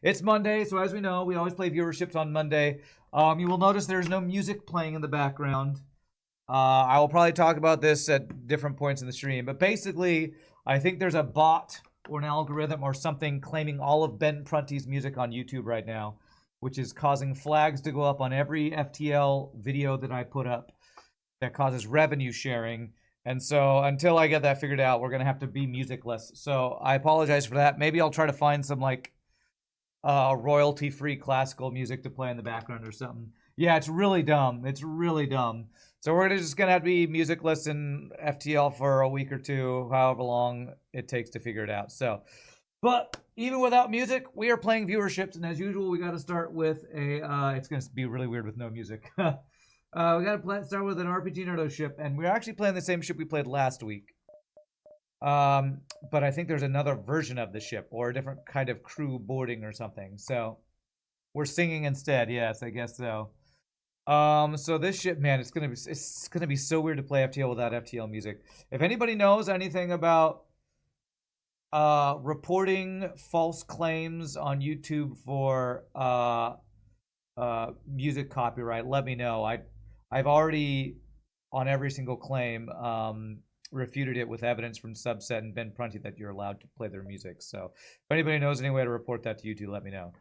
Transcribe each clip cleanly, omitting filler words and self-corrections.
It's Monday, so as we know, we always play viewerships on Monday. You will notice there's no music playing in the background. I will probably talk about this at different points in the stream, but basically, I think there's a bot or an algorithm or something claiming all of Ben Prunty's music on YouTube right now, which is causing flags to go up on every FTL video that I put up that causes revenue sharing. And so until I get that figured out, we're going to have to be musicless. So I apologize for that. Maybe I'll try to find some like royalty-free classical music to play in the background or something. Yeah, it's really dumb. It's really dumb. So we're just going to have to be musicless in FTL for a week or two, however long it takes to figure it out. So, but even without music, we are playing viewerships. And as usual, we got to start with a, it's going to be really weird with no music. We got to start with an RPG Nerdo ship. And we're actually playing the same ship we played last week. But I think there's another version of the ship or a different kind of crew boarding or something. So we're singing instead. Yes, I guess so. So this ship, man, it's gonna be so weird to play FTL without FTL music. If anybody knows anything about reporting false claims on YouTube for music copyright, let me know. I've already on every single claim refuted it with evidence from Subset and Ben Prunty that you're allowed to play their music. So if anybody knows any way to report that to YouTube, let me know.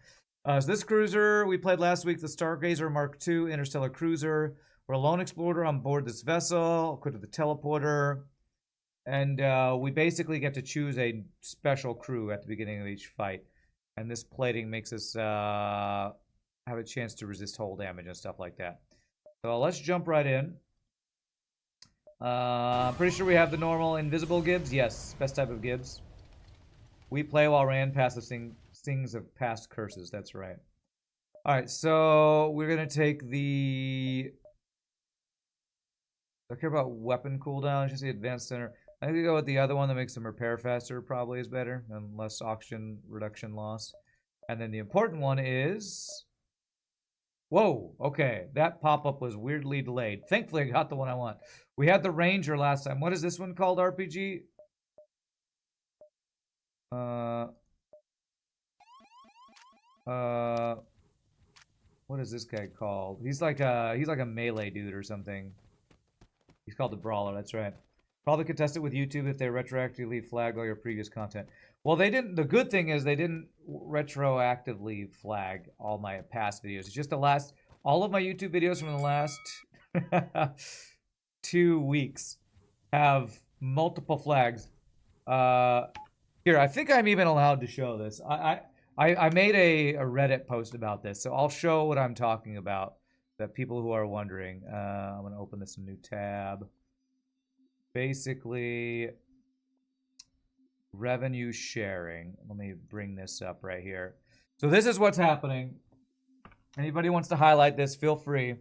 So this cruiser we played last week, the Stargazer Mark II Interstellar Cruiser. We're a lone explorer on board this vessel, equipped with a teleporter, and we basically get to choose a special crew at the beginning of each fight. And this plating makes us have a chance to resist hull damage and stuff like that. So let's jump right in. Pretty sure we have the normal invisible Gibbs. Yes, best type of Gibbs. We play while Rand passive sings of past curses. That's right. All right, so we're gonna take the. I care about weapon cooldown. Just the advanced center. I think we go with the other one that makes them repair faster. Probably is better and less oxygen reduction loss. And then the important one is. Whoa, okay. That pop-up was weirdly delayed. Thankfully, I got the one I want. We had the Ranger last time. What is this one called, RPG? What is this guy called? He's like a melee dude or something. He's called the Brawler, that's right. Probably contest it with YouTube if they retroactively flag all your previous content. Well, they didn't. The good thing is they didn't retroactively flag all my past videos. It's just all of my YouTube videos from the last 2 weeks have multiple flags. Here, I think I'm even allowed to show this. I made a Reddit post about this, so I'll show what I'm talking about. That people who are wondering. I'm gonna open this in a new tab. Basically, revenue sharing. Let me bring this up right here. So this is what's happening. Anybody wants to highlight this, feel free.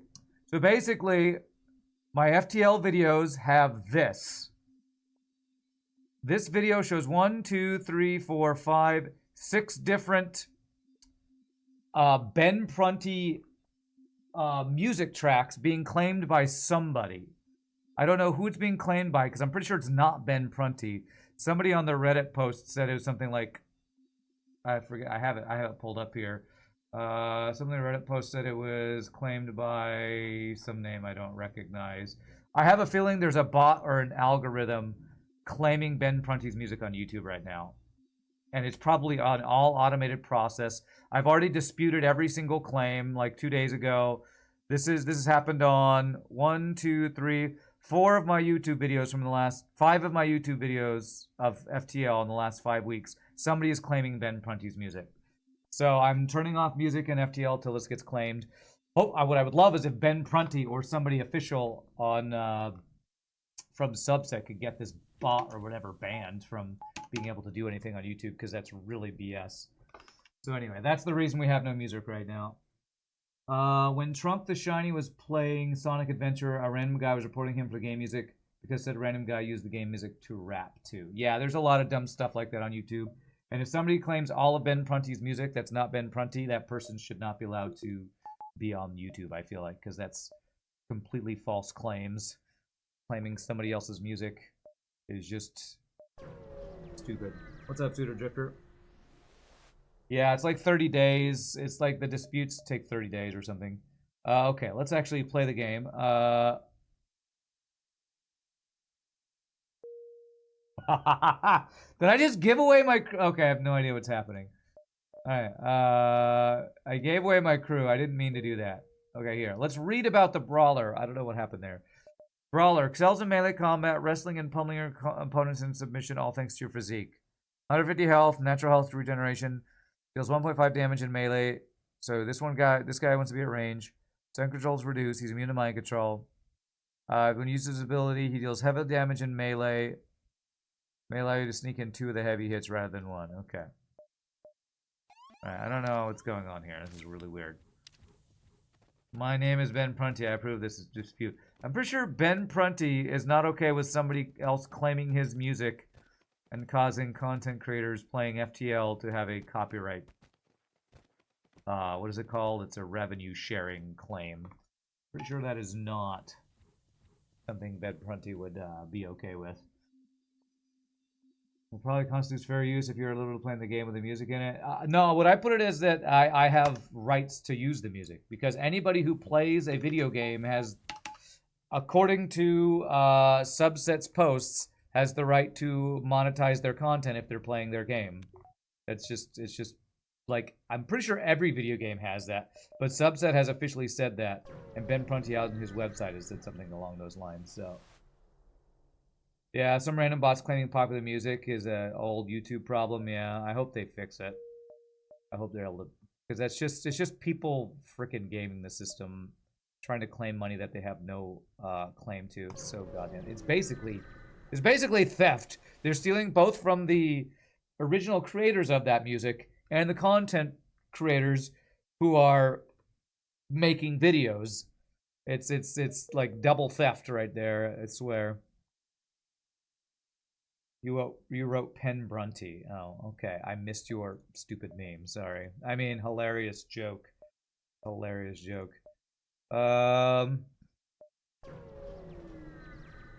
So basically, my FTL videos have this. This video shows 1, 2, 3, 4, 5, 6 different Ben Prunty music tracks being claimed by somebody. I don't know who it's being claimed by because I'm pretty sure it's not Ben Prunty. Somebody on the Reddit post said it was something like, I forget. I have it pulled up here. Something on the Reddit post said it was claimed by some name I don't recognize. I have a feeling there's a bot or an algorithm claiming Ben Prunty's music on YouTube right now. And it's probably an all automated process. I've already disputed every single claim like 2 days ago. This has happened on 1, 2, 3, 4 of my YouTube videos from the last 5 of my YouTube videos of FTL in the last 5 weeks. Somebody is claiming Ben Prunty's music. So I'm turning off music in FTL till this gets claimed. What I would love is if Ben Prunty or somebody official on from Subset could get this bot or whatever banned from being able to do anything on YouTube, because that's really BS. So anyway, that's the reason we have no music right now. When Trunk the Shiny was playing Sonic Adventure, a random guy was reporting him for game music because said random guy used the game music to rap too. Yeah, there's a lot of dumb stuff like that on YouTube. And if somebody claims all of Ben Prunty's music that's not Ben Prunty, that person should not be allowed to be on YouTube, I feel like, because that's completely false claims. Claiming somebody else's music is just stupid. What's up, Suitor Drifter? Yeah, it's like 30 days. It's like the disputes take 30 days or something. Okay, let's actually play the game. Did I just give away my... Okay, I have no idea what's happening. Alright, I gave away my crew. I didn't mean to do that. Okay, here. Let's read about the Brawler. I don't know what happened there. Brawler excels in melee combat, wrestling and pummeling your opponents in submission, all thanks to your physique. 150 health, natural health regeneration, deals 1.5 damage in melee. So this guy wants to be at range. Stun control's reduced. He's immune to mind control. When he uses his ability, he deals heavy damage in melee. May allow you to sneak in 2 of the heavy hits rather than 1. Okay. Alright, I don't know what's going on here. This is really weird. My name is Ben Prunty. I approve this dispute. I'm pretty sure Ben Prunty is not okay with somebody else claiming his music and causing content creators playing FTL to have a copyright. What is it called? It's a revenue sharing claim. Pretty sure that is not something Ben Prunty would be okay with. It probably constitutes fair use if you're literally playing the game with the music in it. No, what I put it is that I have rights to use the music. Because anybody who plays a video game has, according to Subset's posts, has the right to monetize their content if they're playing their game. It's just like, I'm pretty sure every video game has that. But Subset has officially said that. And Ben Prunty out on his website has said something along those lines, so... Yeah, some random bots claiming popular music is an old YouTube problem. Yeah, I hope they fix it. I hope they're able to, because it's just people freaking gaming the system, trying to claim money that they have no claim to. It's so goddamn. It's basically theft. They're stealing both from the original creators of that music and the content creators who are making videos. It's like double theft right there. I swear. You wrote Pen Brunty. Oh, okay. I missed your stupid meme. Sorry. I mean, hilarious joke. Hilarious joke. Did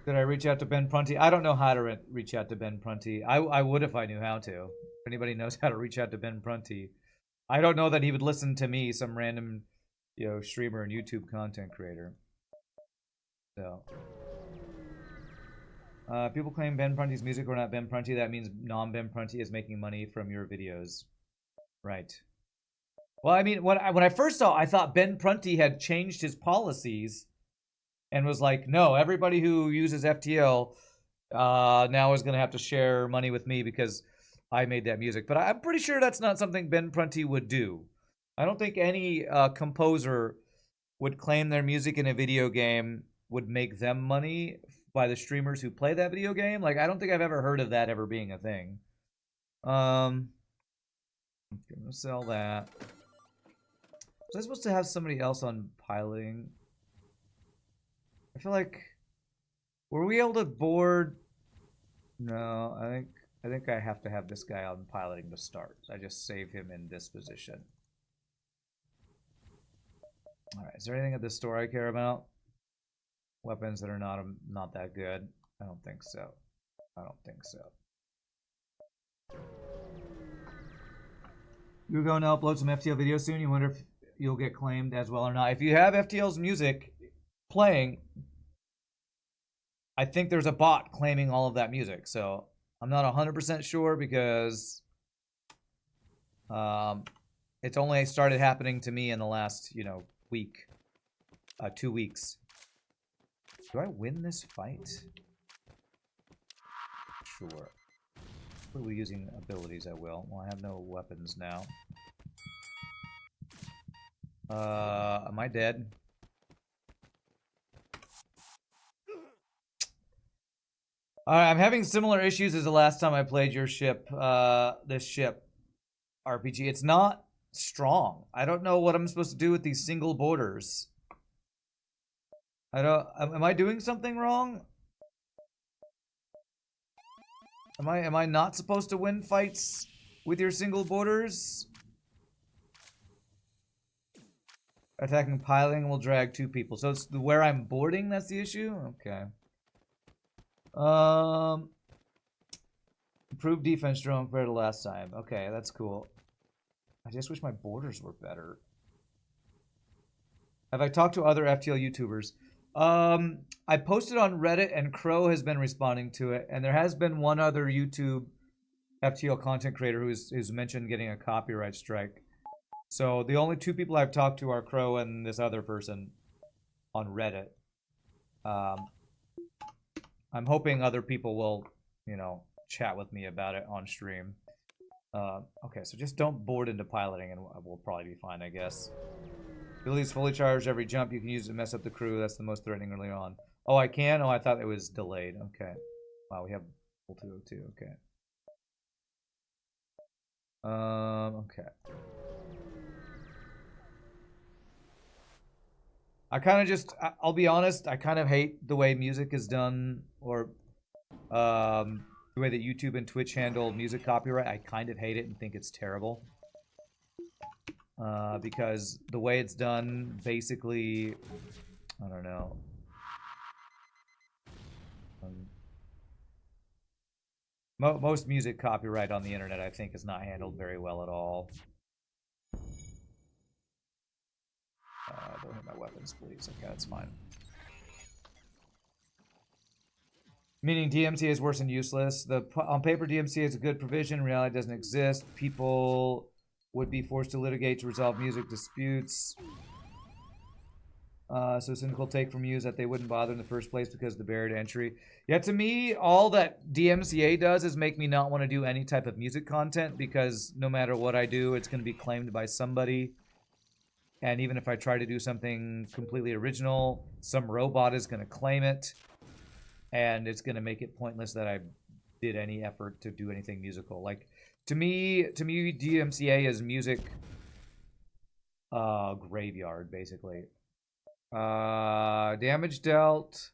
I reach out to Ben Prunty? I don't know how to reach out to Ben Prunty. I would if I knew how to. If anybody knows how to reach out to Ben Prunty. I don't know that he would listen to me, some random, streamer and YouTube content creator. So... people claim Ben Prunty's music or not Ben Prunty. That means non-Ben Prunty is making money from your videos. Right. Well, I mean, when I first saw, I thought Ben Prunty had changed his policies and was like, no, everybody who uses FTL now is going to have to share money with me because I made that music. But I'm pretty sure that's not something Ben Prunty would do. I don't think any composer would claim their music in a video game would make them money by the streamers who play that video game. Like, I don't think I've ever heard of that ever being a thing. I'm gonna sell that. Was I supposed to have somebody else on piloting? I feel like... Were we able to board? No, I think I have to have this guy on piloting to start. I just save him in this position. Alright, is there anything at this store I care about? Weapons that are not that good? I don't think so. I don't think so. You're going to upload some FTL videos soon? You wonder if you'll get claimed as well or not. If you have FTL's music playing, I think there's a bot claiming all of that music. So I'm not 100% sure because it's only started happening to me in the last, week. 2 weeks. Do I win this fight? Sure. If we're using abilities, I will. Well, I have no weapons now. Am I dead? Alright, I'm having similar issues as the last time I played your ship, this ship RPG. It's not strong. I don't know what I'm supposed to do with these single borders. Am I doing something wrong? Am I not supposed to win fights with your single borders? Attacking piloting will drag 2 people. So it's where I'm boarding that's the issue? Okay. Improved defense drone compared to last time. Okay, that's cool. I just wish my borders were better. Have I talked to other FTL YouTubers? I posted on Reddit and Crow has been responding to it, and there has been one other YouTube FTL content creator who's mentioned getting a copyright strike. So the only two people I've talked to are Crow and this other person on Reddit. I'm hoping other people will, you know, chat with me about it on stream. Okay, so just don't board into piloting and we'll probably be fine, I guess. Ability's fully charged every jump. You can use it to mess up the crew. That's the most threatening early on. Oh, I can? Oh, I thought it was delayed. Okay. Wow, we have full 202. Okay. Okay. I kind of just, I'll be honest, I kind of hate the way music is done, or the way that YouTube and Twitch handle music copyright. I kind of hate it and think it's terrible. Because the way it's done, basically, I don't know. Most music copyright on the internet, I think, is not handled very well at all. Don't hit my weapons, please. Okay, that's fine. Meaning DMCA is worse than useless. On paper, DMCA is a good provision. In reality, it doesn't exist. People would be forced to litigate to resolve music disputes. So cynical take from you is that they wouldn't bother in the first place because of the barrier to entry. Yeah, to me, all that DMCA does is make me not want to do any type of music content, because no matter what I do, it's going to be claimed by somebody. And even if I try to do something completely original, some robot is going to claim it. And it's going to make it pointless that I did any effort to do anything musical. Like, to me, DMCA is music graveyard, basically. Damage dealt.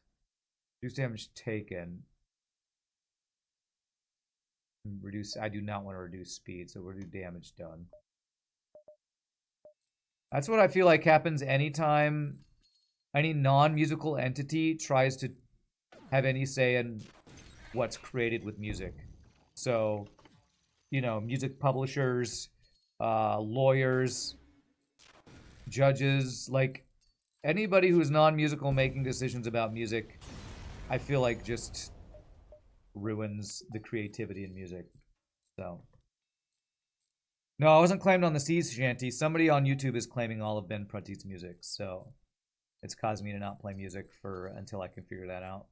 Reduce damage taken. Reduce. I do not want to reduce speed, so we'll do damage done. That's what I feel like happens anytime any non-musical entity tries to have any say in what's created with music. So, you know, music publishers, lawyers, judges, like anybody who's non-musical making decisions about music, I feel like just ruins the creativity in music. So, no, I wasn't claimed on the sea shanty. Somebody on YouTube is claiming all of Ben Prunty's music, so it's caused me to not play music until I can figure that out.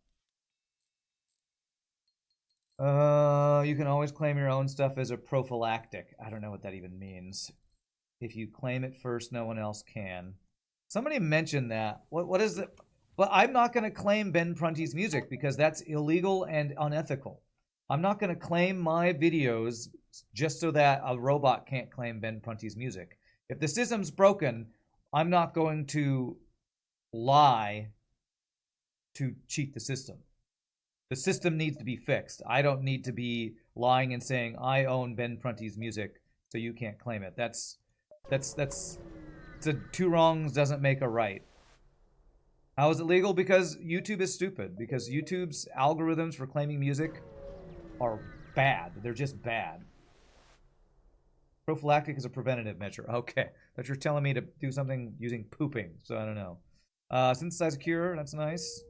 You can always claim your own stuff as a prophylactic. I don't know what that even means. If you claim it first, no one else can. Somebody mentioned that. What is it? But I'm not going to claim Ben Prunty's music because that's illegal and unethical. I'm not going to claim my videos just so that a robot can't claim Ben Prunty's music. If the system's broken, I'm not going to lie to cheat the system. The system needs to be fixed. I don't need to be lying and saying I own Ben Prunty's music, so you can't claim it. That's two wrongs doesn't make a right. How is it legal? Because YouTube is stupid. Because YouTube's algorithms for claiming music are bad. They're just bad. Prophylactic is a preventative measure. Okay. But you're telling me to do something using pooping, so I don't know. Synthesizer cure, that's nice.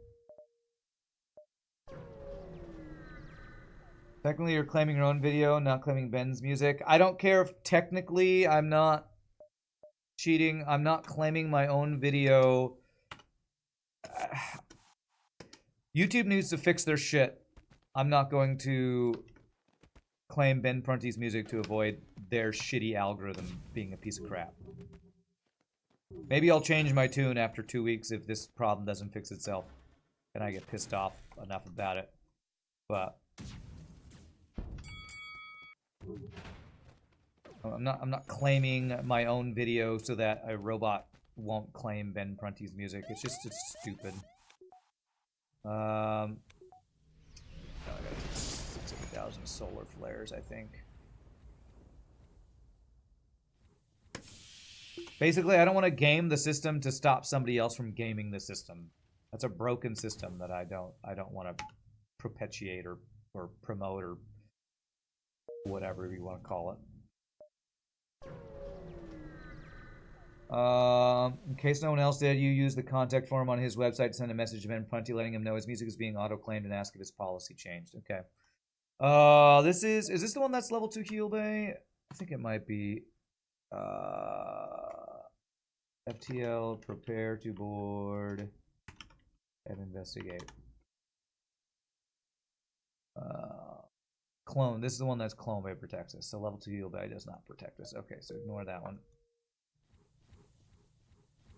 Technically, you're claiming your own video, not claiming Ben's music. I don't care if technically I'm not cheating. I'm not claiming my own video. YouTube needs to fix their shit. I'm not going to claim Ben Prunty's music to avoid their shitty algorithm being a piece of crap. Maybe I'll change my tune after 2 weeks if this problem doesn't fix itself and I get pissed off enough about it. But I'm not claiming my own video so that a robot won't claim Ben Prunty's music. It's stupid. I gotta take 6,000 solar flares, I think. Basically, I don't want to game the system to stop somebody else from gaming the system. That's a broken system that I don't want to perpetuate or promote or whatever you want to call it. In case no one else did, you use the contact form on his website to send a message to Ben Prunty letting him know his music is being auto-claimed and ask if his policy changed. Okay. Is this the one that's level 2 heal bay? I think it might be. FTL, prepare to board and investigate. Clone. This is the one that's clone bay protects us. So level 2 heal bay does not protect us. Okay, so ignore that one.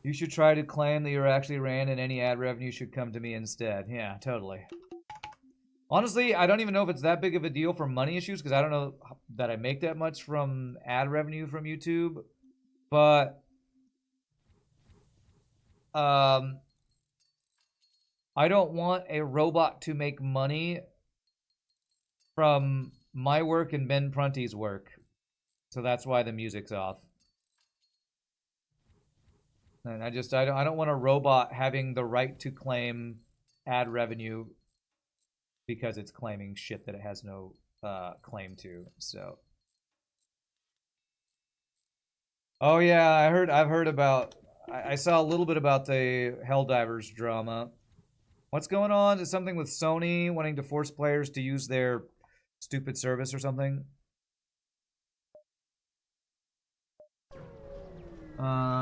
You should try to claim that you're actually ran and any ad revenue should come to me instead. Yeah, totally. Honestly, I don't even know if it's that big of a deal for money issues because I don't know that I make that much from ad revenue from YouTube. But I don't want a robot to make money from my work and Ben Prunty's work. So that's why the music's off. And I don't want a robot having the right to claim ad revenue because it's claiming shit that it has no claim to. So, oh yeah, I've heard about. I saw a little bit about the Helldivers drama. What's going on? Is something with Sony wanting to force players to use their stupid service or something?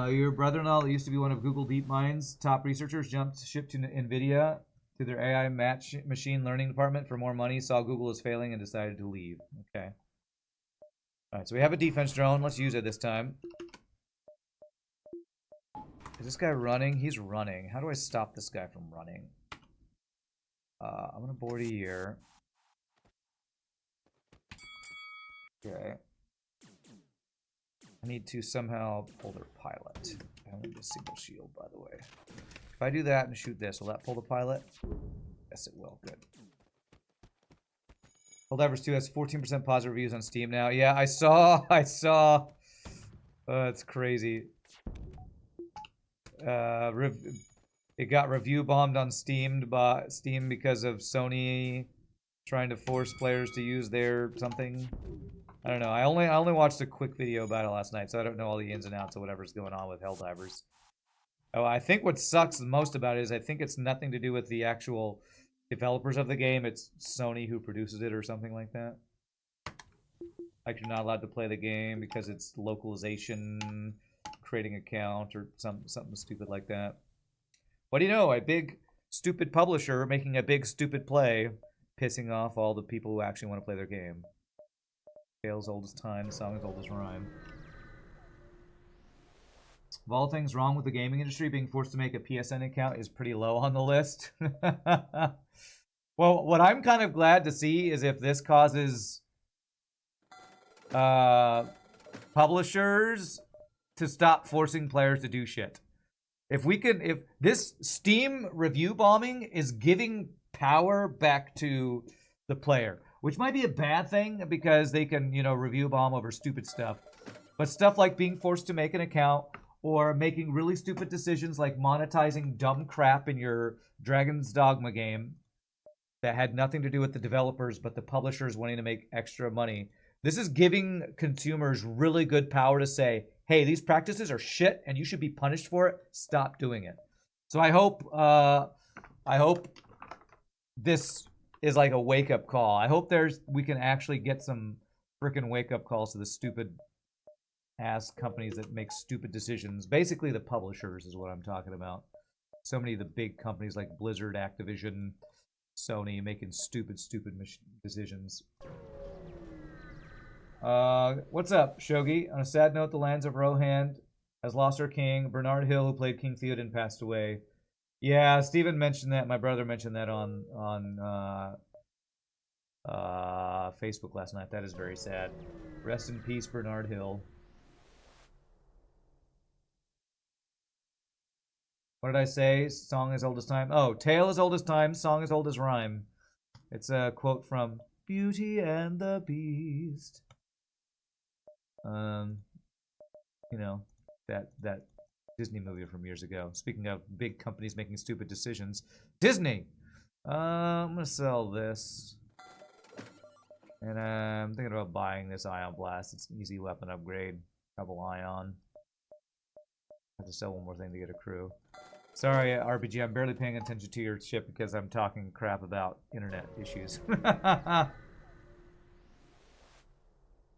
Your brother-in-law that used to be one of Google DeepMind's top researchers jumped ship to NVIDIA to their AI machine learning department for more money, saw Google is failing, and decided to leave. Okay. Alright, so we have a defense drone. Let's use it this time. Is this guy running? He's running. How do I stop this guy from running? I'm going to board a year. Okay. I need to somehow pull their pilot. I need a single shield, by the way. If I do that and shoot this, will that pull the pilot? Yes, it will. Good. Helldivers 2 has 14% positive reviews on Steam now. Yeah, I saw. It's crazy. It got review bombed on Steam because of Sony trying to force players to use their something. I don't know. I only watched a quick video about it last night, so I don't know all the ins and outs of whatever's going on with Helldivers. Oh, I think what sucks the most about it is I think it's nothing to do with the actual developers of the game. It's Sony who produces it or something like that. Like you're not allowed to play the game because it's localization, creating an account, or something stupid like that. What do you know? A big stupid publisher making a big stupid play, pissing off all the people who actually want to play their game. Tale's old as time, song as old as rhyme. Of all things wrong with the gaming industry, being forced to make a PSN account is pretty low on the list. Well, what I'm kind of glad to see is if this causes publishers to stop forcing players to do shit. If this Steam review bombing is giving power back to the player, which might be a bad thing because they can, review bomb over stupid stuff. But stuff like being forced to make an account or making really stupid decisions like monetizing dumb crap in your Dragon's Dogma game that had nothing to do with the developers but the publishers wanting to make extra money. This is giving consumers really good power to say, hey, these practices are shit and you should be punished for it. Stop doing it. So I hope this is like a wake-up call. I hope we can actually get some freaking wake-up calls to the stupid ass companies that make stupid decisions. Basically the publishers is what I'm talking about. So many of the big companies like Blizzard, Activision, Sony making stupid decisions. What's up, Shogi? On a sad note, the lands of Rohan has lost her king. Bernard Hill, who played King Theoden, passed away. Yeah, Steven mentioned that. My brother mentioned that on Facebook last night. That is very sad. Rest in peace, Bernard Hill. What did I say? Song as old as time. Oh, tale as old as time, song as old as rhyme. It's a quote from Beauty and the Beast. That Disney movie from years ago. Speaking of big companies making stupid decisions. Disney! I'm gonna sell this. And I'm thinking about buying this Ion Blast. It's an easy weapon upgrade. Double Ion. to sell one more thing to get a crew. Sorry, RPG, I'm barely paying attention to your ship because I'm talking crap about internet issues.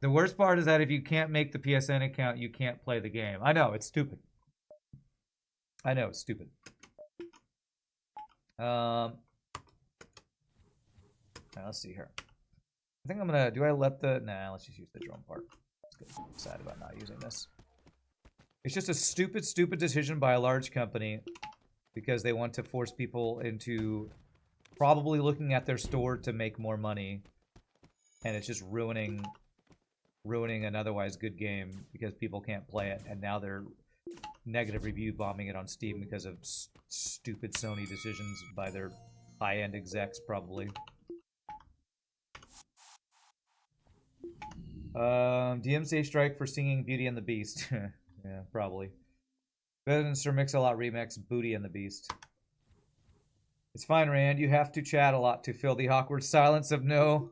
The worst part is that if you can't make the PSN account, you can't play the game. I know, it's stupid. I know, it's stupid. Now, let's see here. I think I'm gonna, do I let the, nah, let's just use the drone part. I'm sad about not using this. It's just a stupid, stupid decision by a large company because they want to force people into probably looking at their store to make more money. And it's just ruining an otherwise good game because people can't play it. And now they're negative review bombing it on Steam because of stupid Sony decisions by their high-end execs, probably. DMCA strike for singing Beauty and the Beast. Yeah, probably. Better than Sir Mix-a-Lot remix, Booty and the Beast. It's fine, Rand. You have to chat a lot to fill the awkward silence of no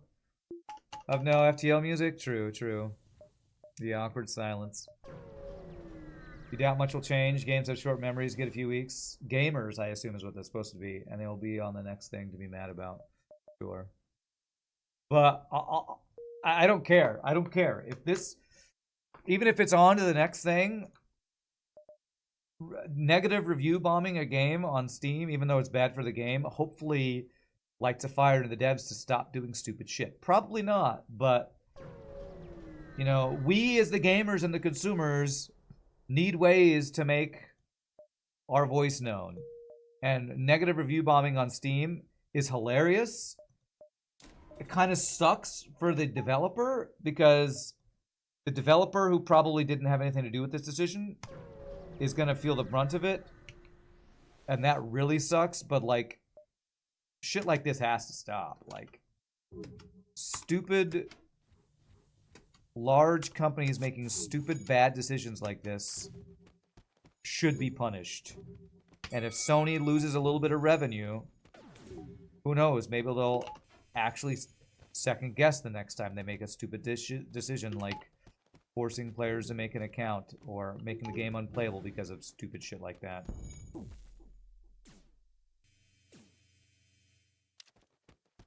FTL music. True, true. The awkward silence. You doubt much will change. Games have short memories. Get a few weeks. Gamers, I assume, is what that's supposed to be, and they'll be on the next thing to be mad about. Sure. But I don't care. I don't care if this. Even if it's on to the next thing, negative review bombing a game on Steam, even though it's bad for the game, hopefully lights a fire to the devs to stop doing stupid shit. Probably not, but, you know, we as the gamers and the consumers need ways to make our voice known. And negative review bombing on Steam is hilarious. It kind of sucks for the developer because the developer, who probably didn't have anything to do with this decision, is going to feel the brunt of it. And that really sucks, but, like, shit like this has to stop. Like, stupid, large companies making stupid, bad decisions like this should be punished. And if Sony loses a little bit of revenue, who knows? Maybe they'll actually second guess the next time they make a stupid decision, like forcing players to make an account or making the game unplayable because of stupid shit like that.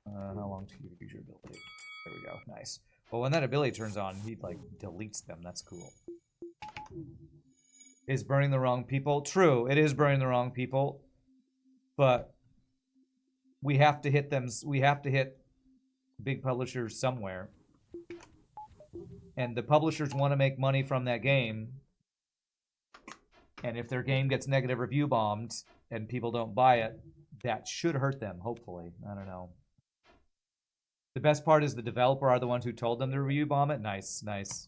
How long to use your ability? There we go. Nice. Well, when that ability turns on, he, like, deletes them. That's cool. Is burning the wrong people? True, it is burning the wrong people. But we have to hit them. We have to hit big publishers somewhere. And the publishers want to make money from that game. And if their game gets negative review bombed and people don't buy it, that should hurt them, hopefully. I don't know. The best part is the developer are the ones who told them to review bomb it. Nice, nice.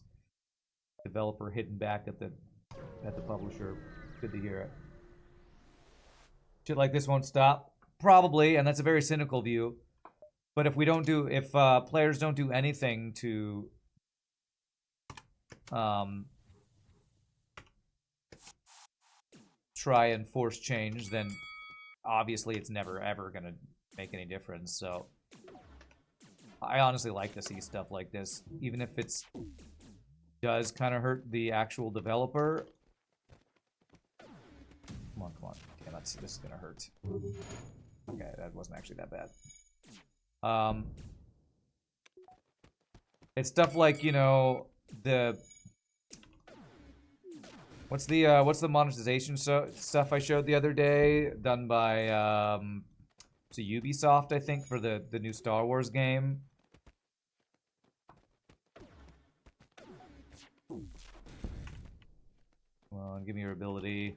Developer hidden back at the publisher. Good to hear it. Shit like this won't stop. Probably, and that's a very cynical view. But if we don't do, if players don't do anything to try and force change, then obviously it's never ever gonna make any difference. So I honestly like to see stuff like this, even if it's does kind of hurt the actual developer. Come on, come on. Yeah, this is gonna hurt. Okay, that wasn't actually that bad. It's stuff like, you know, the what's the monetization stuff I showed the other day, done by it's a Ubisoft, I think, for the new Star Wars game. Well, give me your ability.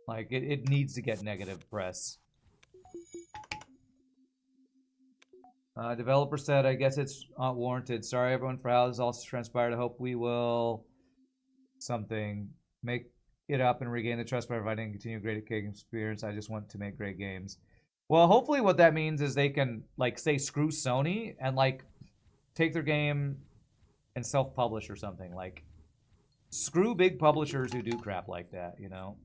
Like, it needs to get negative press. Developer said, I guess it's not warranted. Sorry, everyone, for how this also transpired. I hope we will something. Make it up and regain the trust by providing continued great game experience. I just want to make great games. Well, hopefully what that means is they can, like, say screw Sony and, like, take their game and self-publish or something. Like, screw big publishers who do crap like that, you know?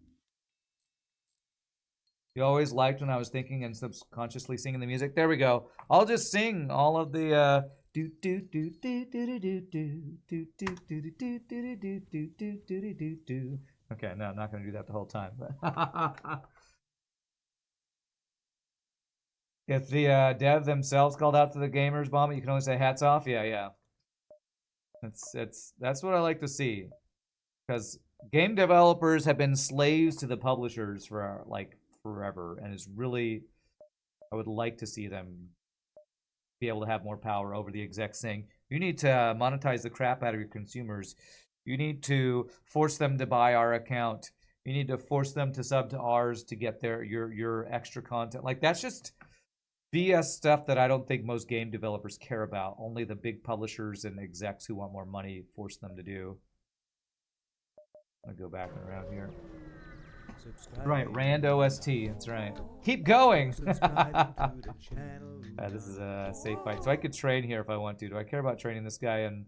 You always liked when I was thinking and subconsciously singing the music. There we go. I'll just sing all of the Do do do do do do do do do do do do do do do do do do do. Okay, no, I'm not gonna do that the whole time. But if the dev themselves called out to the gamers bomb it, you can only say hats off. Yeah, yeah. That's what I like to see, because game developers have been slaves to the publishers for like forever, and it's really, I would like to see them be able to have more power over the execs, saying you need to monetize the crap out of your consumers, you need to force them to buy our account, you need to force them to sub to ours to get your extra content. Like, that's just BS stuff that I don't think most game developers care about. Only the big publishers and execs who want more money force them to do. I'm gonna go back and around here. Right, Rand OST, that's right. Keep going! This is a safe fight. So I could train here if I want to. Do I care about training this guy and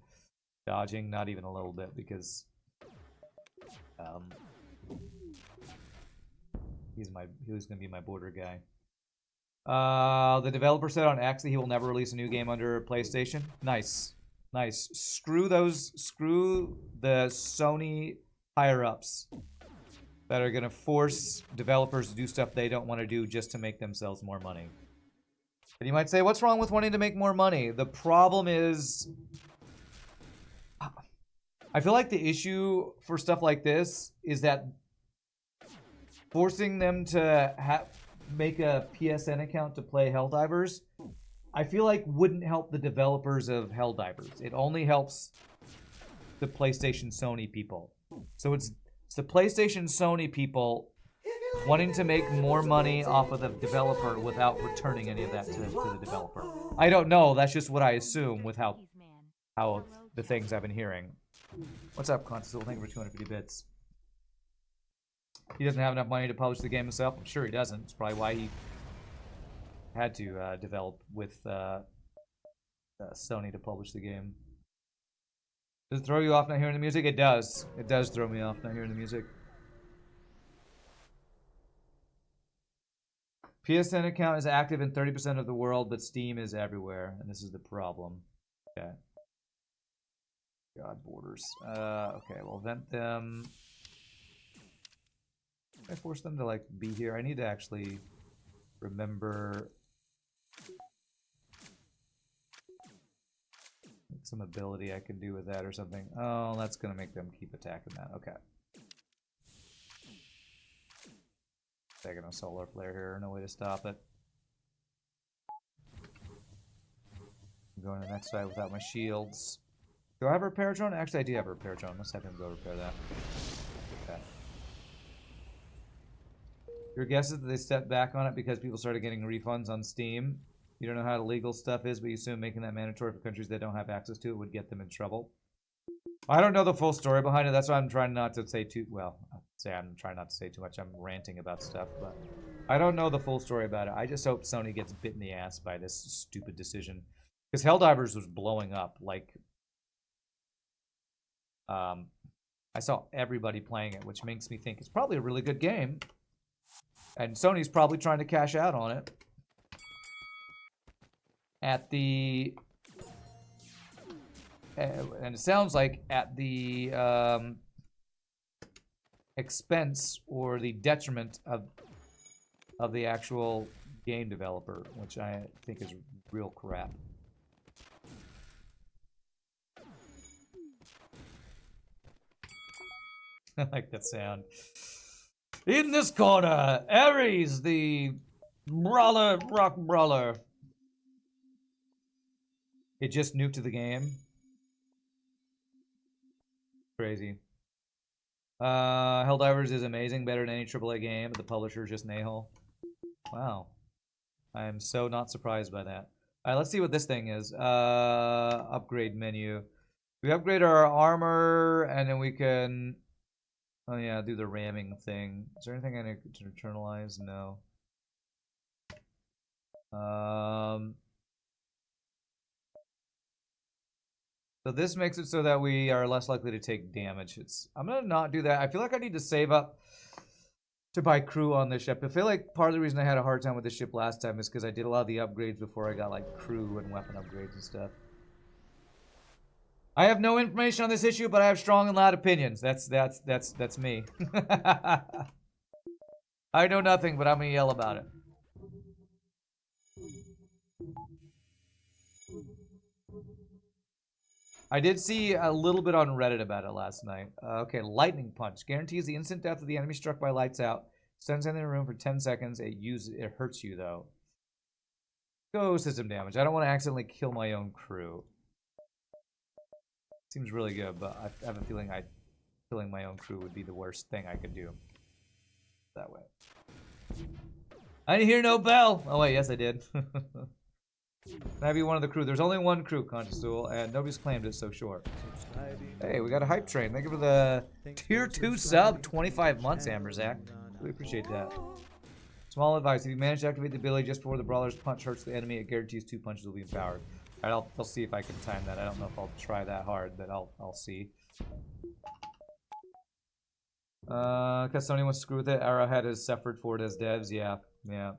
dodging? Not even a little bit, because he's gonna be my border guy. The developer said on X that he will never release a new game under PlayStation. Nice. Nice. Screw the Sony higher-ups that are going to force developers to do stuff they don't want to do just to make themselves more money. And you might say, what's wrong with wanting to make more money? The problem is, I feel like the issue for stuff like this is that forcing them to make a PSN account to play Helldivers, I feel like wouldn't help the developers of Helldivers. It only helps the PlayStation Sony people. So it's the PlayStation Sony people wanting to make more money off of the developer without returning any of that to the developer. I don't know. That's just what I assume with how the things I've been hearing. What's up, Consul? Thank you for 250 bits. He doesn't have enough money to publish the game himself. I'm sure he doesn't. It's probably why he had to develop with Sony to publish the game. Does it throw you off not hearing the music? It does. It does throw me off not hearing the music. PSN account is active in 30% of the world, but Steam is everywhere, and this is the problem. Okay. God, borders. Okay, we'll vent them. I force them to like be here. I need to actually remember some ability I can do with that or something. Oh, that's gonna make them keep attacking that. Okay. Taking a solar flare here. No way to stop it. I'm going to the next side without my shields. Do I have a repair drone? Actually, I do have a repair drone. Let's have him go repair that. Okay. Your guess is that they stepped back on it because people started getting refunds on Steam. You don't know how illegal stuff is, but you assume making that mandatory for countries that don't have access to it would get them in trouble. I don't know the full story behind it. That's why I'm trying not to say too... Well, I'm trying not to say too much. I'm ranting about stuff, but I don't know the full story about it. I just hope Sony gets bit in the ass by this stupid decision. Because Helldivers was blowing up. Like, I saw everybody playing it, which makes me think it's probably a really good game. And Sony's probably trying to cash out on it. At the... and it sounds like at the expense or the detriment of the actual game developer, which I think is real crap. I like that sound. In this corner, Ares, the brawler, rock brawler. It just nuked the game. Crazy. Helldivers is amazing, better than any AAA game, but the publisher is just an a-hole. Wow. I am so not surprised by that. Alright, let's see what this thing is. Upgrade menu. We upgrade our armor, and then we can... Oh yeah, do the ramming thing. Is there anything I need to internalize? No. So this makes it so that we are less likely to take damage. I'm gonna not do that. I feel like I need to save up to buy crew on this ship. I feel like part of the reason I had a hard time with this ship last time is because I did a lot of the upgrades before I got like crew and weapon upgrades and stuff. I have no information on this issue, but I have strong and loud opinions. That's me. I know nothing, but I'm gonna yell about it. I did see a little bit on Reddit about it last night. Okay, lightning punch guarantees the instant death of the enemy struck by lights out. Sends in the room for 10 seconds. It hurts you though. Go system damage. I don't want to accidentally kill my own crew. Seems really good, but I have a feeling killing my own crew would be the worst thing I could do. That way. I didn't hear no bell. Oh wait, yes I did. Can I be one of the crew? There's only one crew, Conscious Soul, and nobody's claimed it, so sure. Hey, we got a hype train. Thank you for the tier 2 sub, 25 months, Amberzak. Really appreciate that. Small advice: if you manage to activate the ability just before the brawler's punch hurts the enemy, it guarantees 2 punches will be empowered. Alright, I'll see if I can time that. I don't know if I'll try that hard, but I'll see. Because Sony wants to screw with it. Arrowhead has suffered for it as devs. Yeah.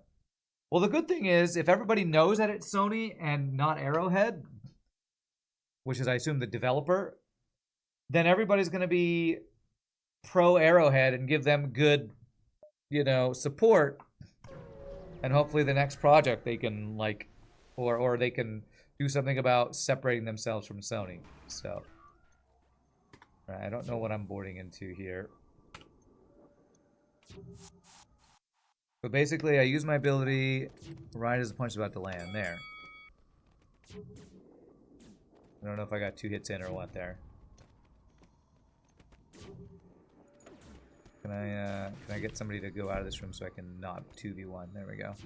Well, the good thing is, if everybody knows that it's Sony and not Arrowhead, which is, I assume, the developer, then everybody's going to be pro Arrowhead and give them good, support. And hopefully the next project they can, or they can do something about separating themselves from Sony. So, I don't know what I'm boarding into here. But basically, I use my ability right as the punch is about to land. There. I don't know if I got 2 hits in or what there. Can I get somebody to go out of this room so I can not 2v1? There we go. Is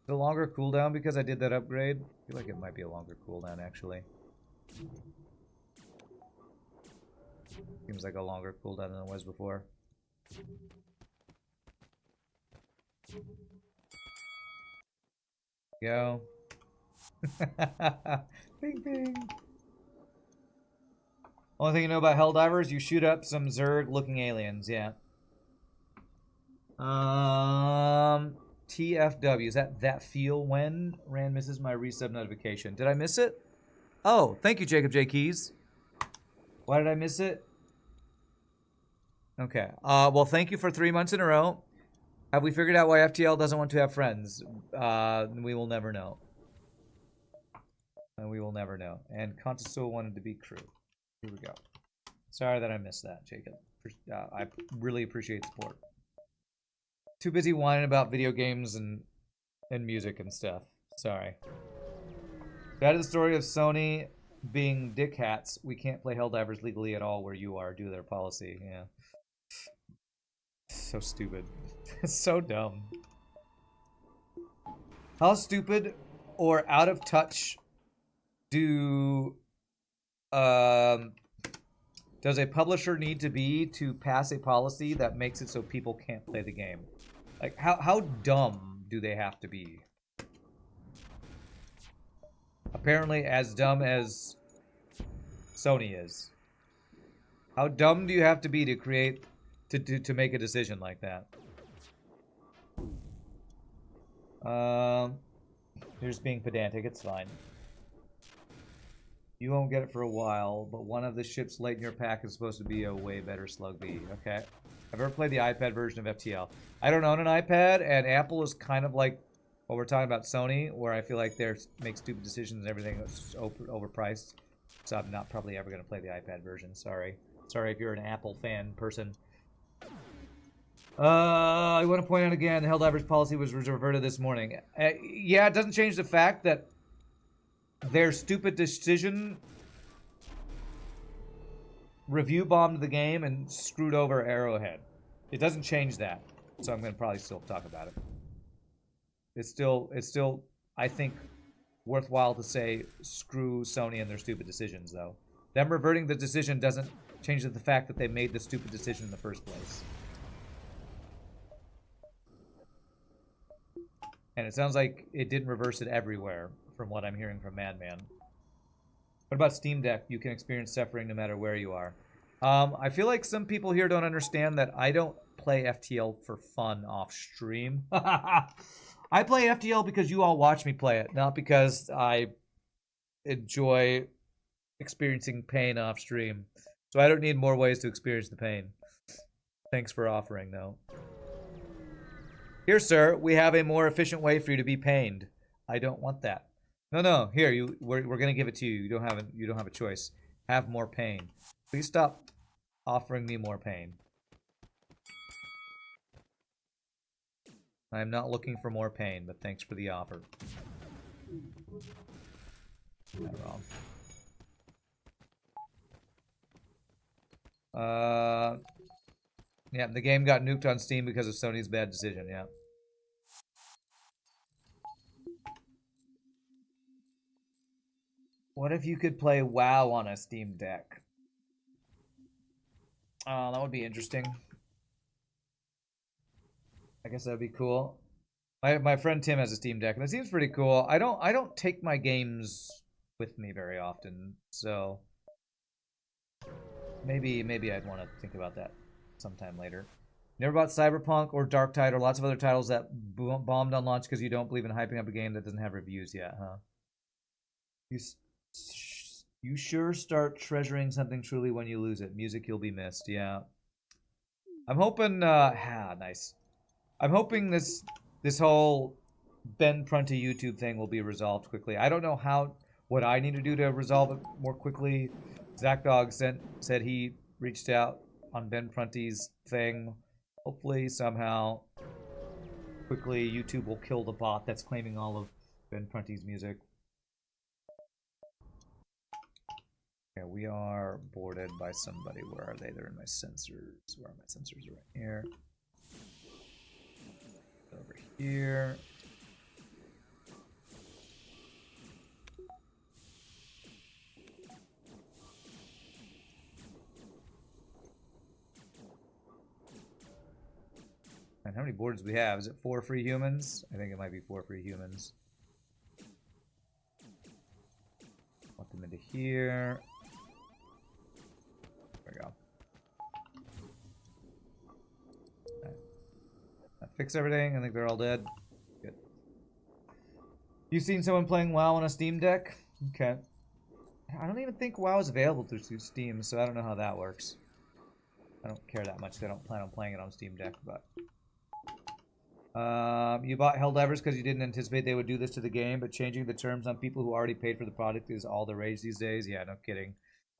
it a longer cooldown because I did that upgrade? I feel like it might be a longer cooldown, actually. Seems like a longer cooldown than it was before. Go. Bing, bing. Only thing you know about Helldivers, you shoot up some Zerg-looking aliens. Yeah. TFW. Is that feel when Rand misses my resub notification? Did I miss it? Oh, thank you, Jacob J. Keys. Why did I miss it? Okay. Well, thank you for 3 months in a row. Have we figured out why FTL doesn't want to have friends? We will never know. We will never know. And Contesto wanted to be crew. Here we go. Sorry that I missed that, Jacob. I really appreciate the support. Too busy whining about video games and music and stuff. Sorry. That is the story of Sony being dick hats. We can't play Helldivers legally at all where you are due to their policy. Yeah. So stupid. So dumb. How stupid or out of touch does a publisher need to be to pass a policy that makes it so people can't play the game? Like, how dumb do they have to be? Apparently as dumb as Sony is. How dumb do you have to be to create to make a decision like that? You're just being pedantic, it's fine. You won't get it for a while, but one of the ships late in your pack is supposed to be a way better Slug B. Okay. I've ever played the iPad version of FTL. I don't own an iPad, and Apple is kind of like what we're talking about Sony, where I feel like they make stupid decisions and everything is overpriced. So I'm not probably ever going to play the iPad version. Sorry. Sorry if you're an Apple fan person. I want to point out again, the Helldivers policy was reverted this morning. Yeah, it doesn't change the fact that their stupid decision review bombed the game and screwed over Arrowhead. It doesn't change that, so I'm going to probably still talk about it. It's still, I think, worthwhile to say screw Sony and their stupid decisions, though. Them reverting the decision doesn't change the fact that they made the stupid decision in the first place. And it sounds like it didn't reverse it everywhere, from what I'm hearing from Madman. What about Steam Deck? You can experience suffering no matter where you are. I feel like some people here don't understand that I don't play FTL for fun off stream. I play FTL because you all watch me play it, not because I enjoy experiencing pain off stream. So I don't need more ways to experience the pain. Thanks for offering, though. Here, sir, we have a more efficient way for you to be pained. I don't want that. No. Here, we're gonna give it to you. You don't have a choice. Have more pain. Please stop offering me more pain. I am not looking for more pain, but thanks for the offer. Not wrong. Yeah, the game got nuked on Steam because of Sony's bad decision, yeah. What if you could play WoW on a Steam Deck? Oh, that would be interesting. I guess that would be cool. My friend Tim has a Steam Deck, and it seems pretty cool. I don't take my games with me very often, so maybe I'd want to think about that sometime later. Never bought Cyberpunk or Dark Tide or lots of other titles that bombed on launch because you don't believe in hyping up a game that doesn't have reviews yet, huh? You sure start treasuring something truly when you lose it. Music you'll be missed, yeah. I'm hoping, nice. I'm hoping this whole Ben Prunty YouTube thing will be resolved quickly. I don't know what I need to do to resolve it more quickly. Zach Dog said he reached out on Ben Prunty's thing. Hopefully, somehow, quickly, YouTube will kill the bot that's claiming all of Ben Prunty's music. Okay, we are boarded by somebody. Where are they? They're in my sensors. Where are my sensors? Right here. Over here. And how many boards do we have? Is it 4 free humans? I think it might be 4 free humans. Put them into here. There we go. Right. That fix everything. I think they're all dead. Good. You seen someone playing WoW on a Steam Deck? Okay. I don't even think WoW is available through Steam, so I don't know how that works. I don't care that much. I don't plan on playing it on Steam Deck, but... you bought Helldivers because you didn't anticipate they would do this to the game, but changing the terms on people who already paid for the product is all the rage these days. Yeah, no kidding.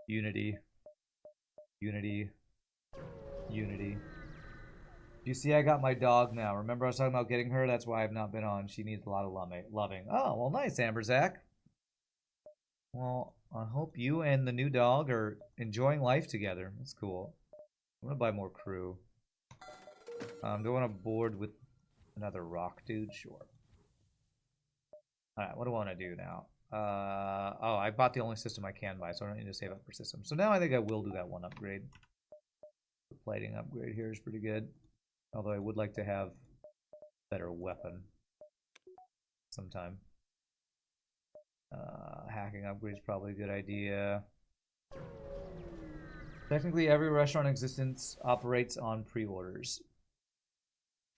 Unity. You see, I got my dog now. Remember I was talking about getting her? That's why I've not been on. She needs a lot of loving. Oh, well, nice, Amber Zach. Well, I hope you and the new dog are enjoying life together. That's cool. I'm gonna buy more crew. Do I want to board with another rock dude? Sure. Alright, what do I want to do now? Oh, I bought the only system I can buy, so I don't need to save up for systems. So now I think I will do that one upgrade. The plating upgrade here is pretty good. Although I would like to have a better weapon sometime. Hacking upgrade is probably a good idea. Technically, every restaurant in existence operates on pre-orders.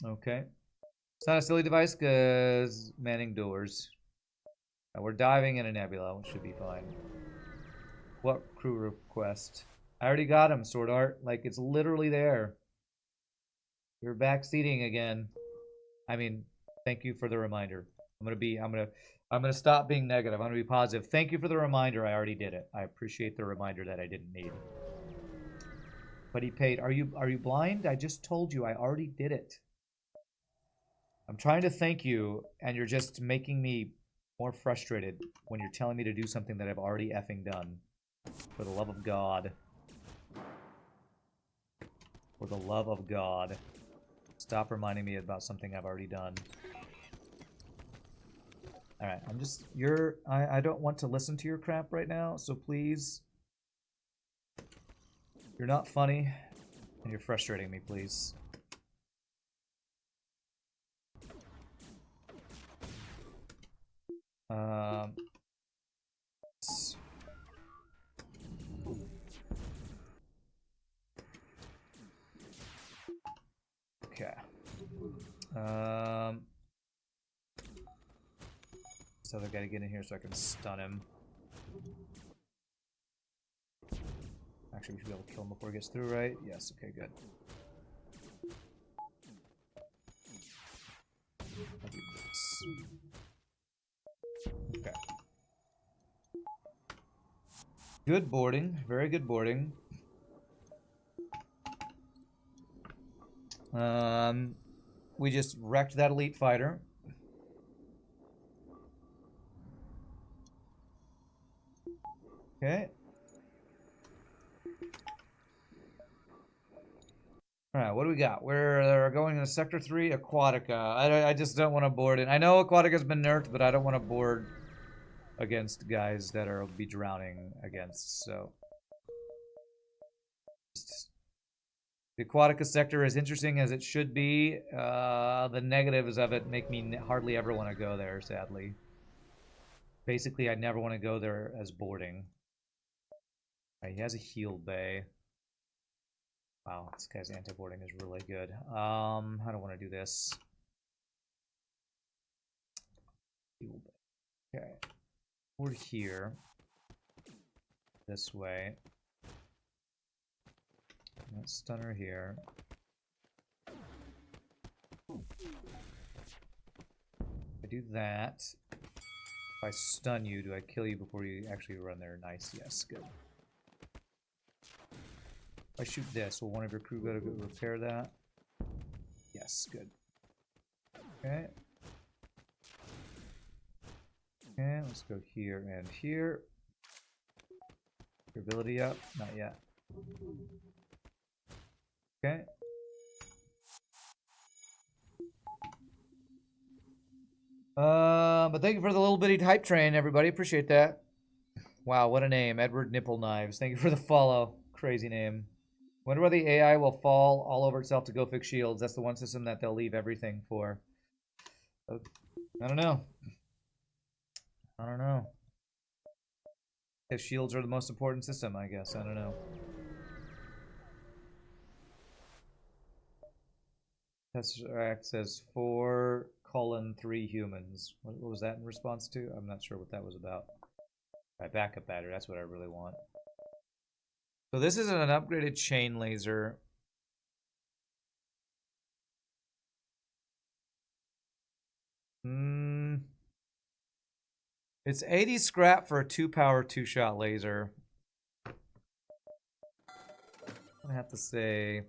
Okay. It's not a silly device because manning doors. We're diving in a nebula, which should be fine. What crew request? I already got him, Sword Art. Like, it's literally there. You're backseating again. I mean, thank you for the reminder. I'm gonna stop being negative. I'm gonna be positive. Thank you for the reminder. I already did it. I appreciate the reminder that I didn't need. But he paid. Are you blind? I just told you I already did it. I'm trying to thank you, and you're just making me more frustrated when you're telling me to do something that I've already effing done. For the love of God. For the love of God. Stop reminding me about something I've already done. Alright, I don't want to listen to your crap right now, so please. You're not funny, and you're frustrating me, please. Okay. This other guy to get in here so I can stun him. Actually, we should be able to kill him before he gets through, right? Yes, okay, good. Okay. Good boarding. Very good boarding. We just wrecked that elite fighter. Okay. Alright, what do we got? We're going into Sector 3, Aquatica. I just don't want to board it. I know Aquatica's been nerfed, but I don't want to board against guys that are be drowning against, so... The Aquatica sector, as interesting as it should be, the negatives of it make me hardly ever want to go there, sadly. Basically, I never want to go there as boarding. Right, he has a heal bay. Wow, this guy's anti-boarding is really good. I don't want to do this. Heal bay. Okay. Board here. This way. Let's stunner here. If I do that, if I stun you, do I kill you before you actually run there? Nice, yes, good. If I shoot this, will one of your crew go to go repair that? Yes, good. Okay. Okay, let's go here and here. Your ability up? Not yet. Okay. But thank you for the little bitty hype train, everybody. Appreciate that. Wow, what a name. Edward Nipple Knives. Thank you for the follow. Crazy name. Wonder whether the AI will fall all over itself to go fix shields. That's the one system that they'll leave everything for. I don't know. I don't know. If shields are the most important system, I guess. I don't know. Tesseract says 4:3 humans. What was that in response to? I'm not sure what that was about. Right, backup battery. That's what I really want. So this is an upgraded chain laser. It's 80 scrap for a 2-power 2-shot laser. I have to say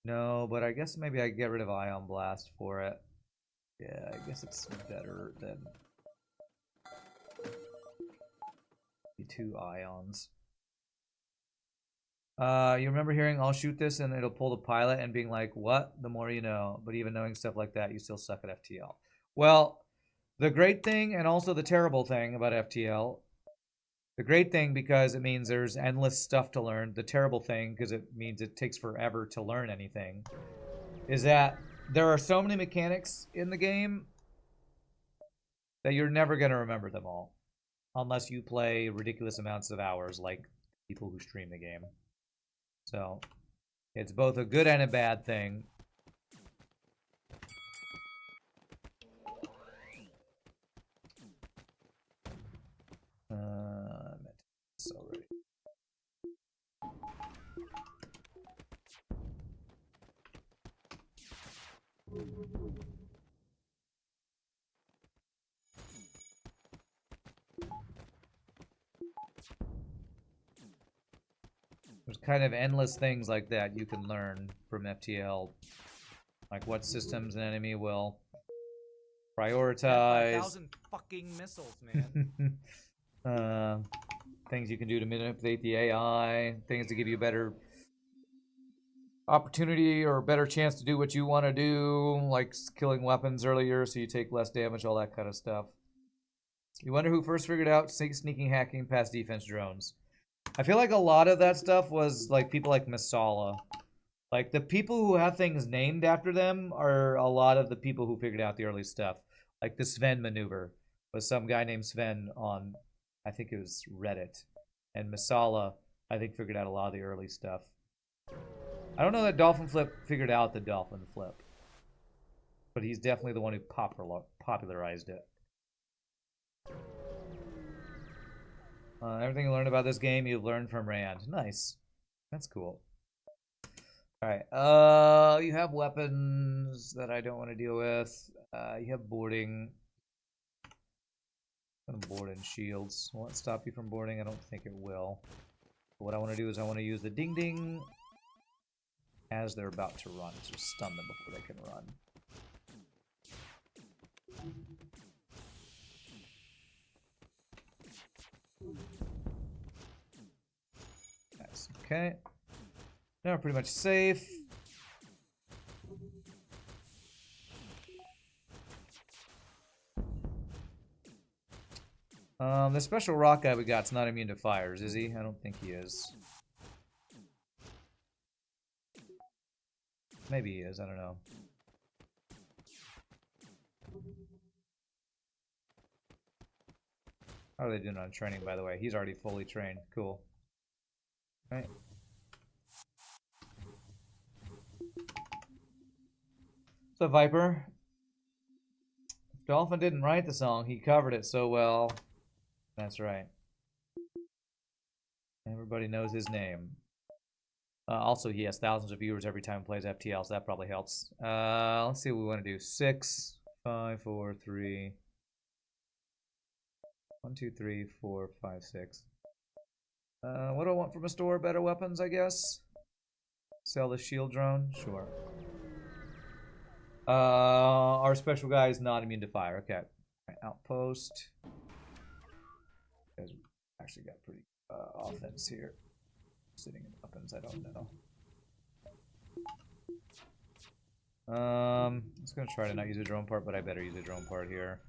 no, but I guess maybe I get rid of Ion Blast for it. Yeah, I guess it's better than the 2 ions. You remember hearing, I'll shoot this and it'll pull the pilot and being like, what? The more you know. But even knowing stuff like that, you still suck at FTL. Well, the great thing and also the terrible thing about FTL, the great thing because it means there's endless stuff to learn. The terrible thing, because it means it takes forever to learn anything, is that there are so many mechanics in the game that you're never going to remember them all. Unless you play ridiculous amounts of hours like people who stream the game. So, it's both a good and a bad thing. Already. There's kind of endless things like that you can learn from FTL. Like what systems an enemy will prioritize. 1,000 fucking missiles, man. Things you can do to manipulate the AI. Things to give you better opportunity or a better chance to do what you want to do. Like killing weapons earlier so you take less damage, all that kind of stuff. You wonder who first figured out sneaking hacking past defense drones. I feel like a lot of that stuff was like people like Masala. Like the people who have things named after them are a lot of the people who figured out the early stuff. Like the Sven maneuver was some guy named Sven on, I think it was Reddit. And Masala, I think, figured out a lot of the early stuff. I don't know that Dolphin Flip figured out the Dolphin Flip. But he's definitely the one who popularized it. Everything you learned about this game, you've learned from Rand. Nice. That's cool. Alright, you have weapons that I don't want to deal with. You have boarding. I'm gonna board in shields. Will it stop you from boarding? I don't think it will. But what I want to do is I want to use the ding ding as they're about to run. So stun them before they can run. Nice. Okay. Now we're pretty much safe. The special rock guy we got's not immune to fires, is he? I don't think he is. Maybe he is, I don't know. How are they doing on training, by the way? He's already fully trained. Cool. Alright. So, Viper. Dolphin didn't write the song. He covered it so well. That's right. Everybody knows his name. Also, he has thousands of viewers every time he plays FTL, so that probably helps. Let's see what we want to do. 6, 5, 4, 3. 1, 2, 3, 4, 5, 6. What do I want from a store? Better weapons, I guess. Sell the shield drone? Sure. Our special guy is not immune to fire. Okay. Right, outpost. You guys actually got pretty offense here. Sitting in weapons, I don't know. I was gonna try to not use a drone part, but I better use a drone part here.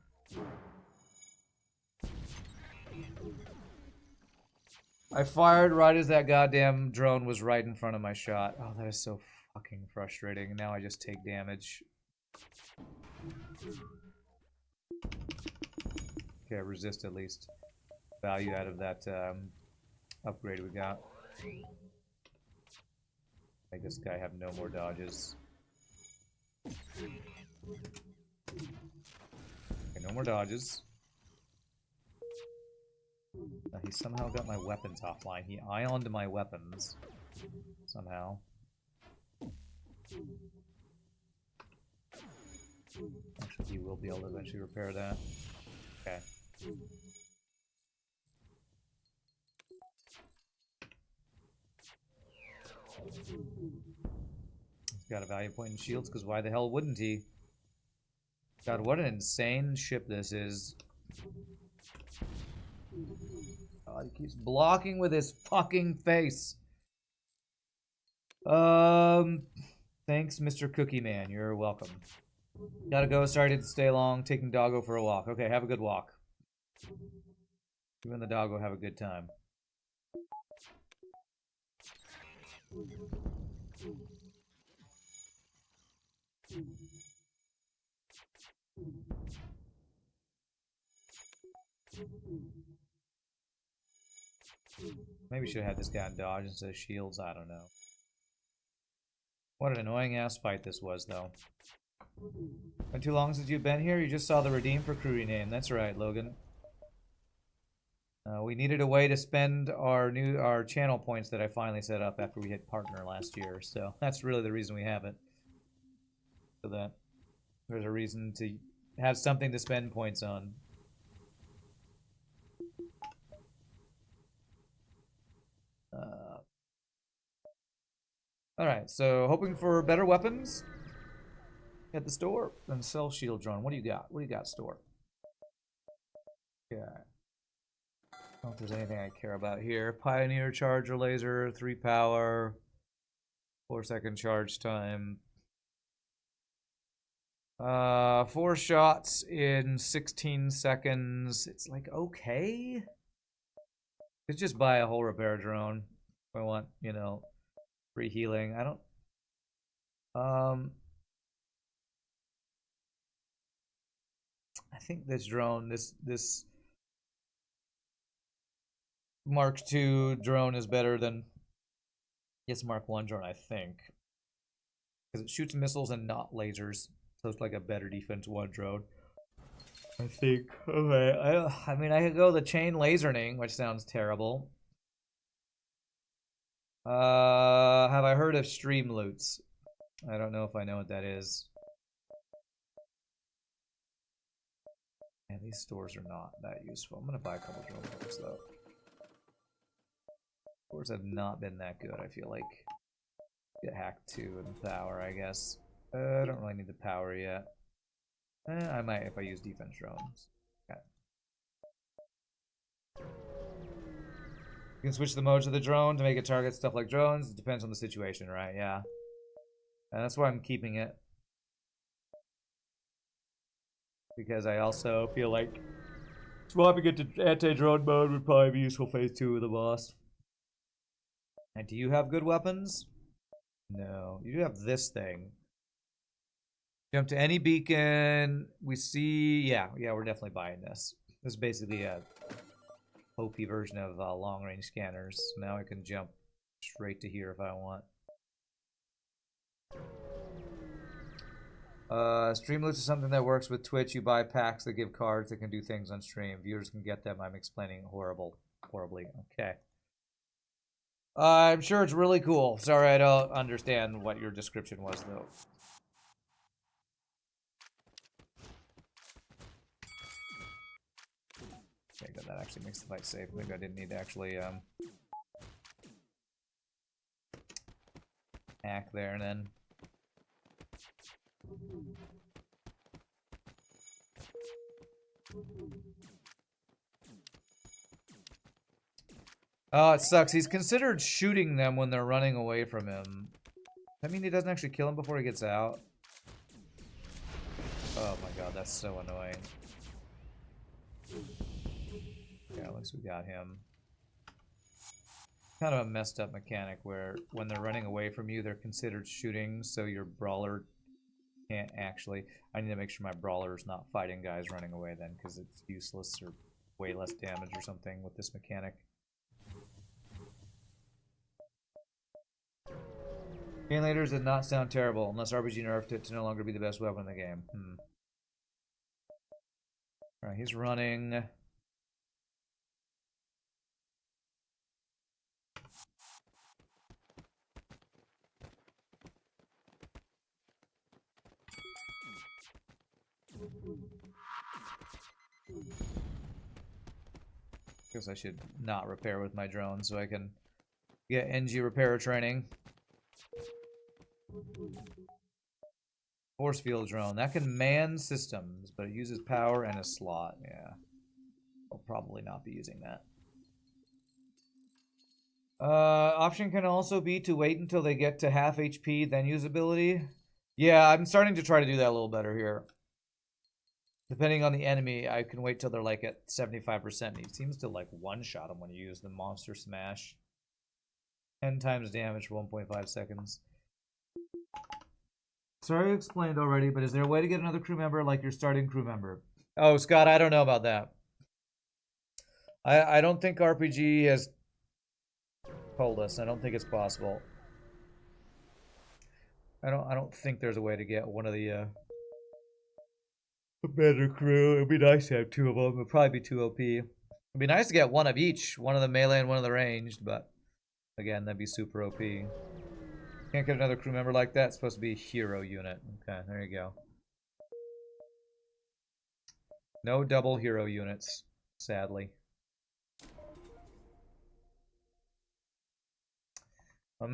I fired right as that goddamn drone was right in front of my shot. Oh, that is so fucking frustrating. Now I just take damage. Okay, resist at least. Value out of that upgrade we got. Make this guy have no more dodges. Okay, no more dodges. Now he somehow got my weapons offline. He islanded my weapons. Somehow. Actually, he will be able to eventually repair that. Okay. He's got a value point in shields, because why the hell wouldn't he? God, what an insane ship this is. God, he keeps blocking with his fucking face. Thanks, Mr. Cookie Man. You're welcome. Gotta go. Sorry to stay long. Taking Doggo for a walk. Okay, have a good walk. You and the Doggo have a good time. Maybe we should have had this guy on dodge instead of shields. I don't know. What an annoying ass fight this was, though. Been too long since you've been here? You just saw the redeem for crew rename. That's right, Logan. We needed a way to spend our channel points that I finally set up after we hit partner last year. So that's really the reason we have it. So that there's a reason to have something to spend points on. Alright, so hoping for better weapons at the store. Then sell shield drone. What do you got? What do you got, store? Yeah. I don't know if there's anything I care about here. Pioneer charger laser, 3 power, 4-second charge time. 4 shots in 16 seconds. It's like, okay. Let's just buy a whole repair drone. If I want, you know, free healing. I don't. I think this drone, this Mark II drone is better than this Mark I drone, I think. Because it shoots missiles and not lasers. So it's like a better defense 1 drone. I think. Okay. I mean, I could go the chain laserning, which sounds terrible. Have I heard of stream loots? I don't know if I know what that is. Yeah, these stores are not that useful. I'm gonna buy a couple drone boats though. Stores have not been that good, I feel like. Get hacked 2 and power, I guess. I don't really need the power yet. I might if I use defense drones. Okay. You can switch the modes of the drone to make it target stuff like drones. It depends on the situation, right? Yeah. And that's why I'm keeping it. Because I also feel like swapping it to anti-drone mode would probably be useful phase 2 of the boss. And do you have good weapons? No. You do have this thing. Jump to any beacon. We see... Yeah, we're definitely buying this. This is basically a OP version of long-range scanners. So now I can jump straight to here if I want. Stream loots is something that works with Twitch. You buy packs that give cards that can do things on stream. Viewers can get them. I'm explaining horribly. Okay. I'm sure it's really cool. Sorry, I don't understand what your description was, though. Okay, good. That actually makes the fight safe. Maybe I didn't need to actually hack there and then. Oh, it sucks. He's considered shooting them when they're running away from him. I mean, he doesn't actually kill him before he gets out. Oh my god, that's so annoying. Yeah, at least we got him. Kind of a messed up mechanic where when they're running away from you, they're considered shooting, so your brawler can't actually... I need to make sure my brawler is not fighting guys running away then, because it's useless or way less damage or something with this mechanic. Chain lasers did not sound terrible, unless RPG nerfed it to no longer be the best weapon in the game. Alright, he's running. Guess I should not repair with my drone so I can get NG repair training. Force field drone. That can man systems, but it uses power and a slot. Yeah. I'll probably not be using that. Option can also be to wait until they get to half HP, then use ability. Yeah, I'm starting to try to do that a little better here. Depending on the enemy, I can wait till they're like at 75%. He seems to like one-shot them when you use the monster smash. 10 times damage for 1.5 seconds. Sorry I explained already, but is there a way to get another crew member like your starting crew member? Oh, Scott, I don't know about that. I don't think RPG has told us. I don't think it's possible. I don't think there's a way to get one of the a better crew. It'd be nice to have 2 of them. It'd probably be too OP. It'd be nice to get one of each, one of the melee and one of the ranged, but again, that'd be super OP. Can't get another crew member like that. It's supposed to be a hero unit. Okay, there you go. No double hero units, sadly. Do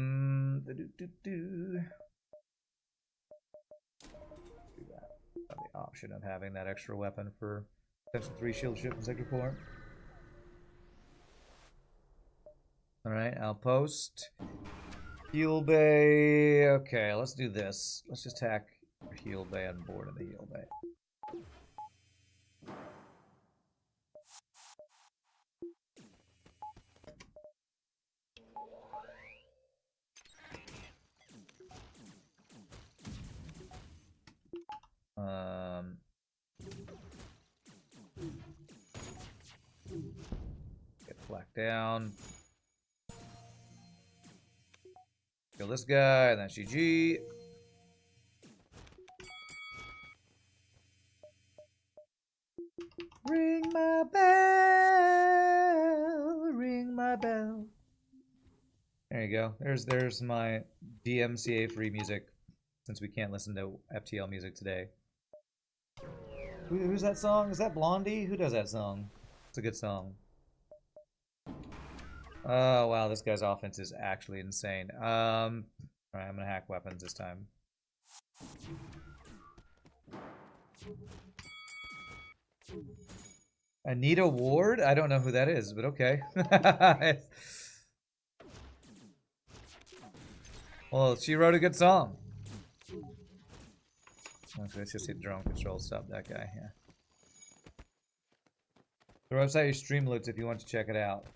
that. The option of having that extra weapon for potential 3 shield ship in Sector 4. Alright, outpost. Heal bay. Okay, let's do this. Let's just tack heal bay on board in the heal bay. Get flak down. Kill this guy, and then GG. my bell, ring my bell. There you go. There's my DMCA free music, since we can't listen to FTL music today. Who's that song? Is that Blondie? Who does that song? It's a good song. Oh wow, this guy's offense is actually insane. Alright, I'm gonna hack weapons this time. Anita Ward? I don't know who that is, but okay. Well, she wrote a good song. Okay, let's just hit drone control, stop that guy, yeah. The website is Streamloots if you want to check it out.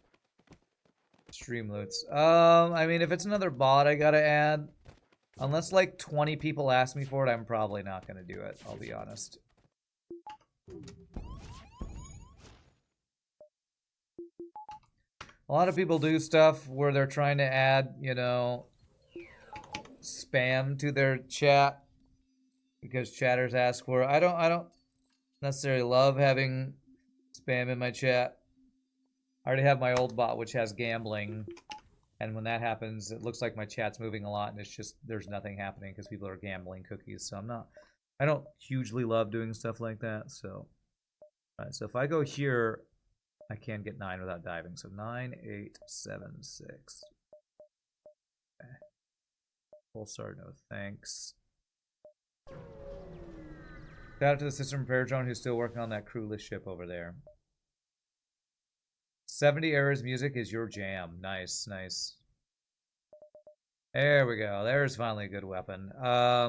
Streamloots. I mean, if it's another bot I gotta add, unless like 20 people ask me for it, I'm probably not gonna do it, I'll be honest. A lot of people do stuff where they're trying to add, you know, spam to their chat because chatters ask for it. I don't necessarily love having spam in my chat. I already have my old bot which has gambling, and when that happens it looks like my chat's moving a lot and it's just there's nothing happening because people are gambling cookies. So I don't hugely love doing stuff like that. So alright, so if I go here I can get 9 without diving. So 9, 8, 7, 6. Okay. Full start, no thanks. Shout out to the system repair drone who's still working on that crewless ship over there. 70 errors music is your jam. Nice, nice. There we go. There's finally a good weapon. Do I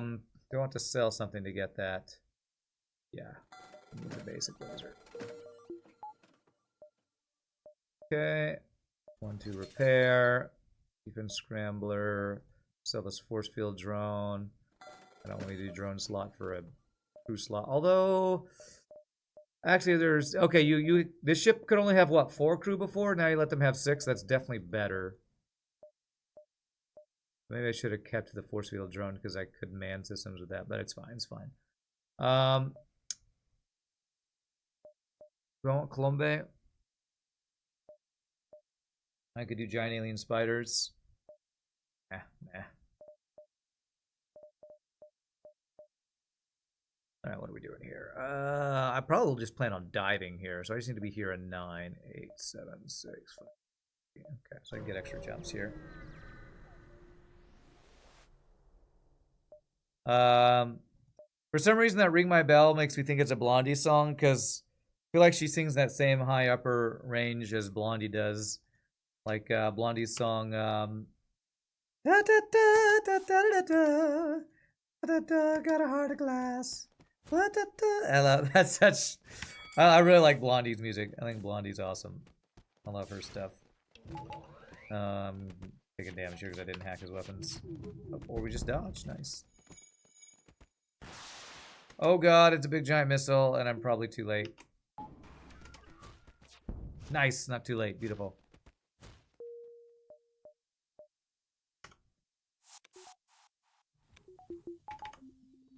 want to sell something to get that? Yeah. The basic laser. Okay. 1, 2 repair. Defense scrambler. Sell this force field drone. I don't want to do drone slot for a crew slot. Although, actually, there's okay. This ship could only have what 4 crew before. Now you let them have 6. That's definitely better. Maybe I should have kept the force field drone because I could man systems with that, but it's fine. It's fine. Colombe. I could do giant alien spiders. Nah. Alright, what are we doing here? I probably will just plan on diving here, so I just need to be here in 9, 8, 7, 6, 5. Okay, so I can get extra jumps here. For some reason that Ring My Bell makes me think it's a Blondie song, because I feel like she sings that same high upper range as Blondie does. Like Blondie's song, da da da da da da da da, got a heart of glass. Da, da, da. I love that's such. I really like Blondie's music. I think Blondie's awesome. I love her stuff. Taking damage here because I didn't hack his weapons, or we just dodged. Nice. Oh god, it's a big giant missile, and I'm probably too late. Nice, not too late. Beautiful.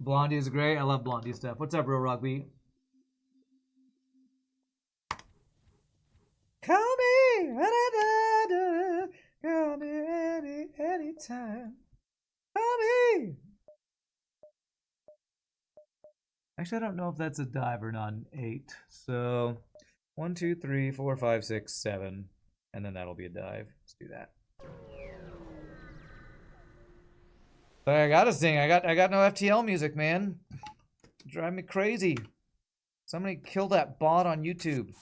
Blondie is great. I love Blondie stuff. What's up, Real Rugby? Call me, call me anytime. Call me. Actually, I don't know if that's a dive or not. 8. So 1, 2, 3, 4, 5, 6, 7, and then that'll be a dive. Let's do that. But I gotta sing. I got no FTL music, man. Drive me crazy. Somebody kill that bot on YouTube.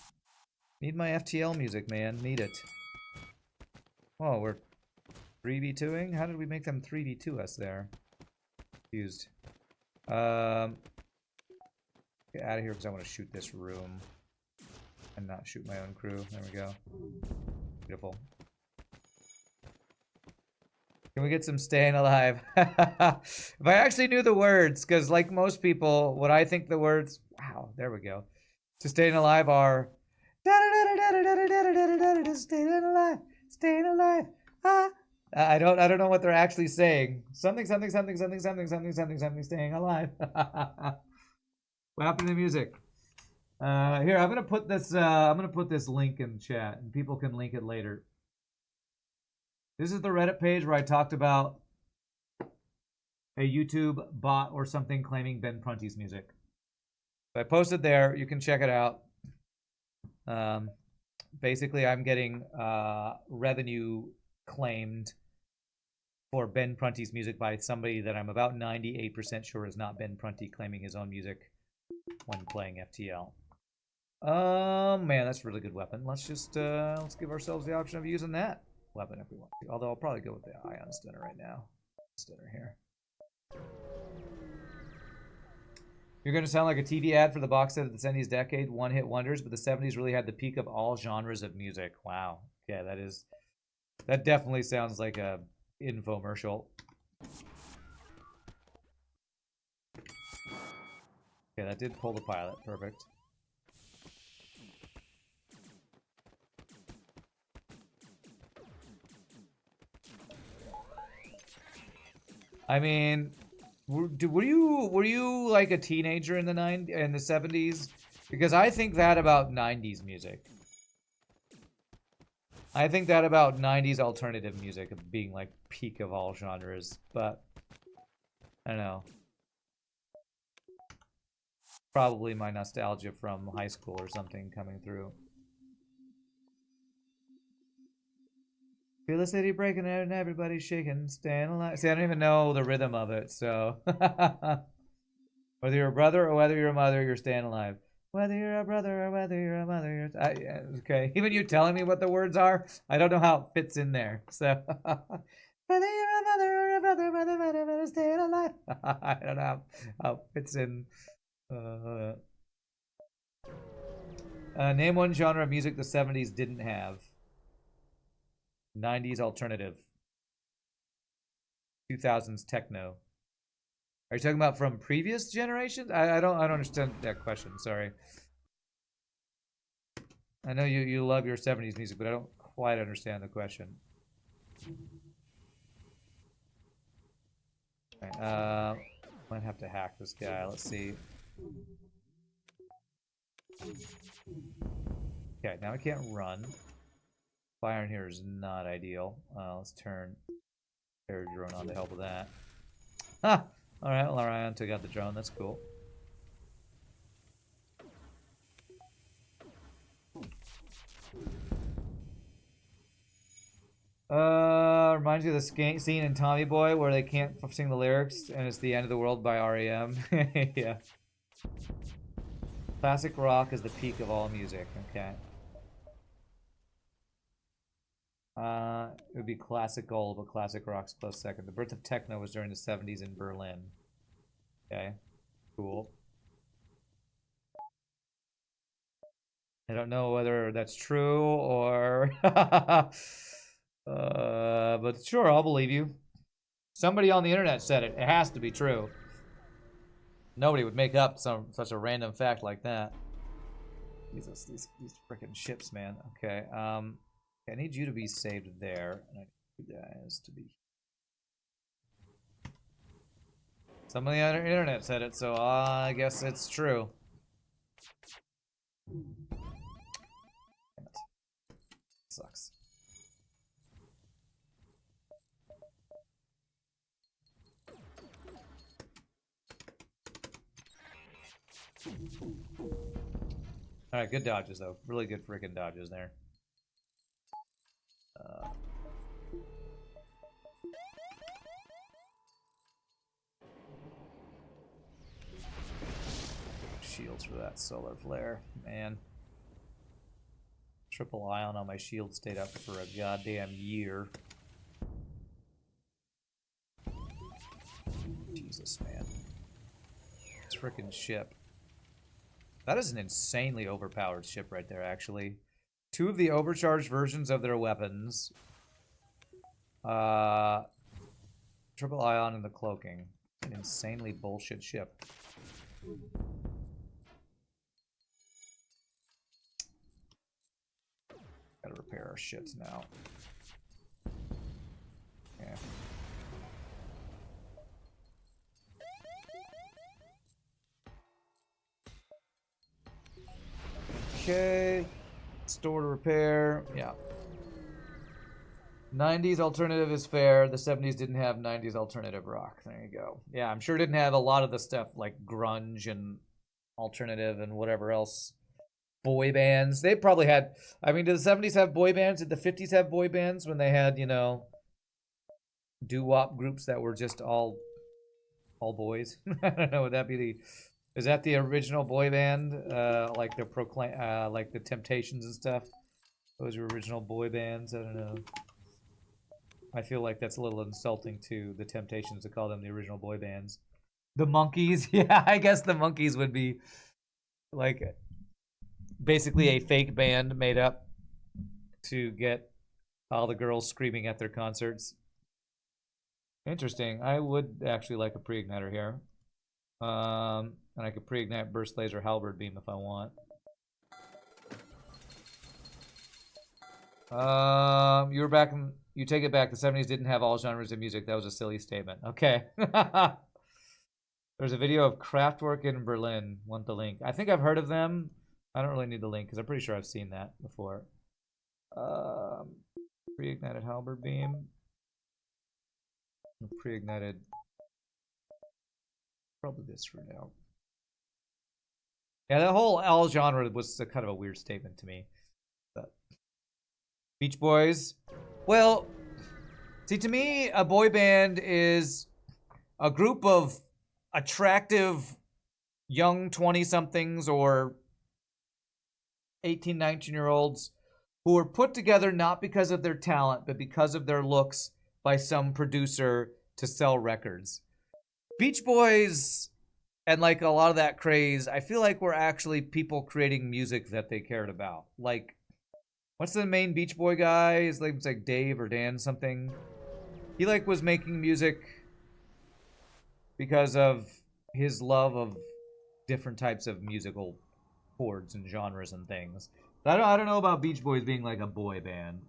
Need my FTL music, man. Need it. Oh, we're 3v2ing? How did we make them 3v2 us there? Confused. Get out of here because I want to shoot this room. And not shoot my own crew. There we go. Beautiful. Can we get some staying alive? If I actually knew the words, because like most people, what I think the words, wow, there we go, to staying alive are staying alive, staying alive. I don't know what they're actually saying. Something, staying alive. What happened to the music? Here, I'm gonna put this. I'm gonna put this link in chat, and people can link it later. This is the Reddit page where I talked about a YouTube bot or something claiming Ben Prunty's music. So I posted there. You can check it out. Basically, I'm getting revenue claimed for Ben Prunty's music by somebody that I'm about 98% sure is not Ben Prunty claiming his own music when playing FTL. Man, that's a really good weapon. Let's just let's give ourselves the option of using that weapon if we want to. Although I'll probably go with the Ion Stunner right now. Stunner here. You're going to sound like a TV ad for the box set of the 70s decade, one-hit wonders, but the 70s really had the peak of all genres of music. Wow. Yeah, that definitely sounds like a infomercial. Okay, that did pull the pilot. Perfect. I mean, were you like a teenager in the 70s? Because I think that about 90s music. I think that about 90s alternative music of being like peak of all genres, but I don't know. Probably my nostalgia from high school or something coming through. Feel the city breaking out and everybody's shaking, staying alive. See, I don't even know the rhythm of it, so. Whether you're a brother or whether you're a mother, you're staying alive. Whether you're a brother or whether you're a mother, you're... okay, even you telling me what the words are, I don't know how it fits in there, so. Whether you're a mother or a brother, whether staying alive. I don't know how it fits in. Name one genre of music the 70s didn't have. 90s alternative. 2000s techno. Are you talking about from previous generations? I don't understand that question. Sorry. I know you love your 70s music, but I don't quite understand the question. Okay, might have to hack this guy. Let's see. Okay, now I can't run. Fire in here is not ideal. Let's turn air drone on to help with that. Ah! Alright, well, Orion took out the drone. That's cool. Reminds you of the scene in Tommy Boy where they can't sing the lyrics and it's The End of the World by REM. Yeah. Classic rock is the peak of all music. Okay. It would be classic gold, but classic rock's close second. The birth of techno was during the 70s in Berlin. Okay, cool. I don't know whether that's true or... but sure, I'll believe you. Somebody on the internet said it. It has to be true. Nobody would make up such a random fact like that. These freaking ships, man. Okay, I need you to be saved there, and I need you guys to be. Some of the other internet said it, so I guess it's true. Damn it. Sucks. Alright, good dodges though. Really good freaking dodges there. Shields for that solar flare, man. Triple ion on my shield stayed up for a goddamn year. Jesus, man. This freaking ship. That is an insanely overpowered ship right there, actually. Two of the overcharged versions of their weapons. Triple ion and the cloaking. An insanely bullshit ship. Gotta repair our ships now. Yeah. Okay. Store to repair. Yeah. 90s alternative is fair. The 70s didn't have 90s alternative rock. There you go. Yeah, I'm sure it didn't have a lot of the stuff like grunge and alternative and whatever else. Boy bands. They probably had. I mean, did the 70s have boy bands? Did the 50s have boy bands when they had, you know, doo-wop groups that were just all boys? I don't know. Would that be the? Is that the original boy band? Like the like the Temptations and stuff. Those were original boy bands. I don't know. I feel like that's a little insulting to the Temptations to call them the original boy bands. The Monkees, yeah, I guess the Monkees would be like basically a fake band made up to get all the girls screaming at their concerts. Interesting. I would actually like a pre-igniter here. And I could pre-ignite burst laser halberd beam if I want. You take it back. The 70s didn't have all genres of music. That was a silly statement. Okay. There's a video of Kraftwerk in Berlin. Want the link? I think I've heard of them. I don't really need the link because I'm pretty sure I've seen that before. Pre-ignited halberd beam. Pre-ignited. Probably this for now. Yeah, that whole all genre was a kind of a weird statement to me. But Beach Boys. Well, see, to me, a boy band is a group of attractive young 20-somethings or 18, 19-year-olds who are put together not because of their talent, but because of their looks by some producer to sell records. Beach Boys and like a lot of that craze, I feel like were actually people creating music that they cared about. Like, what's the main Beach Boy guy? His name's like Dave or Dan something. He like was making music because of his love of different types of musical chords and genres and things. But I don't know about Beach Boys being like a boy band.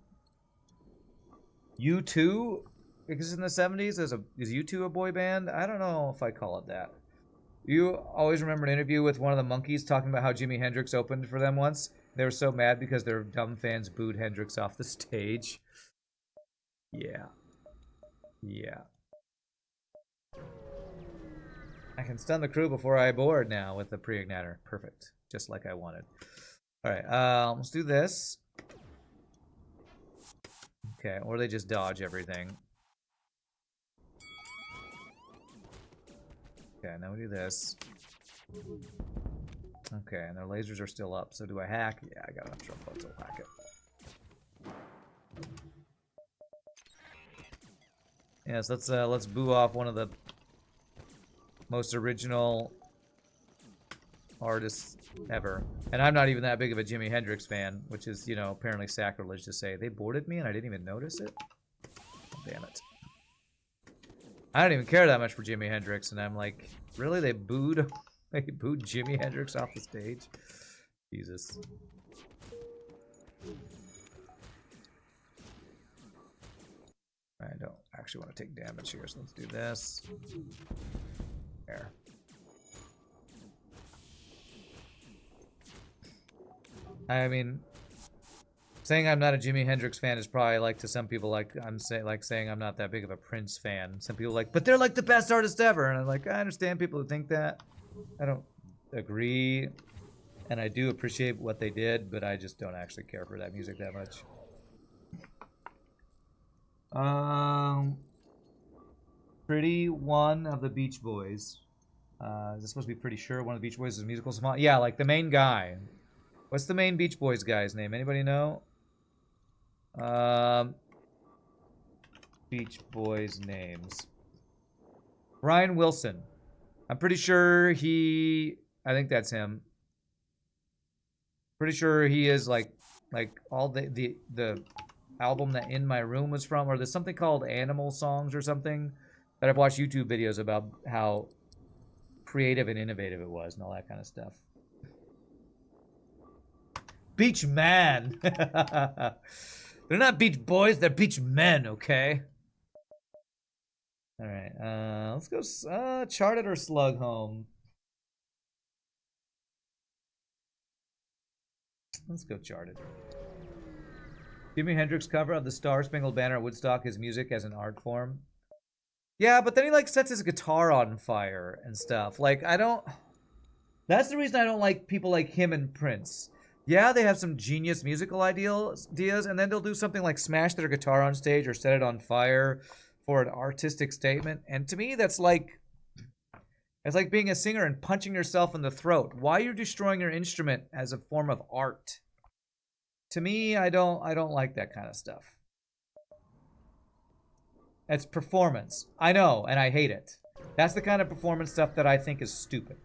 U2 exists in the 70s. Is U2 a boy band? I don't know if I call it that. You always remember an interview with one of the Monkees talking about how Jimi Hendrix opened for them once. They were so mad because their dumb fans booed Hendrix off the stage. Yeah. Yeah. I can stun the crew before I board now with the pre-igniter. Perfect. Just like I wanted. Alright, let's do this. Okay, or they just dodge everything. Okay, now we do this. Okay, and their lasers are still up, so do I hack? Yeah, I got enough trouble, so I'll hack it. Yes, let's boo off one of the most original artists ever. And I'm not even that big of a Jimi Hendrix fan, which is, you know, apparently sacrilege to say. They boarded me and I didn't even notice it? Damn it. I don't even care that much for Jimi Hendrix, and I'm like, really? They booed Jimi Hendrix off the stage? Jesus. I don't actually want to take damage here, so let's do this. There. I mean, saying I'm not a Jimi Hendrix fan is probably like to some people like saying I'm not that big of a Prince fan. Some people like, but they're like the best artist ever, and I'm like, I understand people who think that. I don't agree, and I do appreciate what they did, but I just don't actually care for that music that much. Pretty one of the Beach Boys. Is this supposed to be Pretty Sure one of the Beach Boys is a musical savant? Yeah, like the main guy. What's the main Beach Boys guy's name? Anybody know? Beach Boys names. Brian Wilson. I'm pretty sure I think that's him. Pretty sure he is like all the album that In My Room was from, or there's something called Animal Songs or something that I've watched YouTube videos about how creative and innovative it was and all that kind of stuff. Beach Man. They're not Beach Boys, they're Beach Men, okay? Alright, let's go Charted or Slug Home. Let's go Charted. Jimi Hendrix cover of the Star Spangled Banner at Woodstock is music as an art form. Yeah, but then he like sets his guitar on fire and stuff. Like, I don't... That's the reason I don't like people like him and Prince. Yeah, they have some genius musical ideas, and then they'll do something like smash their guitar on stage or set it on fire for an artistic statement. And to me, that's like... It's like being a singer and punching yourself in the throat. Why are you destroying your instrument as a form of art? To me, I don't like that kind of stuff. It's performance. I know, and I hate it. That's the kind of performance stuff that I think is stupid.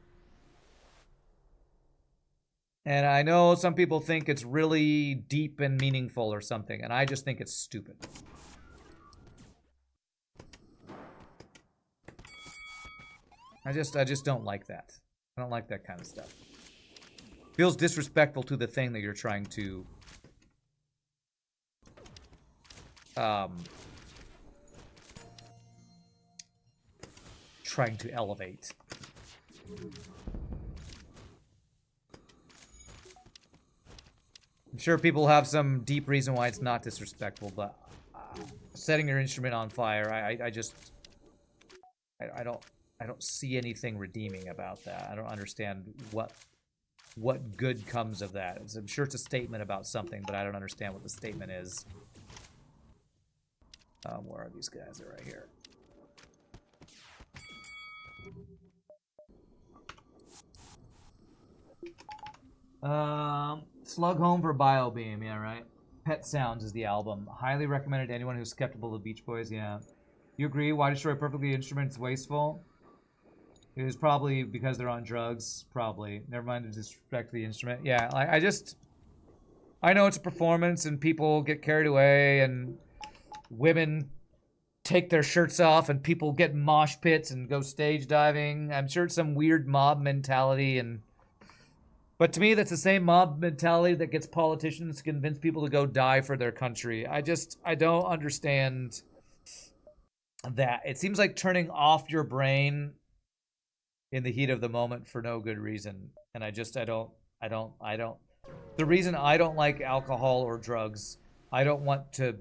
And I know some people think it's really deep and meaningful or something, and I just think it's stupid. I just don't like that. I don't like that kind of stuff. Feels disrespectful to the thing that you're trying to elevate. I'm sure people have some deep reason why it's not disrespectful, but setting your instrument on fire, I don't see anything redeeming about that. I don't understand what good comes of that. I'm sure it's a statement about something, but I don't understand what the statement is. Where are these guys? They're right here. Slug Home for Biobeam, yeah, right. Pet Sounds is the album. Highly recommended to anyone who's skeptical of the Beach Boys, yeah. You agree? Why destroy perfectly instruments wasteful? It was probably because they're on drugs, probably. Never mind to disrespect the instrument. Yeah, I know it's a performance and people get carried away and women take their shirts off and people get in mosh pits and go stage diving. I'm sure it's some weird mob mentality, but to me that's the same mob mentality that gets politicians to convince people to go die for their country. I don't understand that. It seems like turning off your brain in the heat of the moment for no good reason. And I don't. The reason I don't like alcohol or drugs, I don't want to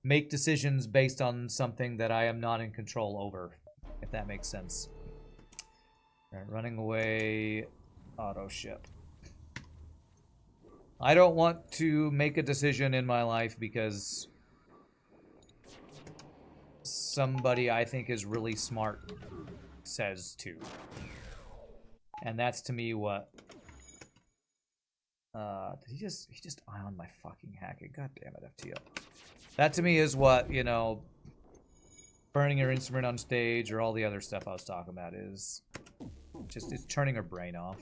make decisions based on something that I am not in control over, if that makes sense. All right, running away, auto ship. I don't want to make a decision in my life because somebody I think is really smart says to. And that's to me what... he just ironed my fucking hacket. God damn it, FTL. That to me is what, you know, burning your instrument on stage or all the other stuff I was talking about is. Just, it's turning her brain off.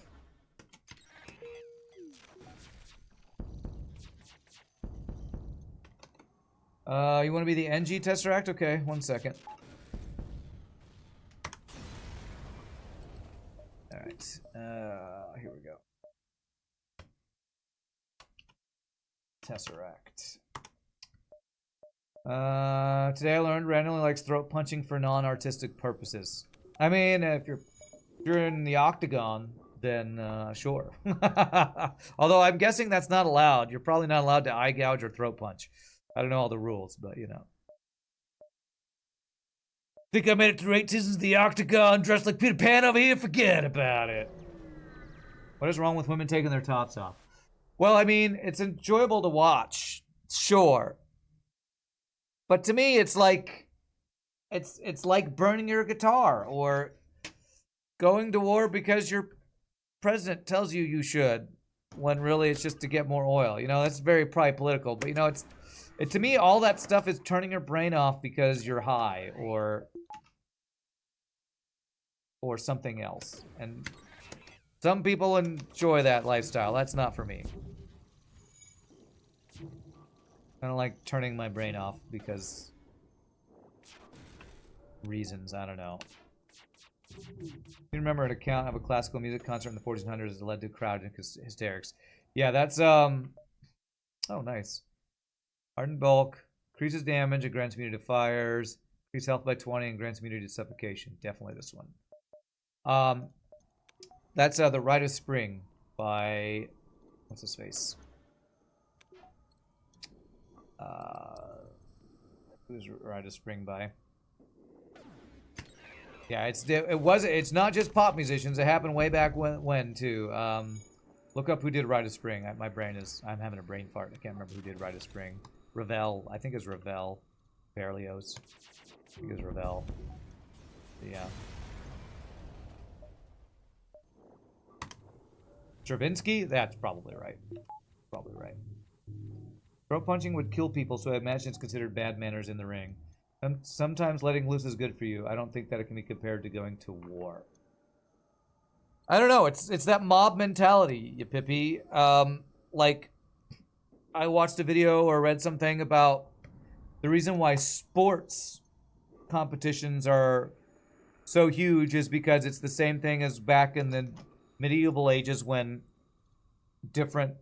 You want to be the NG Tesseract? Okay, 1 second. Alright, here we go. Tesseract. Today I learned randomly likes throat punching for non-artistic purposes. I mean, if you're in the octagon, then sure. Although I'm guessing that's not allowed. You're probably not allowed to eye gouge or throat punch. I don't know all the rules, but you know. Think I made it through 8 seasons of the octagon dressed like Peter Pan over here? Forget about it. What is wrong with women taking their tops off? Well, I mean, it's enjoyable to watch, sure. But to me, it's like burning your guitar or going to war because your president tells you you should, when really it's just to get more oil. You know, that's very probably political, but you know, to me, all that stuff is turning your brain off because you're high or something else. And some people enjoy that lifestyle. That's not for me. I don't like turning my brain off because reasons, I don't know. You remember an account of a classical music concert in the 1400s that led to crowd hysterics. Yeah, that's oh nice. Hardened bulk, increases damage and grants immunity to fires, increases health by 20 and grants immunity to suffocation. Definitely this one. That's The Rite of Spring by what's his face? Who's Rite of Spring by? Yeah, it's not just pop musicians. It happened way back when too. Look up who did Rite of Spring. I'm having a brain fart. I can't remember who did Rite of Spring. Ravel. I think it's Ravel. Berlioz. I think it's Ravel. Yeah. Stravinsky? That's probably right. Probably right. Throat punching would kill people, so I imagine it's considered bad manners in the ring. Sometimes letting loose is good for you. I don't think that it can be compared to going to war. I don't know. It's that mob mentality, you pippy. Like, I watched a video or read something about the reason why sports competitions are so huge is because it's the same thing as back in the medieval ages when different,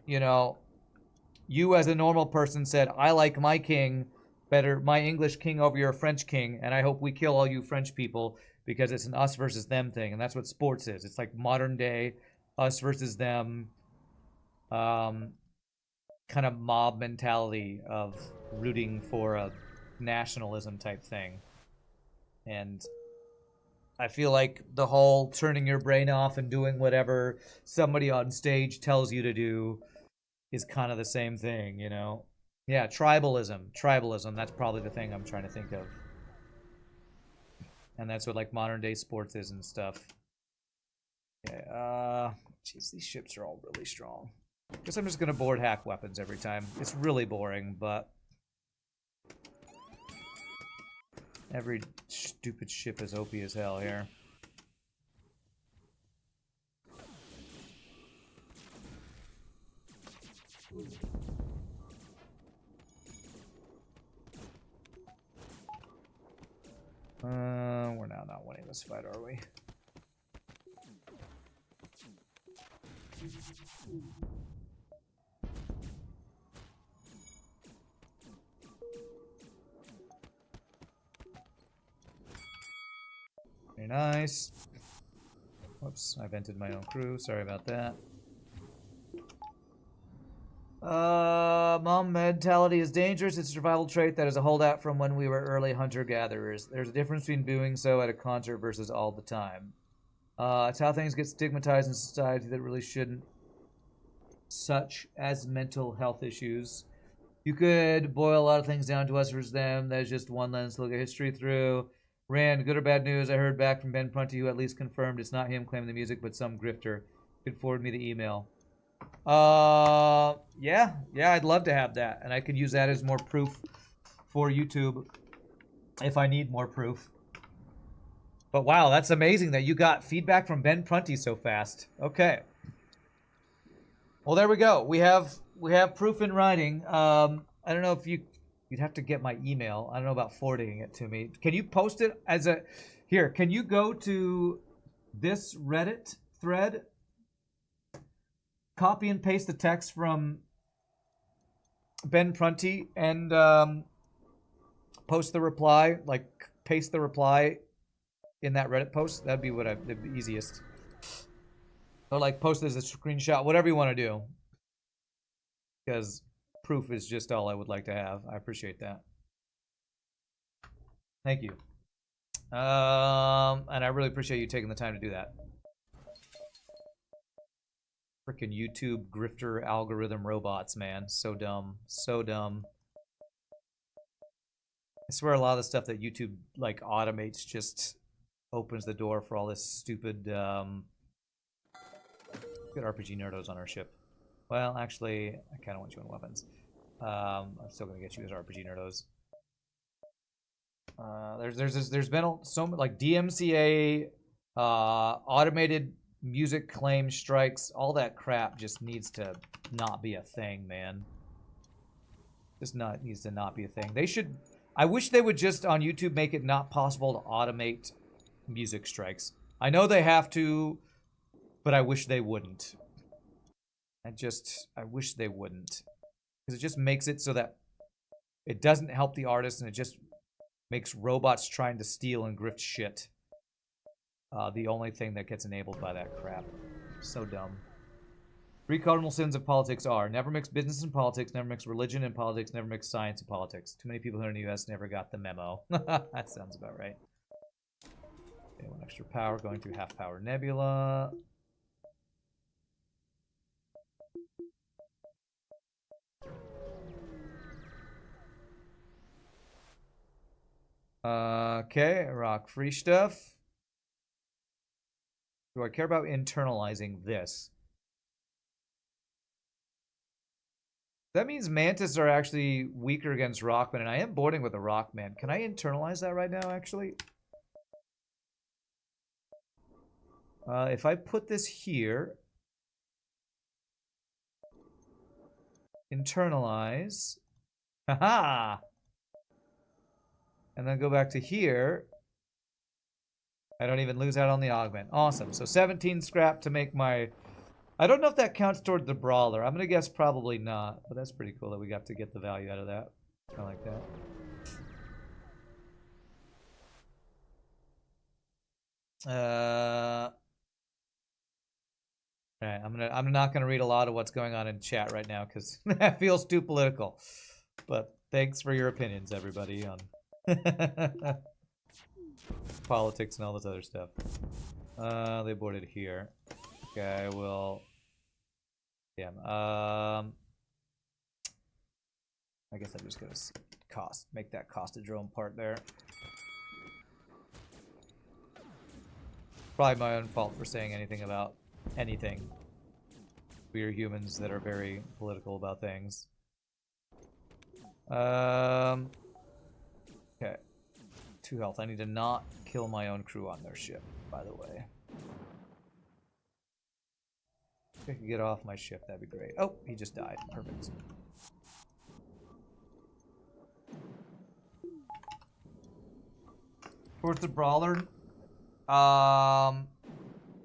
you as a normal person said, I like my king better, my English king over your French king, and I hope we kill all you French people because it's an us versus them thing, and that's what sports is. It's like modern day us versus them kind of mob mentality of rooting for a nationalism type thing. And I feel like the whole turning your brain off and doing whatever somebody on stage tells you to do is kind of the same thing, Yeah, tribalism. That's probably the thing I'm trying to think of. And that's what like modern day sports is and stuff. Okay, jeez, these ships are all really strong. Guess I'm just gonna board hack weapons every time. It's really boring, but every stupid ship is OP as hell here. We're now not winning this fight, are we? Very nice. Whoops, I vented my own crew. Sorry about that. Mom mentality is dangerous. It's a survival trait that is a holdout from when we were early hunter-gatherers. There's a difference between doing so at a concert versus all the time. It's how things get stigmatized in society that really shouldn't, such as mental health issues. You could boil a lot of things down to us versus them. That's just one lens to look at history through. Rand, good or bad news? I heard back from Ben Prunty, who at least confirmed it's not him claiming the music, but some grifter. Could forward me the email. Yeah, I'd love to have that, and I could use that as more proof for YouTube if I need more proof. But wow, that's amazing that you got feedback from Ben Prunty so fast. Okay. Well, there we go. We have proof in writing. I don't know if you'd have to get my email. I don't know about forwarding it to me. Can you post it as a here? Can you go to this Reddit thread? Copy and paste the text from Ben Prunty and post the reply, like paste the reply in that Reddit post. That'd be the easiest. Or like post it as a screenshot, whatever you want to do. Because proof is just all I would like to have. I appreciate that. Thank you. And I really appreciate you taking the time to do that. Freaking YouTube grifter algorithm robots, man. So dumb. So dumb. I swear a lot of the stuff that YouTube like automates just opens the door for all this stupid good RPG nerdos on our ship. Well, actually, I kind of want you on weapons. I'm still gonna get you as RPG nerdos. There's been so much like DMCA, automated music claim strikes, all that crap just needs to not be a thing, man. Needs to not be a thing. They should. I wish they would just on YouTube make it not possible to automate music strikes. I know they have to, but I wish they wouldn't. I wish they wouldn't, because it just makes it so that it doesn't help the artist, and it just makes robots trying to steal and grift shit the only thing that gets enabled by that crap. So dumb. 3 cardinal sins of politics are: never mix business and politics, never mix religion and politics, never mix science and politics. Too many people here in the US never got the memo. That sounds about right. Okay, 1 extra power going through half power nebula. Okay, rock free stuff. Do I care about internalizing this? That means Mantis are actually weaker against Rockman, and I am boarding with a Rockman. Can I internalize that right now, actually? If I put this here, internalize, haha, and then go back to here, I don't even lose out on the augment. Awesome. So 17 scrap to make my... I don't know if that counts toward the brawler. I'm going to guess probably not, but that's pretty cool that we got to get the value out of that. I like that. Alright, I'm not gonna read a lot of what's going on in chat right now because that feels too political. But thanks for your opinions, everybody, on politics and all this other stuff. They boarded here. Okay, I will. Damn. I guess I'm just gonna make that cost a drone part there. Probably my own fault for saying anything about anything. We are humans that are very political about things. Okay. 2 health. I need to not kill my own crew on their ship, by the way. If I could get off my ship, that'd be great. Oh, he just died. Perfect. Towards the brawler.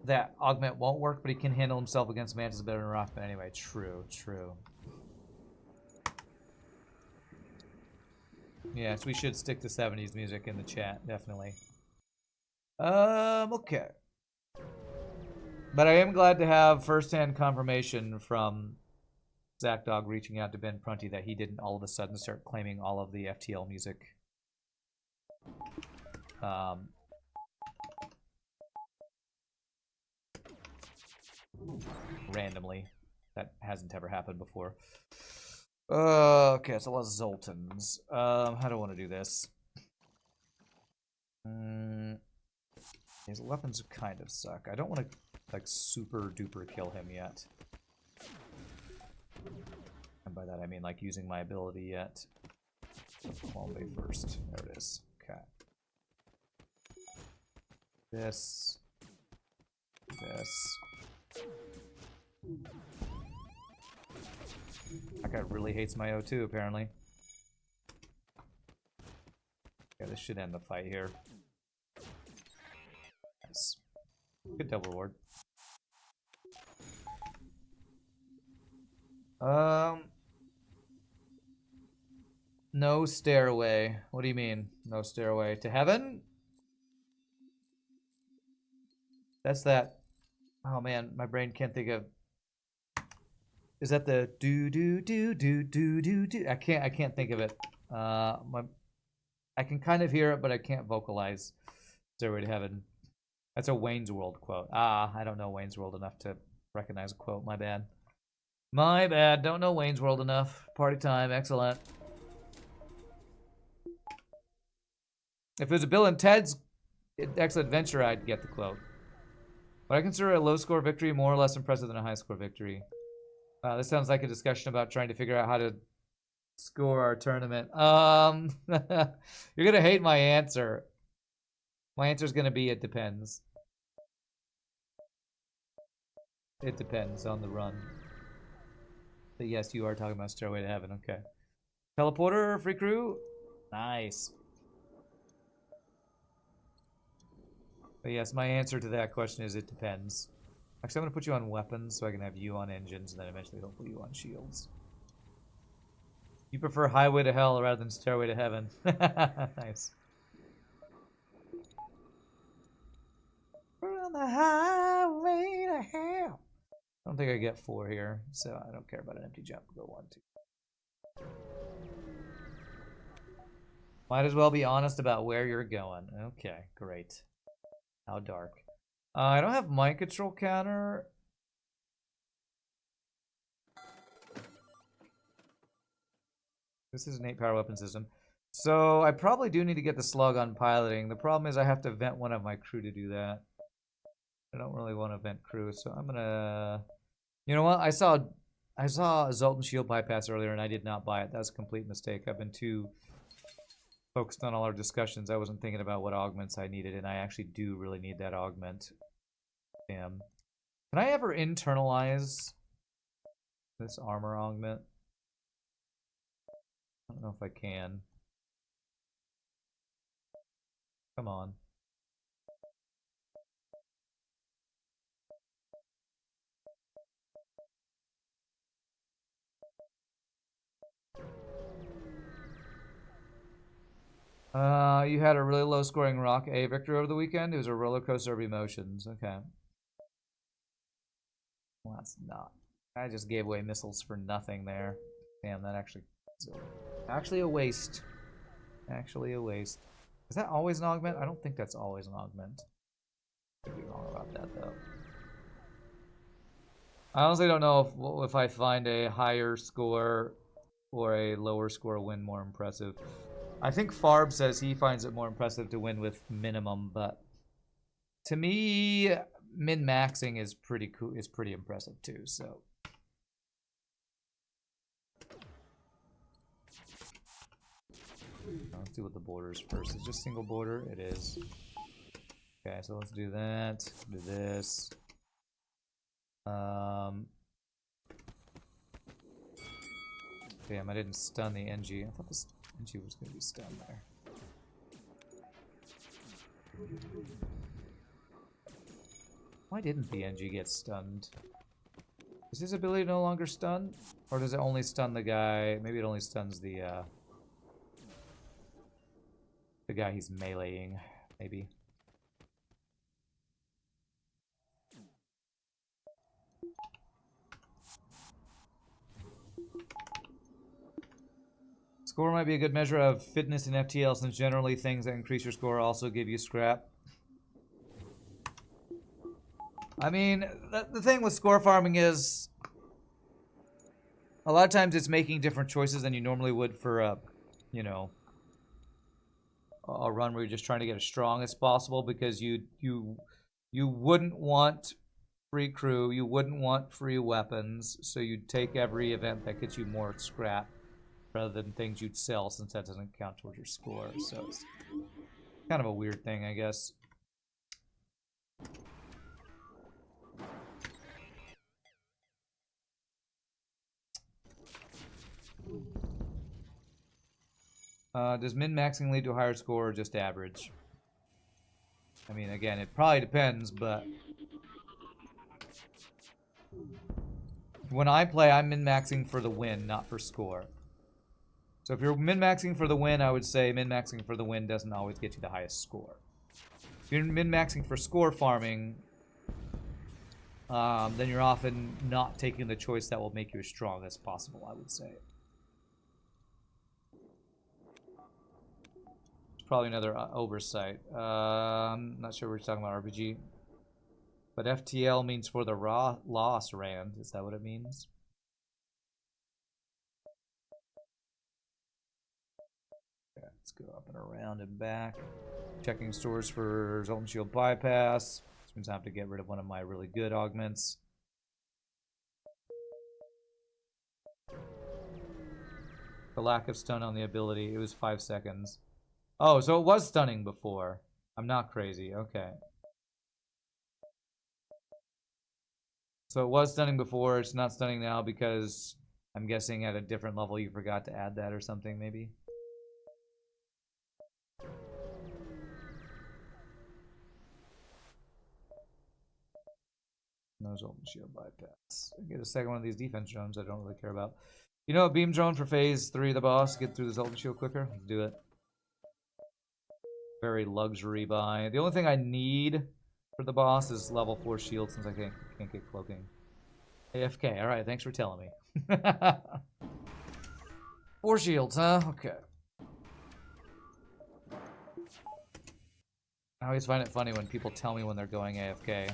That augment won't work, but he can handle himself against Mantis better than Rockman anyway. True, true. Yes, we should stick to 70s music in the chat, definitely. Okay. But I am glad to have first-hand confirmation from ZachDog reaching out to Ben Prunty that he didn't all of a sudden start claiming all of the FTL music. Randomly. That hasn't ever happened before. Okay, so let's Zoltans. How do I want to do this? His weapons kind of suck. I don't want to, like, super duper kill him yet. And by that I mean, like, using my ability yet. Bombay first. There it is. Okay. This. That guy really hates my O2, apparently. Yeah, this should end the fight here. Nice. Good double reward. No stairway. What do you mean? No stairway to heaven? That's that. Oh man, my brain can't think of. Is that the do do do do do do do? I can't think of it. I can kind of hear it, but I can't vocalize. Stairway to Heaven. That's a Wayne's World quote. I don't know Wayne's World enough to recognize a quote. My bad. My bad. Don't know Wayne's World enough. Party time. Excellent. If it was a Bill and Ted's Excellent Adventure, I'd get the quote. But I consider a low score victory more or less impressive than a high score victory. This sounds like a discussion about trying to figure out how to score our tournament. You're gonna hate my answer. My answer is gonna be it depends. It depends on the run. But yes, you are talking about Stairway to Heaven. Okay. Teleporter, free crew. Nice. But yes, my answer to that question is it depends. Actually, I'm going to put you on weapons so I can have you on engines and then eventually hopefully you on shields. You prefer Highway to Hell rather than Stairway to Heaven. Nice. We're on the highway to hell. I don't don't think I get 4 here, so I don't care about an empty jump. Go 1, 2. Might as well be honest about where you're going. Okay, great. How dark. I don't have mind control counter. This is an 8 power weapon system. So I probably do need to get the slug on piloting. The problem is I have to vent one of my crew to do that. I don't really want to vent crew, so I'm gonna... You know what? I saw a Zoltan shield bypass earlier and I did not buy it. That was a complete mistake. I've been too focused on all our discussions. I wasn't thinking about what augments I needed, and I actually do really need that augment. Damn. Can I ever internalize this armor augment? I don't know if I can. Come on. You had a really low scoring Rock A victory over the weekend. It was a roller coaster of emotions. Okay. Well, that's not. I just gave away missiles for nothing there. Damn, that actually a waste. Actually a waste. Is that always an augment? I don't think that's always an augment. Could be wrong about that though. I honestly don't know if I find a higher score or a lower score win more impressive. I think Farb says he finds it more impressive to win with minimum, but to me, min-maxing is pretty cool. Is pretty impressive too. So let's do what the border is first. Is just single border? It is. Okay, so let's do that. Do this. Damn, I didn't stun the NG. I thought this NG was going to be stunned there. Why didn't the NG get stunned? Is his ability no longer stun? Or does it only stun the guy? Maybe it only stuns the guy he's meleeing, maybe. Score might be a good measure of fitness in FTL, since generally things that increase your score also give you scrap. I mean, the thing with score farming is a lot of times it's making different choices than you normally would for a, you know, a run where you're just trying to get as strong as possible, because you wouldn't want free crew, you wouldn't want free weapons, so you'd take every event that gets you more scrap rather than things you'd sell, since that doesn't count towards your score. So it's kind of a weird thing, I guess. Does min-maxing lead to a higher score or just average? I mean, again, it probably depends, but when I play, I'm min-maxing for the win, not for score. So if you're min-maxing for the win, I would say min-maxing for the win doesn't always get you the highest score. If you're min-maxing for score farming, then you're often not taking the choice that will make you as strong as possible, I would say. It's probably another oversight. I'm not sure we're talking about RPG. But FTL means for the loss rand. Is that what it means? Okay, let's go up and around and back. Checking stores for Zoltan Shield bypass. This means I have to get rid of one of my really good augments. The lack of stun on the ability. It was 5 seconds. Oh, so it was stunning before. I'm not crazy. Okay. So it was stunning before, it's not stunning now because I'm guessing at a different level you forgot to add that or something, maybe? No Zoltan Shield bypass. Get a second one of these defense drones I don't really care about. You know, a beam drone for phase 3 of the boss, get through the Zoltan Shield quicker? Let's do it. Very luxury buy. The only thing I need for the boss is level 4 shield, since I can't get cloaking. AFK. All right, thanks for telling me. 4 shields, huh? Okay. I always find it funny when people tell me when they're going AFK.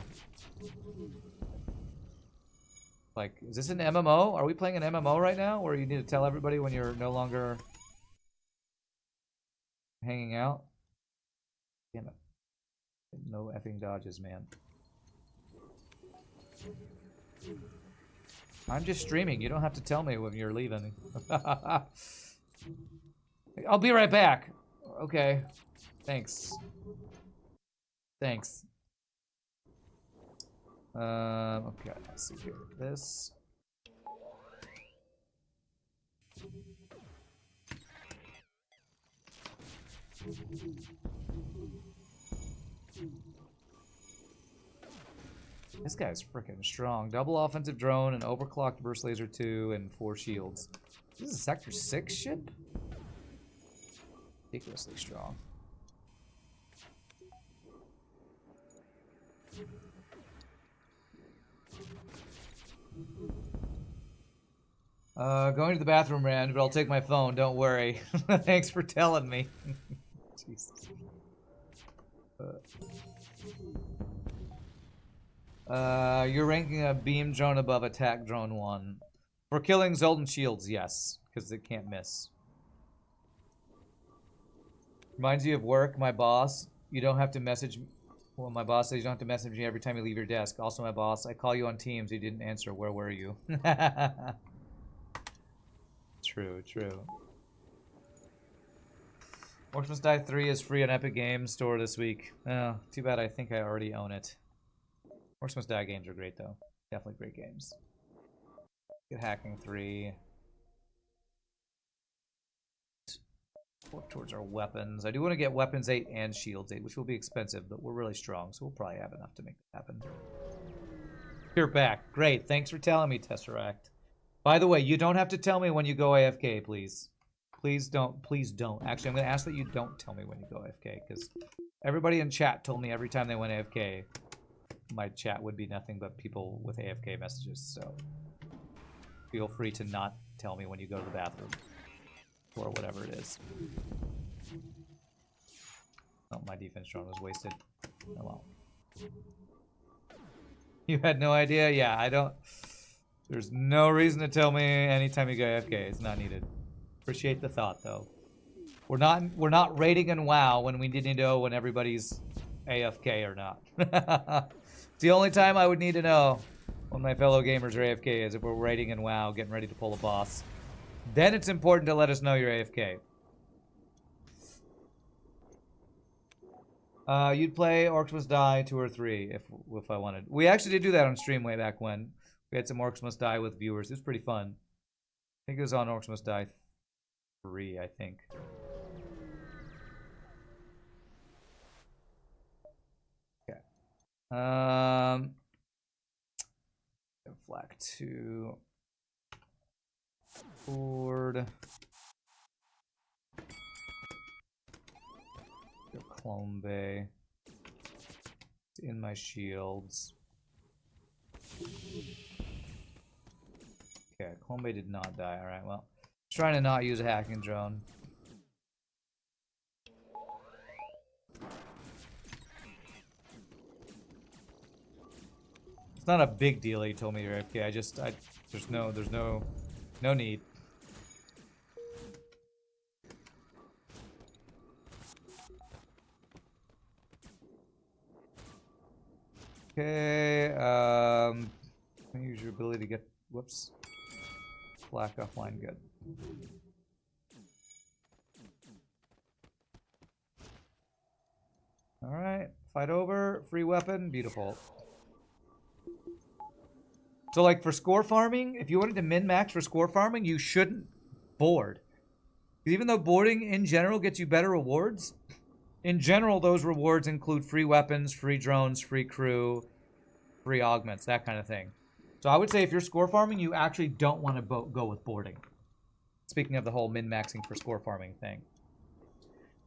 Like, is this an MMO? Are we playing an MMO right now? Where you need to tell everybody when you're no longer hanging out? Damn it. No effing dodges, man. I'm just streaming. You don't have to tell me when you're leaving. I'll be right back. Okay. Thanks. Thanks. Okay, let's see here. This. This guy's freaking strong. Double offensive drone, an overclocked burst laser 2, and 4 shields. This is a Sector 6 ship? Ridiculously strong. Going to the bathroom, Rand, but I'll take my phone, don't worry. Thanks for telling me. Jesus. You're ranking a beam drone above attack drone 1. For killing Zoltan shields, yes, because it can't miss. Reminds you of work, my boss. You don't have to message. Well, my boss says you don't have to message me every time you leave your desk. Also, my boss, I call you on Teams. You didn't answer. Where were you? True, true. Orcs Must Die 3 is free on Epic Games Store this week. Oh, too bad. I think I already own it. Orcs Must Die games are great, though. Definitely great games. Get Hacking 3. Work towards our weapons. I do want to get Weapons 8 and Shields 8, which will be expensive, but we're really strong, so we'll probably have enough to make that happen. You're back. Great. Thanks for telling me, Tesseract. By the way, you don't have to tell me when you go AFK, please. Please don't. Please don't. Actually, I'm going to ask that you don't tell me when you go AFK, because everybody in chat told me every time they went AFK, my chat would be nothing but people with AFK messages, so feel free to not tell me when you go to the bathroom. Or whatever it is. Oh, my defense drone was wasted. Oh well. You had no idea? Yeah, I don't... There's no reason to tell me anytime you go AFK. It's not needed. Appreciate the thought, though. We're not raiding in WoW when we need to know when everybody's AFK or not. It's the only time I would need to know when my fellow gamers are AFK is if we're raiding in WoW, getting ready to pull a boss. Then it's important to let us know you're AFK. You'd play Orcs Must Die 2 or 3 if I wanted. We actually did do that on stream way back when. We had some Orcs Must Die with viewers. It was pretty fun. I think it was on Orcs Must Die 3, I think. Okay. Flak 2. Ford. Clone Bay. It's in my shields. Okay, Clone Bay did not die. Alright, well. Trying to not use a hacking drone. It's not a big deal he told me you're AFK. There's no need. Okay, use your ability to get, whoops, flak offline, good. Alright, fight over, free weapon, beautiful. So like for score farming, if you wanted to min-max for score farming, you shouldn't board. Even though boarding in general gets you better rewards, in general those rewards include free weapons, free drones, free crew, free augments, that kind of thing. So I would say if you're score farming, you actually don't want to go with boarding. Speaking of the whole min-maxing for score farming thing.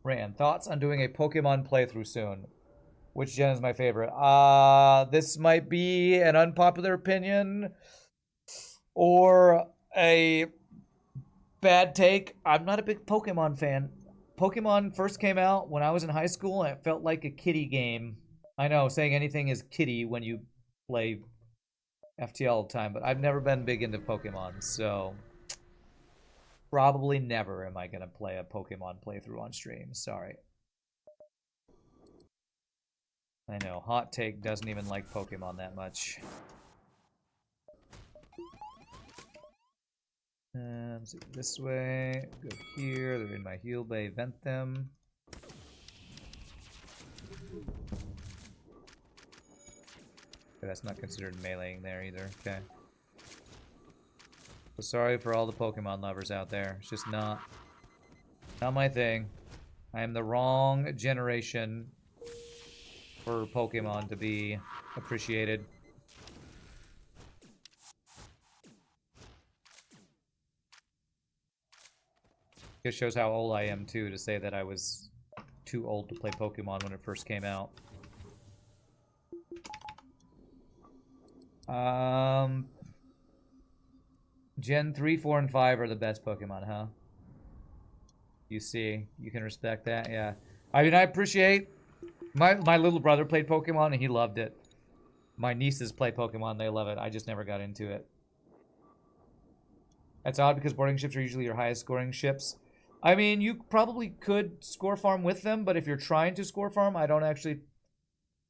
Rand, thoughts on doing a Pokemon playthrough soon? Which gen is my favorite? This might be an unpopular opinion. Or a bad take, I'm not a big Pokemon fan. Pokemon first came out when I was in high school, and it felt like a kiddie game. I know, saying anything is kiddie when you play FTL all the time, but I've never been big into Pokemon, so probably never am I going to play a Pokemon playthrough on stream. Sorry. I know, Hot Take doesn't even like Pokemon that much. So this way, go here, they're in my heal bay, vent them. Okay, that's not considered meleeing there either, okay. So sorry for all the Pokemon lovers out there, it's just not my thing. I am the wrong generation for Pokemon to be appreciated. It shows how old I am, too, to say that I was too old to play Pokemon when it first came out. Gen 3, 4, and 5 are the best Pokemon, huh? You see, you can respect that, yeah. I mean, I appreciate... My little brother played Pokemon, and he loved it. My nieces play Pokemon, they love it. I just never got into it. That's odd, because boarding ships are usually your highest scoring ships. I mean, you probably could score farm with them, but if you're trying to score farm, I don't actually...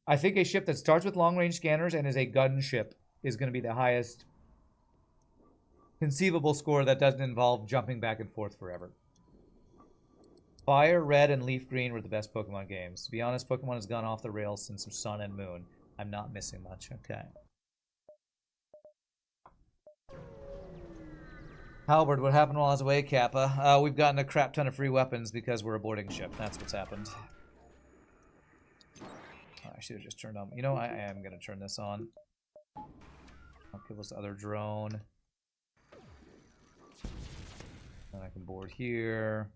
I think a ship that starts with long-range scanners and is a gun ship is going to be the highest conceivable score that doesn't involve jumping back and forth forever. Fire Red and Leaf Green were the best Pokemon games. To be honest, Pokemon has gone off the rails since Sun and Moon. I'm not missing much. Okay. Halberd, what happened while I was away, Kappa? We've gotten a crap ton of free weapons because we're a boarding ship. That's what's happened. I should have just turned on... You know, I am going to turn this on. I'll kill this other drone. And I can board here.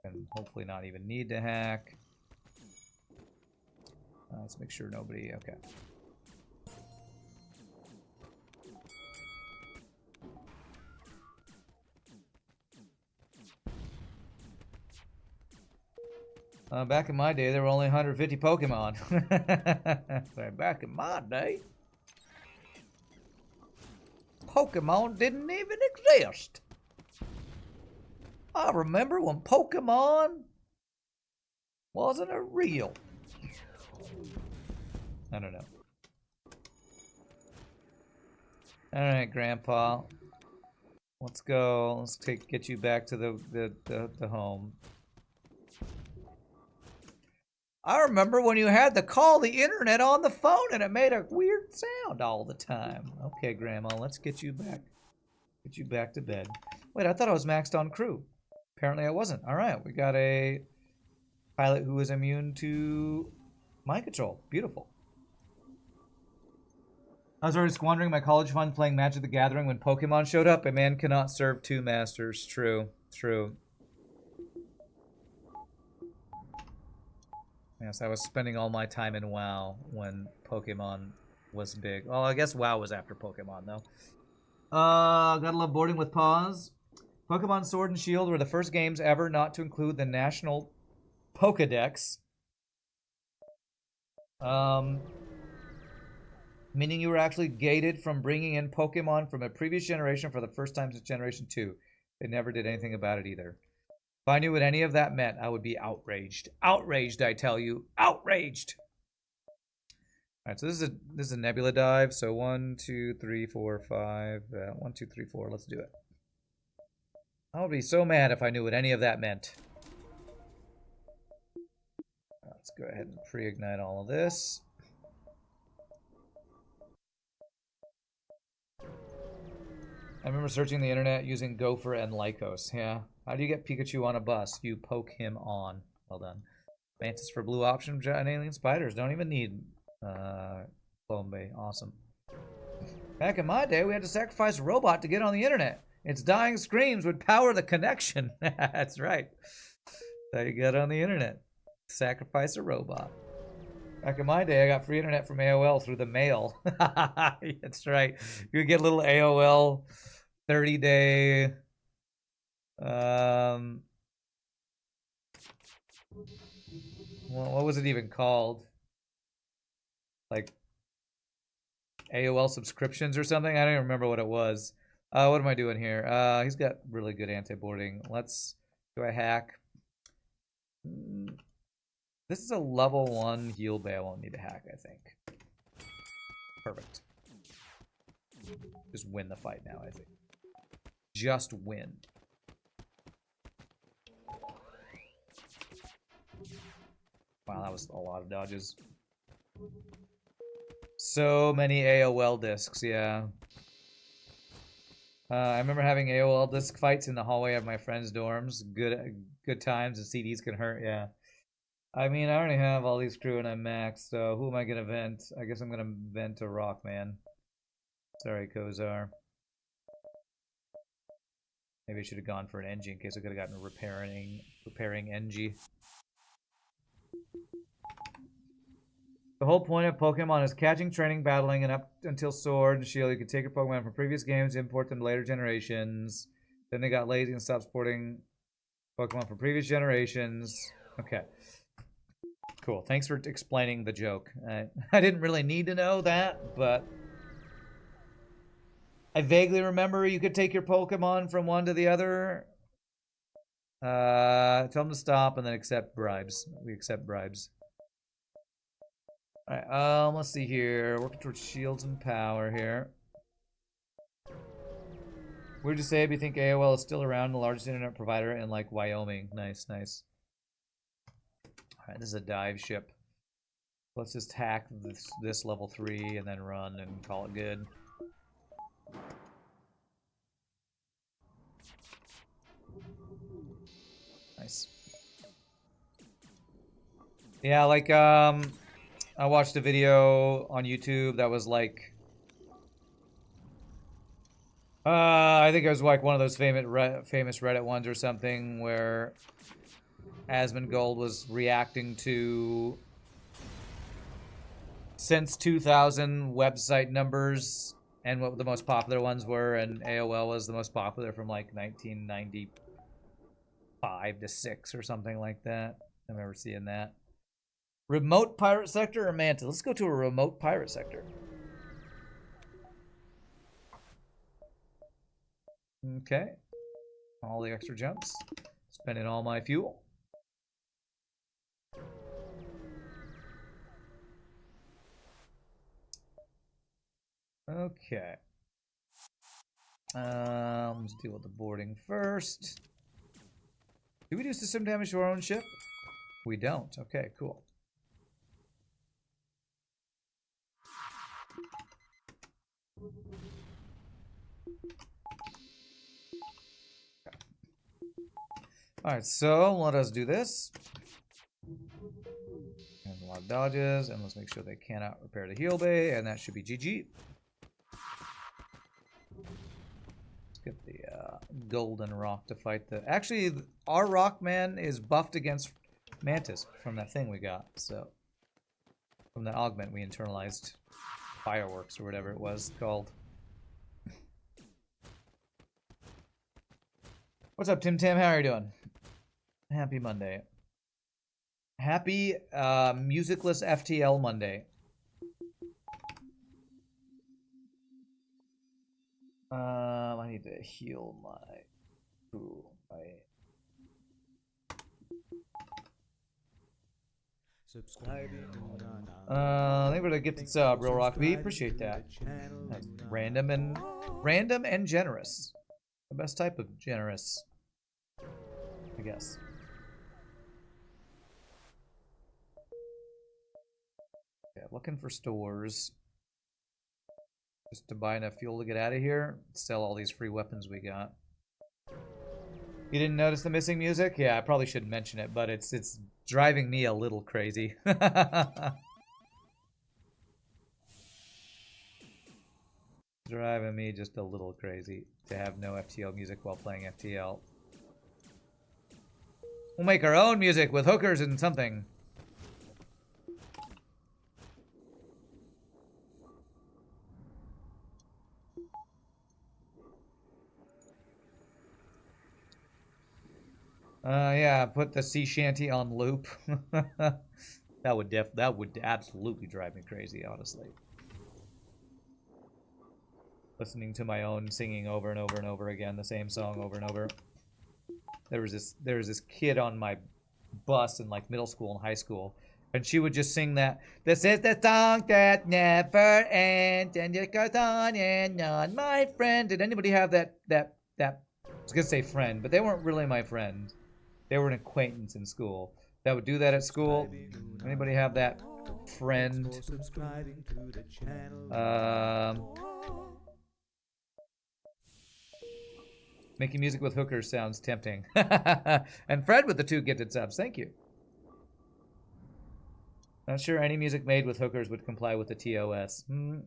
And hopefully not even need to hack. Let's make sure nobody... Okay. Back in my day, there were only 150 Pokemon. Back in my day, Pokemon didn't even exist. I remember when Pokemon wasn't a real. I don't know. All right, Grandpa. Let's go. Let's get you back to the home. I remember when you had to call the internet on the phone and it made a weird sound all the time. Okay, Grandma, let's get you back. Get you back to bed. Wait, I thought I was maxed on crew. Apparently I wasn't. All right, we got a pilot who is immune to mind control. Beautiful. I was already squandering my college fund playing Magic the Gathering when Pokemon showed up. A man cannot serve two masters. True. True. Yes, I was spending all my time in WoW when Pokemon was big. Well, I guess WoW was after Pokemon, though. Gotta love boarding with paws. Pokemon Sword and Shield were the first games ever not to include the National Pokedex. Meaning you were actually gated from bringing in Pokemon from a previous generation for the first time since Generation 2. They never did anything about it either. If I knew what any of that meant, I would be outraged. Outraged, I tell you. Outraged! Alright, so this is a Nebula dive. So 1, 2, 3, 4, 5. 1, 2, 3, 4. Let's do it. I would be so mad if I knew what any of that meant. Let's go ahead and pre-ignite all of this. I remember searching the internet using Gopher and Lycos. Yeah. How do you get Pikachu on a bus? You poke him on. Well done. Mantis for blue option. Giant alien spiders. Don't even need Clone Bay. Awesome. Back in my day, we had to sacrifice a robot to get on the internet. Its dying screams would power the connection. That's right. That's how you get on the internet. Sacrifice a robot. Back in my day, I got free internet from AOL through the mail. That's right. You would get a little AOL 30-day. Well, what was it even called? Like AOL subscriptions or something? I don't even remember what it was. What am I doing here? He's got really good anti-boarding. Let's do a hack. This is a level 1 heal bay. I won't need a hack, I think. Perfect. Just win the fight now, I think. Just win. Wow, that was a lot of dodges. So many AOL discs, yeah. I remember having AOL disc fights in the hallway of my friends' dorms. Good times, and CDs can hurt, yeah. I mean, I already have all these crew and I'm maxed, so who am I going to vent? I guess I'm going to vent to Rockman. Sorry, Kozar. Maybe I should have gone for an Engie in case I could have gotten a repairing Engie. The whole point of Pokemon is catching, training, battling, and up until Sword and Shield, you can take your Pokemon from previous games, import them to later generations. Then they got lazy and stopped sporting Pokemon from previous generations. Okay. Cool. Thanks for explaining the joke. I didn't really need to know that, but I vaguely remember you could take your Pokemon from one to the other. Tell them to stop and then accept bribes. We accept bribes. Alright, let's see here. Working towards shields and power here. Weird to say, but you think AOL is still around, the largest internet provider in, like, Wyoming. Nice, nice. Alright, this is a dive ship. Let's just hack this level 3 and then run and call it good. Nice. Yeah, like, I watched a video on YouTube that was like, I think it was like one of those famous Reddit ones or something where Asmongold was reacting to since 2000 website numbers and what the most popular ones were, and AOL was the most popular from like 1995 to 6 or something like that. I remember seeing that. Remote pirate sector or Manta? Let's go to a remote pirate sector. Okay. All the extra jumps. Spending all my fuel. Okay. Let's deal with the boarding first. Do we do system damage to our own ship? We don't. Okay, cool. Alright, so let us do this. And a lot of dodges, and let's make sure they cannot repair the heal bay, and that should be GG. Let's get the golden rock to fight the... Actually, our Rockman is buffed against Mantis from that thing we got, so... From that augment we internalized. Fireworks, or whatever it was called. What's up, Tim Tam? How are you doing? Happy Monday. Happy musicless FTL Monday. I need to heal my... Ooh, thank you for the gifted sub, Real Rock V. Appreciate that. That's random and generous. The best type of generous, I guess. Yeah, looking for stores. Just to buy enough fuel to get out of here. Sell all these free weapons we got. You didn't notice the missing music? Yeah, I probably shouldn't mention it, but it's driving me a little crazy. Driving me just a little crazy to have no FTL music while playing FTL. We'll make our own music with hookers and something. Yeah, put the sea shanty on loop. That would absolutely drive me crazy, honestly. Listening to my own singing over and over and over again, the same song over and over. There was this kid on my bus in like middle school and high school, and she would just sing that. This is the song that never ends, and it goes on and on, my friend. Did anybody have that? I was gonna say friend, but they weren't really my friend. They were an acquaintance in school that would do that at school. Anybody have that friend? Making music with hookers sounds tempting. And Fred with the 2 gifted subs. Thank you. Not sure any music made with hookers would comply with the TOS.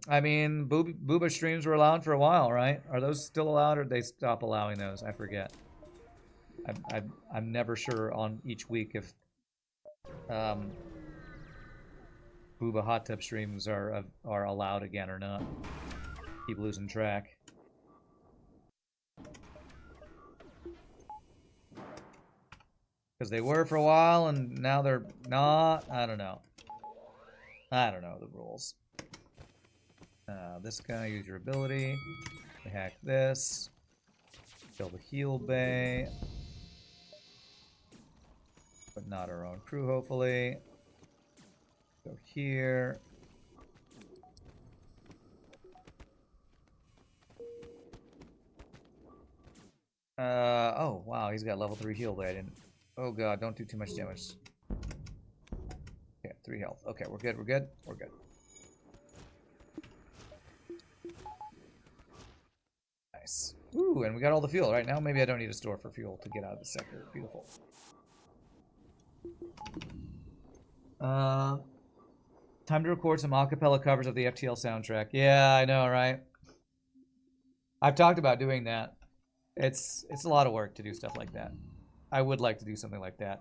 I mean, booba streams were allowed for a while, right? Are those still allowed, or did they stop allowing those? I forget. I'm never sure on each week if booba hot tub streams are allowed again or not. Keep losing track. Because they were for a while and now they're not. I don't know. I don't know the rules. This guy, use your ability. We hack this. Kill the heal bay. But not our own crew, hopefully. Go here. Oh, wow, he's got level 3 heal bay. I didn't. Oh god, don't do too much damage. Okay, 3 health. Okay, we're good, we're good, we're good. Nice. Ooh, and we got all the fuel. Right now, maybe I don't need a store for fuel to get out of the sector. Beautiful. Time to record some acapella covers of the FTL soundtrack. Yeah, I know, right? I've talked about doing that. It's a lot of work to do stuff like that. I would like to do something like that.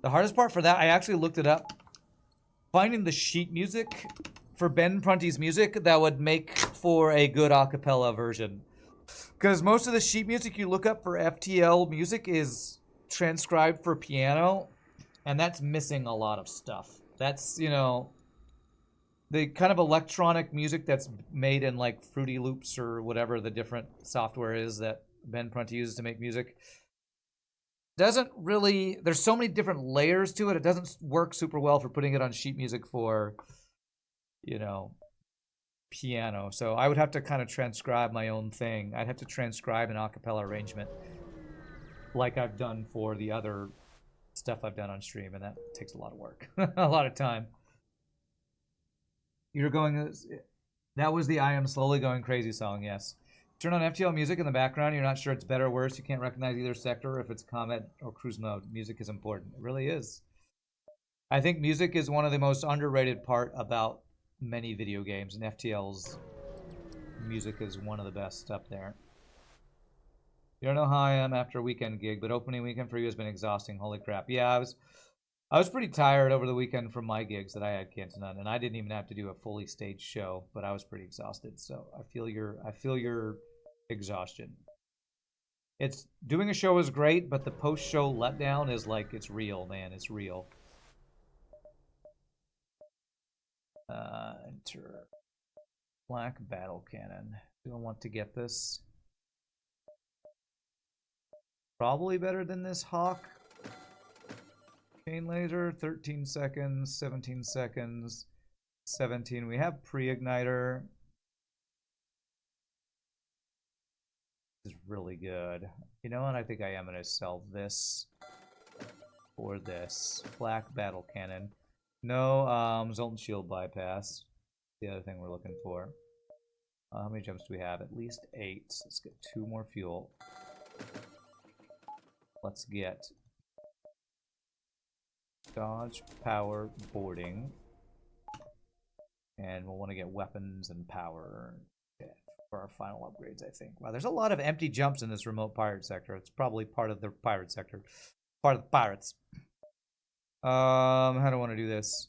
The hardest part for that, I actually looked it up. Finding the sheet music for Ben Prunty's music that would make for a good acapella version. Because most of the sheet music you look up for FTL music is transcribed for piano, and that's missing a lot of stuff. That's, you know, the kind of electronic music that's made in like Fruity Loops or whatever the different software is that Ben Prunty uses to make music. Doesn't really, there's so many different layers to it. It doesn't work super well for putting it on sheet music for, you know, piano. So I would have to kind of transcribe my own thing. I'd have to transcribe an acapella arrangement like I've done for the other stuff I've done on stream, and that takes a lot of work. A lot of time. You're going, that was the I Am Slowly Going Crazy song, yes. Turn on FTL music in the background. You're not sure it's better or worse. You can't recognize either sector if it's combat or cruise mode. Music is important. It really is. I think music is one of the most underrated part about many video games, and FTL's music is one of the best up there. You don't know how I am after a weekend gig, but opening weekend for you has been exhausting. Holy crap. Yeah, I was pretty tired over the weekend from my gigs that I had canceled on, and I didn't even have to do a fully staged show, but I was pretty exhausted. So I feel your exhaustion. It's doing a show is great, but the post-show letdown is like, it's real, man. It's real. Enter Black Battle Cannon. Do I want to get this? Probably better than this Hawk. Chain laser, 13 seconds, 17 seconds, 17. We have pre-igniter. This is really good. You know what? I think I am going to sell this for this. Black Battle Cannon. No, Zoltan Shield Bypass. The other thing we're looking for. How many jumps do we have? At least 8. Let's get 2 more fuel. Let's get dodge, power, boarding. And we'll want to get weapons and power for our final upgrades, I think. Wow, there's a lot of empty jumps in this remote pirate sector. It's probably part of the pirate sector. Part of the pirates. How do I want to do this?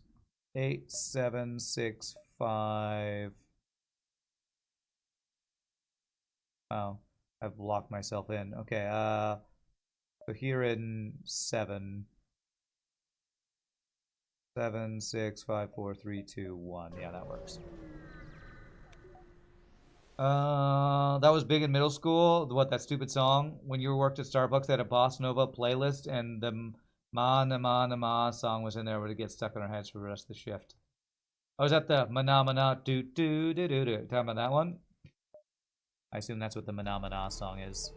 8, 7, 6, 5. Oh, I've locked myself in. Okay, So here in 7, 7, 6, 5, 4, 3, 2, 1. Yeah, that works. That was big in middle school. What, that stupid song? When you worked at Starbucks, they had a Bossa Nova playlist, and the Mana Mana Ma song was in there, where it gets stuck in our heads for the rest of the shift. Oh, is that the Mana Mana do do do do do? Talking about that one? I assume that's what the Mana Mana song is.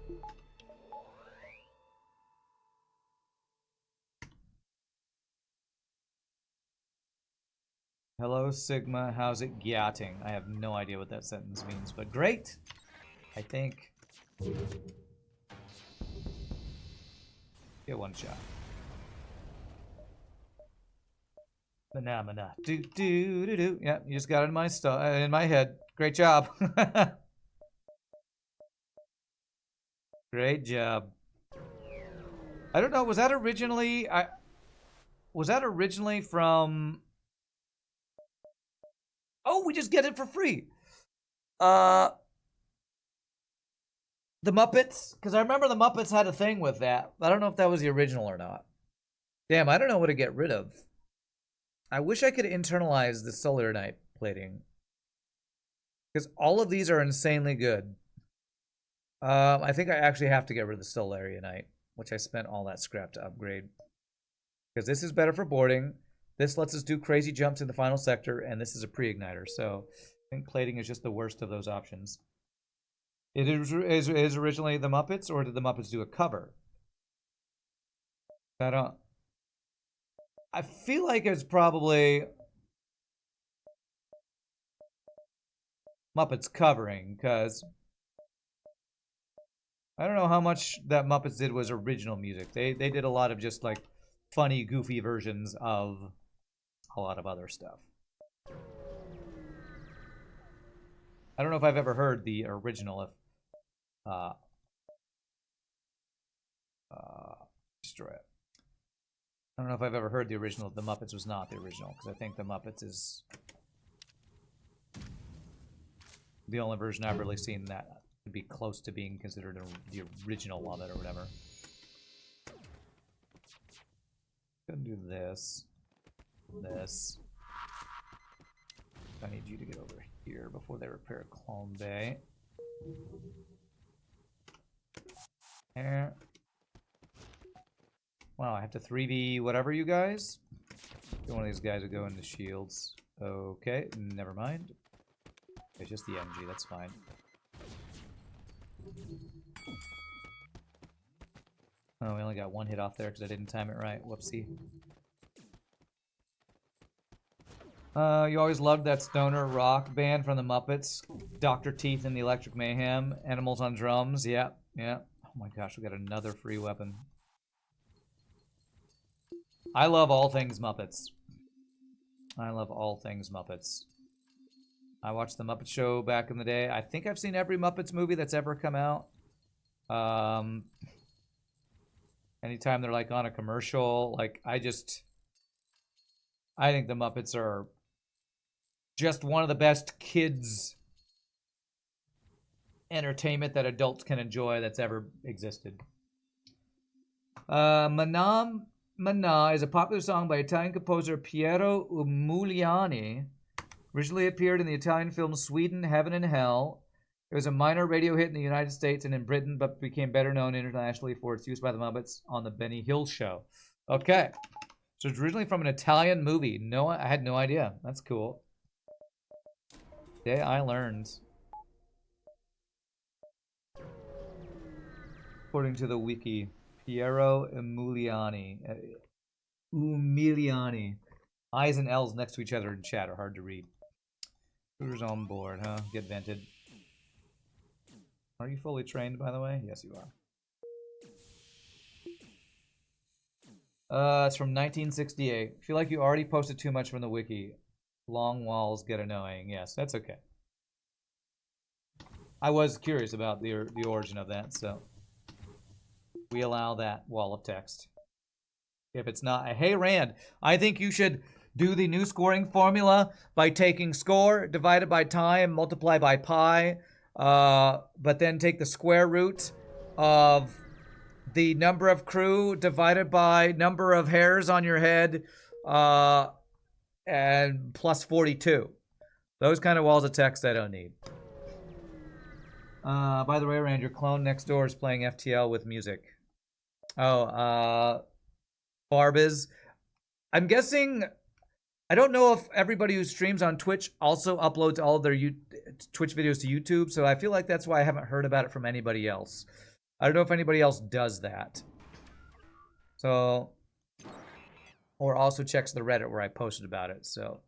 Hello, Sigma. How's it gyatting? I have no idea what that sentence means, but great. I think. Get one shot. Phenomena. Do do do do. Yeah, you just got it in my head. Great job. Great job. I don't know. Was that originally? Was that originally from? Oh, we just get it for free. The Muppets, because I remember the Muppets had a thing with that. I don't know if that was the original or not. Damn, I don't know what to get rid of. I wish I could internalize the Solar Night plating, because all of these are insanely good. I think I actually have to get rid of the Solaria Night, which I spent all that scrap to upgrade. Because this is better for boarding. This lets us do crazy jumps in the final sector, and this is a pre-igniter. So I think plating is just the worst of those options. It is originally the Muppets, or did the Muppets do a cover? I feel like it's probably Muppets covering, because I don't know how much that Muppets did was original music. They did a lot of just like funny, goofy versions of a lot of other stuff. I don't know if I've ever heard the original. Destroy it. I don't know if I've ever heard the original if the Muppets was not the original, because I think the Muppets is the only version I've really seen that would be close to being considered the original of it or whatever. Gonna do this. This. I need you to get over here before they repair Clone Bay. There. Wow, I have to 3v whatever, you guys. One of these guys would go into shields. Okay, never mind. It's just the MG, that's fine. Oh, we only got one hit off there because I didn't time it right. Whoopsie. You always loved that stoner rock band from the Muppets. Dr. Teeth and the Electric Mayhem. Animals on Drums. Yeah, yeah. Oh my gosh, we got another free weapon. I love all things Muppets. I love all things Muppets. I watched the Muppet Show back in the day. I think I've seen every Muppets movie that's ever come out. Anytime they're like on a commercial, like I think the Muppets are just one of the best kids entertainment that adults can enjoy that's ever existed. Manam Mana is a popular song by Italian composer Piero Umiliani. Originally appeared in the Italian film Sweden, Heaven and Hell. It was a minor radio hit in the United States and in Britain, but became better known internationally for its use by the Muppets on the Benny Hill Show. Okay. So it's originally from an Italian movie. No, I had no idea. That's cool. Today I learned. According to the wiki, Piero Umiliani. I's and L's next to each other in chat are hard to read. Who's on board, huh? Get vented. Are you fully trained, by the way? Yes, you are. It's from 1968. I feel like you already posted too much from the wiki. Long walls get annoying. Yes, that's okay. I was curious about the origin of that, so we allow that wall of text. If it's not, hey Rand, I think you should do the new scoring formula by taking score divided by time, multiply by pi, but then take the square root of the number of crew divided by number of hairs on your head, and plus 42. Those kind of walls of text I don't need. By the way, Rand, your clone next door is playing FTL with music. Oh, Barbiz. I'm guessing, I don't know if everybody who streams on Twitch also uploads all of their Twitch videos to YouTube, so I feel like that's why I haven't heard about it from anybody else. I don't know if anybody else does that. So, or also checks the Reddit where I posted about it, so.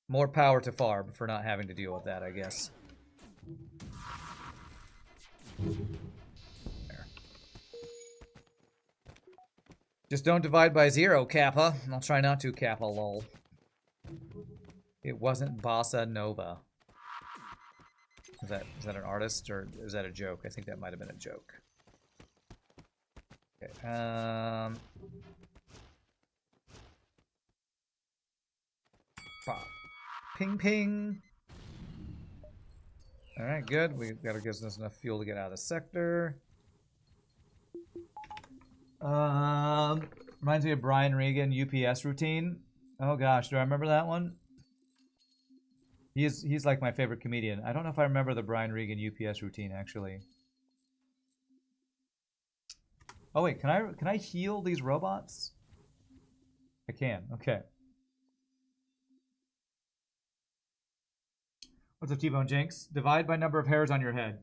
More power to Farb for not having to deal with that, I guess. There. Just don't divide by 0, Kappa. I'll try not to, Kappa, lol. It wasn't Bossa Nova. Is that an artist, or is that a joke? I think that might have been a joke. Okay, pop. Ping, ping. All right, good. We've got to give us enough fuel to get out of the sector. Reminds me of Brian Regan UPS routine. Oh gosh, do I remember that one? He's like my favorite comedian. I don't know if I remember the Brian Regan UPS routine actually. Oh wait, can I heal these robots? I can. Okay. What's up, T-Bone Jinx? Divide by number of hairs on your head.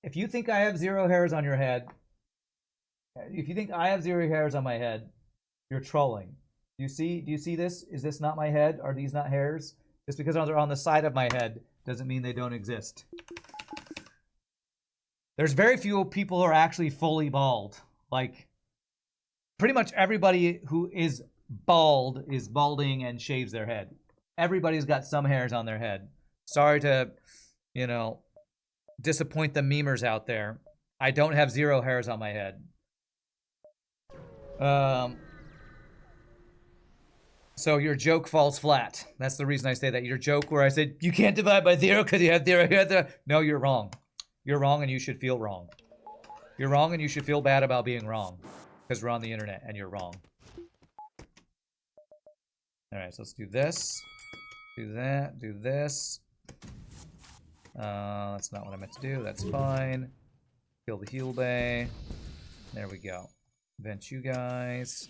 If you think I have 0 hairs on your head, if you think I have 0 hairs on my head, you're trolling. Do you see this? Is this not my head? Are these not hairs? Just because they're on the side of my head doesn't mean they don't exist. There's very few people who are actually fully bald. Like, pretty much everybody who is bald is balding and shaves their head. Everybody's got some hairs on their head. Sorry to, you know, disappoint the memers out there. I don't have 0 hairs on my head. So your joke falls flat. That's the reason I say that. Your joke where I said, you can't divide by 0 because you have 0 hair. No, you're wrong. You're wrong and you should feel wrong. You're wrong and you should feel bad about being wrong. Because we're on the internet and you're wrong. Alright, so let's do this. Do that. Do this. That's not what I meant to do. That's fine. Kill the heal bay. There we go. Vent you guys.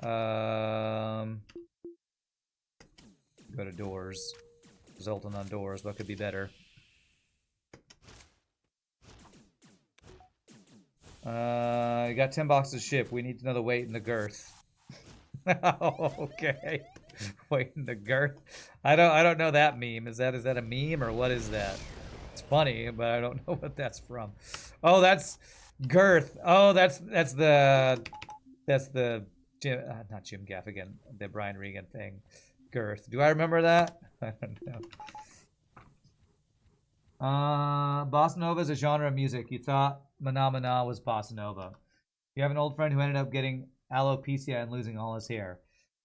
Go to doors. Resulting on doors. What could be better? You got 10 boxes of ship. We need to know the weight and the girth. Okay. Weight and the girth. I don't know that meme. Is that a meme or what is that? It's funny, but I don't know what that's from. Oh, that's girth. Oh, that's the Jim, not Jim Gaffigan, the Brian Regan thing. Girth. Do I remember that? I don't know. Bossa Nova is a genre of music. You thought Mana Mana was Bossa Nova. You have an old friend who ended up getting alopecia and losing all his hair.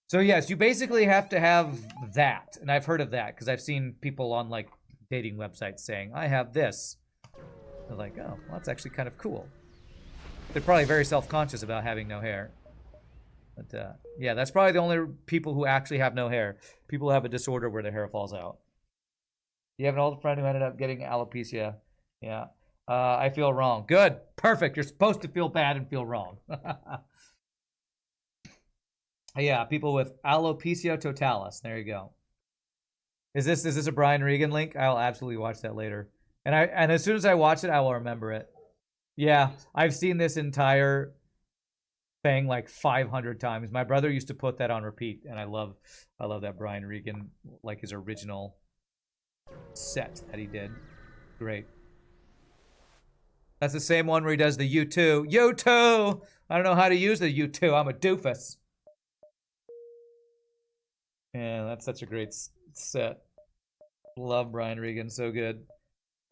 So yes, you basically have to have that. And I've heard of that because I've seen people on like dating websites saying, I have this. They're like, oh, well, that's actually kind of cool. They're probably very self-conscious about having no hair. But yeah, that's probably the only people who actually have no hair. People who have a disorder where their hair falls out. You have an old friend who ended up getting alopecia. Yeah. I feel wrong. Good. Perfect. You're supposed to feel bad and feel wrong. Yeah, people with alopecia totalis. There you go. Is this a Brian Regan link? I'll absolutely watch that later. And as soon as I watch it, I will remember it. Yeah, I've seen this entire thing like 500 times. My brother used to put that on repeat, and I love that Brian Regan, like his original set that he did. Great. That's the same one where he does the U2. U2! I don't know how to use the U2. I'm a doofus. Yeah, that's such a great set. Love Brian Regan. So good.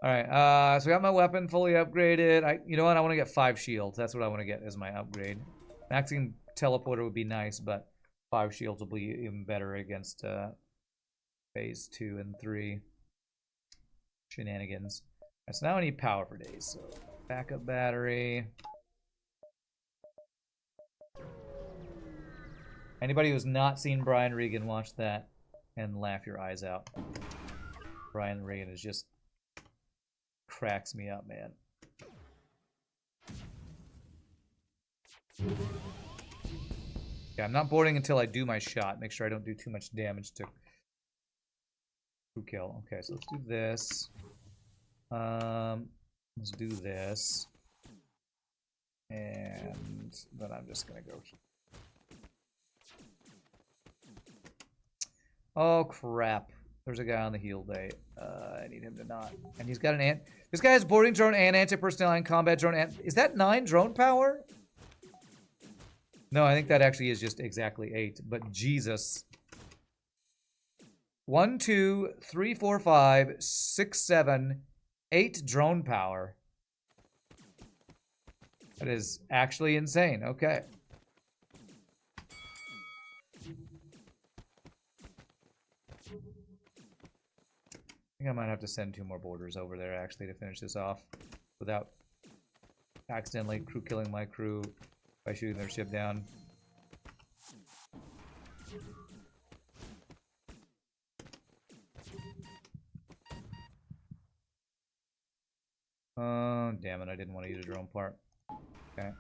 All right, so I got my weapon fully upgraded. You know what? I want to get 5 shields. That's what I want to get as my upgrade. Maxing teleporter would be nice, but 5 shields will be even better against phase 2 and 3 shenanigans. Right, so now I need power for days. So backup battery. Anybody who's not seen Brian Regan, watch that and laugh your eyes out. Brian Regan is just cracks me up, man. Yeah, I'm not boarding until I do my shot. Make sure I don't do too much damage to crew kill. Okay, so let's do this. Let's do this. And then I'm just gonna go. Oh crap. There's a guy on the heal day. I need him to not. And he's got an ant. This guy has boarding drone and anti-personnel and combat drone. And is that 9 drone power? No, I think that actually is just exactly 8. But Jesus. 1, 2, 3, 4, 5, 6, 7, 8 drone power. That is actually insane. Okay. I think I might have to send 2 more boarders over there actually to finish this off without accidentally crew killing my crew by shooting their ship down. Oh, damn it, I didn't want to use a drone part. Okay.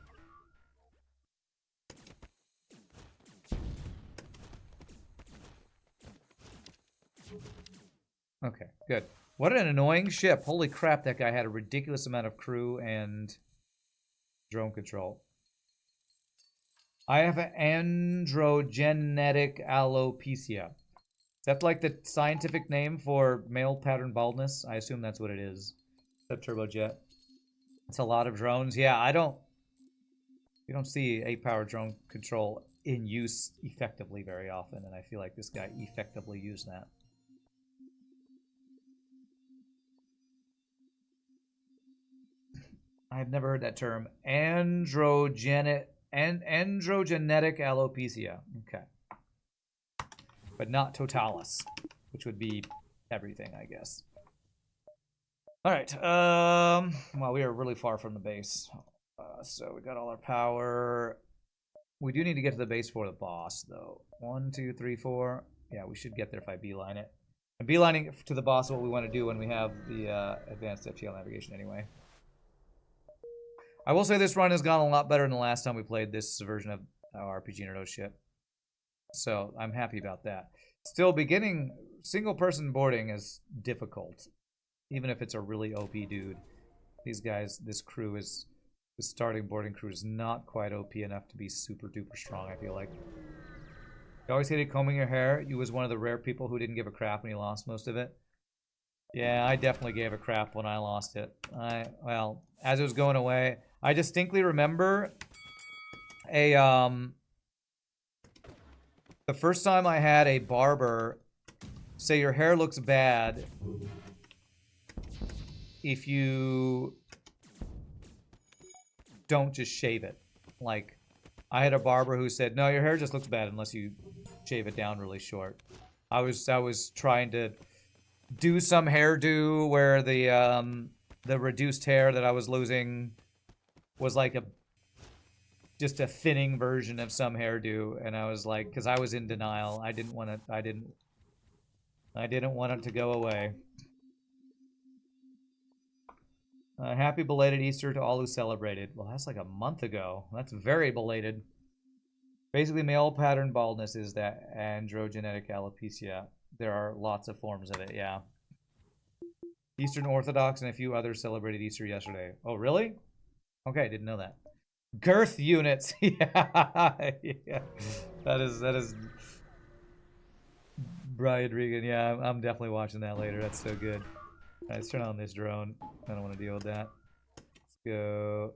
Okay, good. What an annoying ship. Holy crap, that guy had a ridiculous amount of crew and drone control. I have an androgenetic alopecia. Is that like the scientific name for male pattern baldness? I assume that's what it is. Except turbojet. It's a lot of drones. Yeah, you don't see 8-power drone control in use effectively very often, and I feel like this guy effectively used that. I've never heard that term. Androgenetic alopecia. Okay. But not totalis, which would be everything, I guess. Alright, well, we are really far from the base. So we got all our power. We do need to get to the base for the boss, though. 1, 2, 3, 4. Yeah, we should get there if I beeline it. And beelining to the boss is what we want to do when we have the advanced FTL navigation anyway. I will say this run has gone a lot better than the last time we played this version of RPG Nerdo shit. So I'm happy about that. Still, beginning single-person boarding is difficult. Even if it's a really OP dude. These guys, this crew is... The starting boarding crew is not quite OP enough to be super-duper strong, I feel like. You always hated combing your hair. You was one of the rare people who didn't give a crap when you lost most of it. Yeah, I definitely gave a crap when I lost it. Well, as it was going away, I distinctly remember the first time I had a barber say your hair looks bad if you don't just shave it. Like, I had a barber who said, no, your hair just looks bad unless you shave it down really short. I was trying to do some hairdo where the reduced hair that I was losing was like just a thinning version of some hairdo, and I was like, because I was in denial, I didn't want it to go away. Happy belated Easter to all who celebrated. Well, that's like a month ago. That's very belated. Basically, male pattern baldness is that androgenetic alopecia. There are lots of forms of it, yeah. Eastern Orthodox and a few others celebrated Easter yesterday. Oh, really? Okay, didn't know that. Girth units. Yeah. Yeah. That is Brian Regan. Yeah, I'm definitely watching that later. That's so good. All right, let's turn on this drone. I don't want to deal with that. Let's go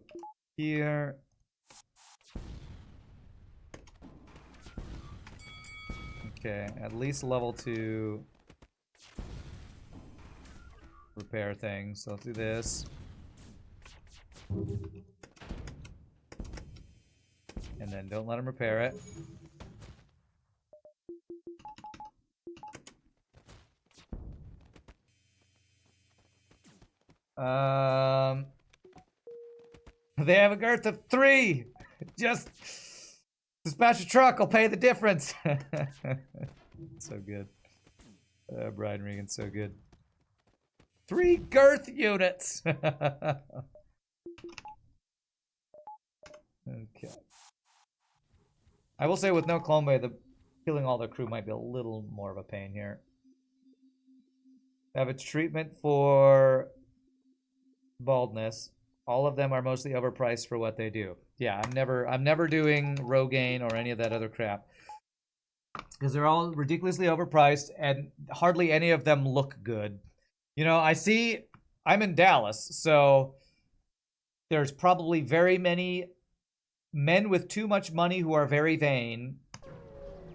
here. Okay, at least level 2 repair things. So let's do this. And then don't let him repair it. They have a girth of 3. Just dispatch a truck. I'll pay the difference. So good. Brian Regan's so good. 3 girth units. Okay. I will say with no clone bay, killing all the crew might be a little more of a pain here. Have a treatment for baldness. All of them are mostly overpriced for what they do. Yeah, I'm never doing Rogaine or any of that other crap. Because they're all ridiculously overpriced and hardly any of them look good. You know, I'm in Dallas, so there's probably very many men with too much money who are very vain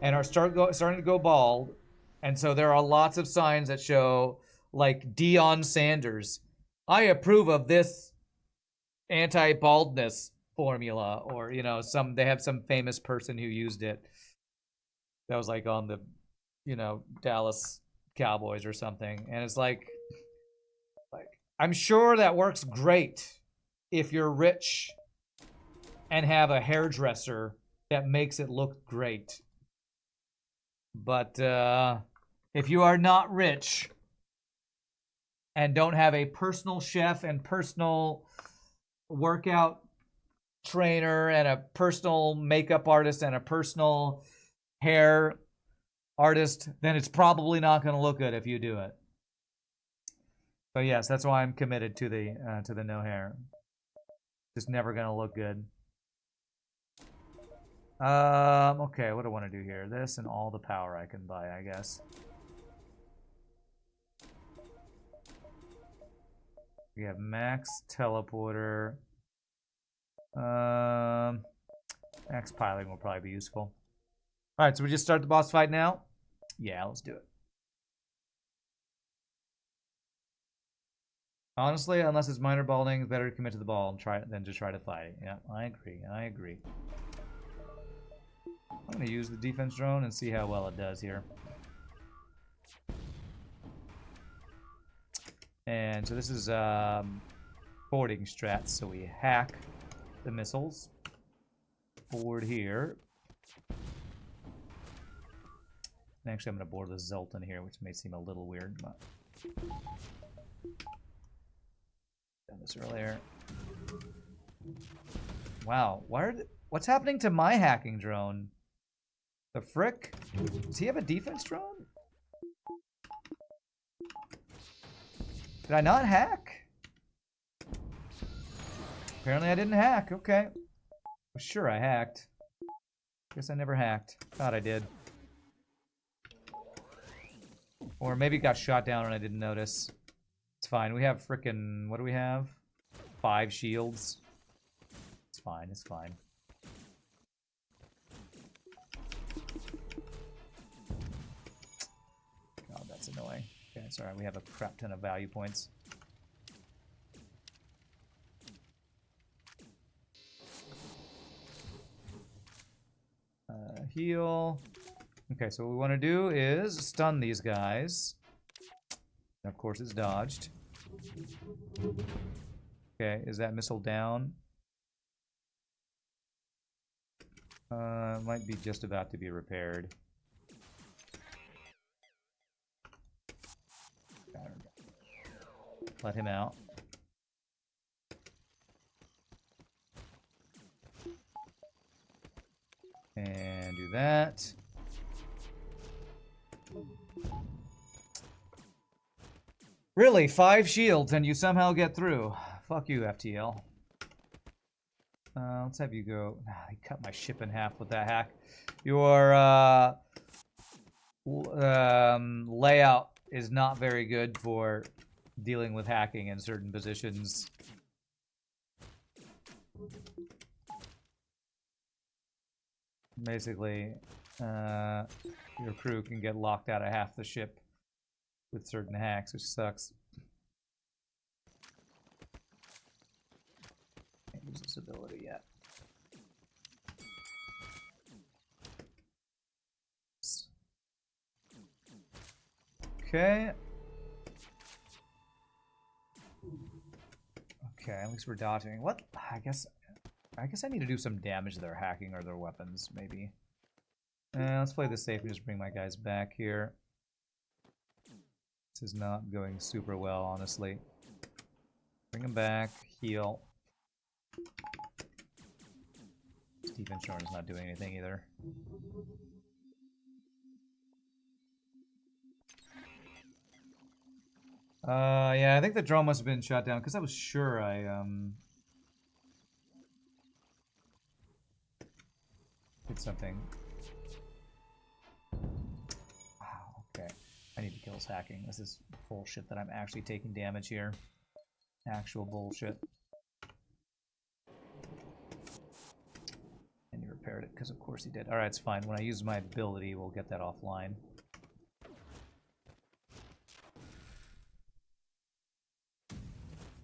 and are starting to go bald. And so there are lots of signs that show, like, Deion Sanders, I approve of this anti-baldness formula, or, you know, they have some famous person who used it that was like on the, you know, Dallas Cowboys or something. And it's like I'm sure that works great if you're rich and have a hairdresser that makes it look great. But if you are not rich and don't have a personal chef and personal workout trainer and a personal makeup artist and a personal hair artist, then it's probably not going to look good if you do it. So yes, that's why I'm committed to the no hair. Just never going to look good. Okay, what do I want to do here? This and all the power I can buy, I guess. We have max teleporter. Max piling will probably be useful. Alright, so we just start the boss fight now? Yeah, let's do it. Honestly, unless it's minor balding, it's better to commit to the ball and than to try to fight it. Yeah, I agree. I'm going to use the defense drone and see how well it does here. And so this is boarding strats, so we hack the missiles. Board here. And actually, I'm going to board the Zoltan here, which may seem a little weird, but done this earlier. Wow, what's happening to my hacking drone? The frick? Does he have a defense drone? Did I not hack? Apparently I didn't hack. Okay. Well, sure I hacked. Guess I never hacked. Thought I did. Or maybe it got shot down and I didn't notice. It's fine. We have frickin'... What do we have? 5 shields. It's fine. It's fine. God, that's annoying. Okay, sorry. We have a crap ton of value points. Heal. Okay, so what we want to do is stun these guys. And of course, it's dodged. Okay, is that missile down? Might be just about to be repaired. Let him out. And do that. Really, 5 shields and you somehow get through. Fuck you, FTL. Let's have you go. I cut my ship in half with that hack. Your layout is not very good for dealing with hacking in certain positions. Basically, your crew can get locked out of half the ship with certain hacks, which sucks. use this ability yet. Okay. Okay, at least we're dodging. What? I guess I need to do some damage to their hacking or their weapons, maybe. Let's play this safe and just bring my guys back here. This is not going super well, honestly. Bring them back, heal. Stephen Shorn is not doing anything either. Yeah, I think the drone must have been shot down because I was sure I did something. Wow, okay. I need to kill his hacking. This is bullshit that I'm actually taking damage here. Actual bullshit. And he repaired it, because of course he did. Alright, it's fine. When I use my ability, we'll get that offline.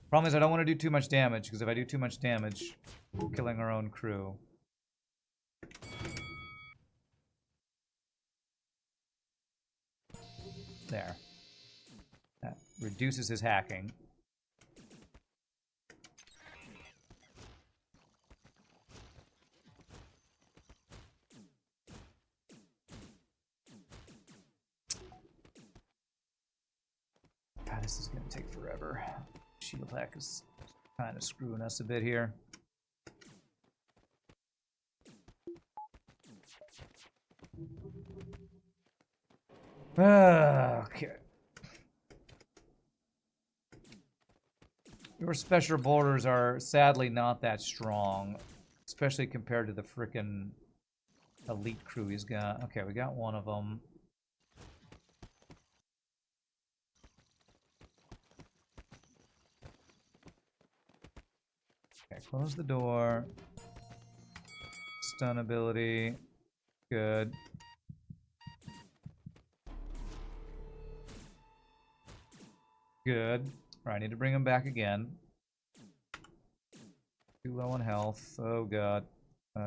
Problem is I don't want to do too much damage, because if I do too much damage, we're killing our own crew. There. That reduces his hacking. God, this is going to take forever. Shield hack is kind of screwing us a bit here. Okay. Your special borders are sadly not that strong, especially compared to the frickin' elite crew he's got. Okay, we got one of them. Okay, close the door. Stun ability. Good. Good. Alright, I need to bring him back again. Too low on health. Oh god.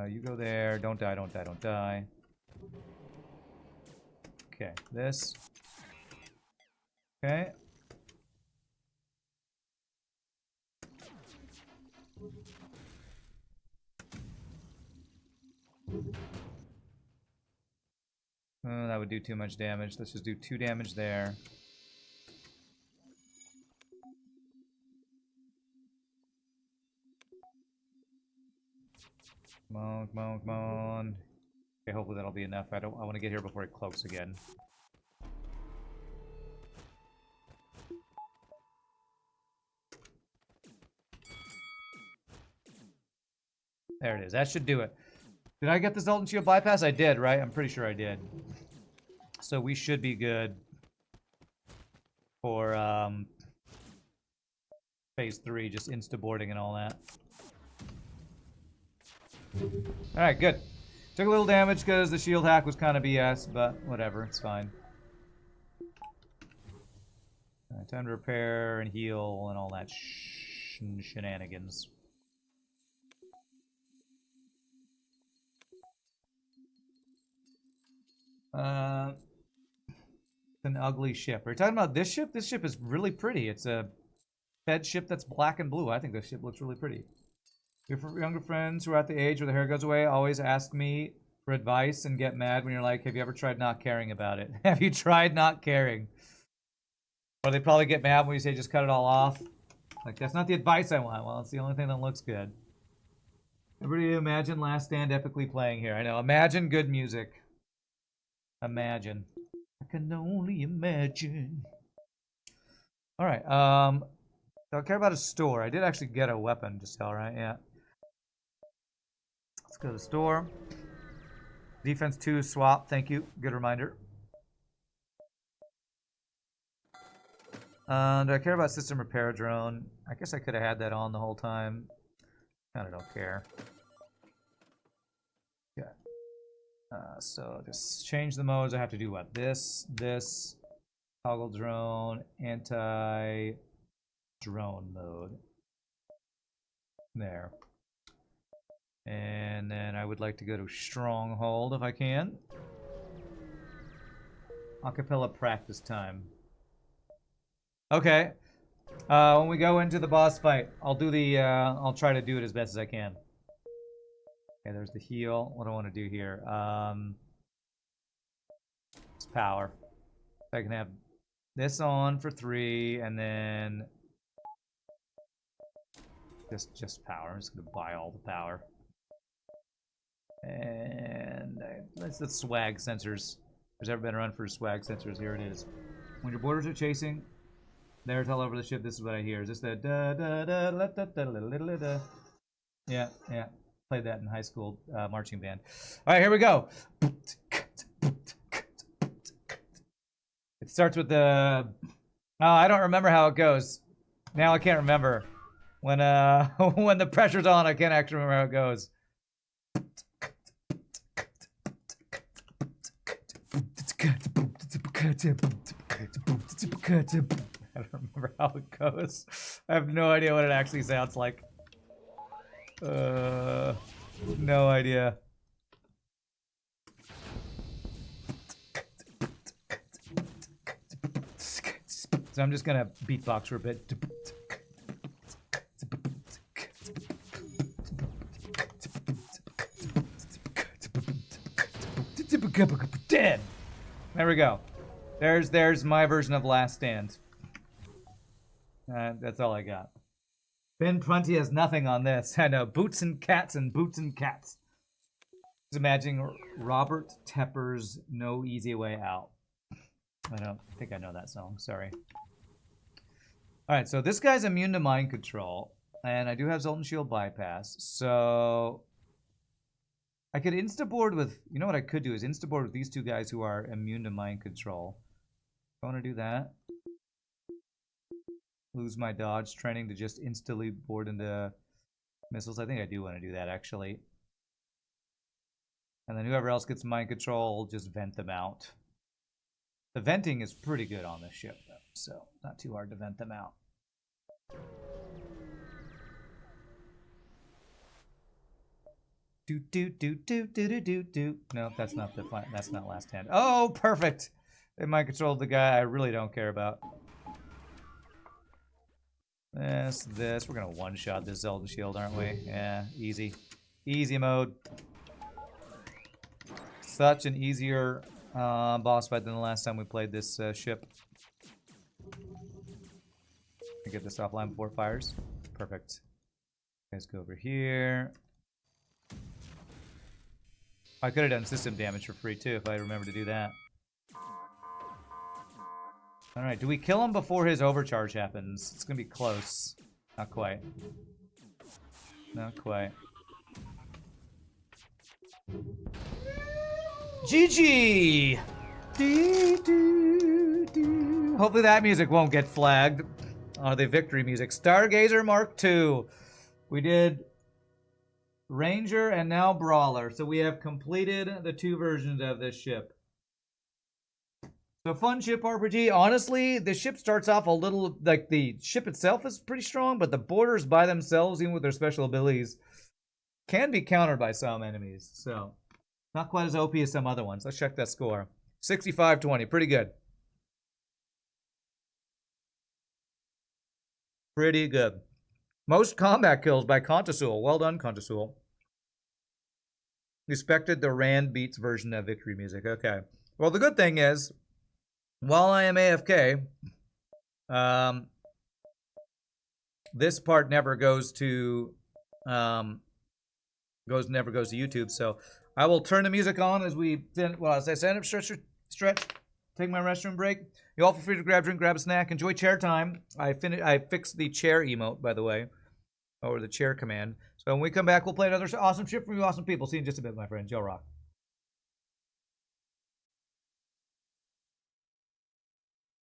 You go there. Don't die, don't die, don't die. Okay, this. Okay. That would do too much damage. Let's just do 2 damage there. Come on, come on, come on. Okay, hopefully that'll be enough. I want to get here before it cloaks again. There it is. That should do it. Did I get the Zoltan Shield bypass? I did, right? I'm pretty sure I did. So we should be good for phase 3, just insta-boarding and all that. Alright, good. Took a little damage because the shield hack was kind of BS, but whatever, it's fine. Time to repair and heal and all that shenanigans. It's an ugly ship. Are you talking about this ship? This ship is really pretty. It's a fed ship that's black and blue. I think this ship looks really pretty. Your younger friends who are at the age where the hair goes away always ask me for advice and get mad when you're like, have you ever tried not caring about it? Have you tried not caring? Or they probably get mad when you say just cut it all off. Like, that's not the advice I want. Well, it's the only thing that looks good. Everybody imagine Last Stand epically playing here. I know. Imagine good music. Imagine. I can only imagine. Alright, don't care about a store. I did actually get a weapon just alright, yeah. Let's go to the store. Defense 2 swap, thank you. Good reminder. Do I care about system repair drone? I guess I could have had that on the whole time. Kinda don't care. Yeah. So just change the modes. I have to do what? This, toggle drone, anti-drone mode. There. And then I would like to go to Stronghold if I can. Acapella practice time. Okay. When we go into the boss fight, I'll do the, I'll try to do it as best as I can. Okay, there's the heal. What do I want to do here? It's power. So I can have this on for 3, and then just power. I'm just gonna buy all the power. And that's the swag sensors. There's ever been a run for swag sensors. Here it is. When your boarders are chasing, there's all over the ship. This is what I hear. Is this the da da da da da da da da da? Yeah, yeah. Played that in high school marching band. All right, here we go. It starts with the. Oh, I don't remember how it goes. Now I can't remember. When when the pressure's on, I can't actually remember how it goes. I don't remember how it goes. I have no idea what it actually sounds like. No idea. So I'm just gonna beatbox for a bit. Dead. There we go. There's my version of Last Stand. That's all I got. Ben Prunty has nothing on this. I know. Boots and Cats and Boots and Cats. Just imagining Robert Tepper's No Easy Way Out. I don't think I know that song. Sorry. Alright, so this guy's immune to mind control. And I do have Zoltan Shield bypass. So I could instaboard with... You know what I could do is instaboard with these two guys who are immune to mind control. I want to do that. Lose my dodge training to just instantly board into missiles. I think I do want to do that, actually. And then whoever else gets mind control, will just vent them out. The venting is pretty good on this ship, though, so not too hard to vent them out. Do do do do do do do do. No, that's not the fine. That's not Last Hand. Oh, perfect. They mind controlled the guy I really don't care about. This. We're gonna one-shot this Zoltan Shield, aren't we? Yeah, easy. Easy mode. Such an easier boss fight than the last time we played this ship. Get this offline before it fires. Perfect. Let's go over here. I could have done system damage for free too if I remember to do that. Alright, do we kill him before his overcharge happens? It's gonna be close. Not quite. Not quite. GG! Hopefully that music won't get flagged. The victory music. Stargazer Mark II. We did Ranger and now Brawler. So we have completed the 2 versions of this ship. So fun ship RPG. Honestly, the ship starts off a little, like the ship itself is pretty strong, but the boarders by themselves, even with their special abilities, can be countered by some enemies. So not quite as OP as some other ones. Let's check that score. 65-20. Pretty good. Pretty good. Most combat kills by Contasul. Well done, Contasul. Respected the Rand Beats version of victory music. Okay. Well, the good thing is, while I am AFK, this part never goes to never goes to YouTube. So I will turn the music on as we as I stand up, stretch, take my restroom break. You all feel free to grab a drink, grab a snack, enjoy chair time. I fixed the chair emote, by the way, or the chair command. So when we come back, we'll play another awesome ship from you awesome people. See you in just a bit, my friends. Y'all rock.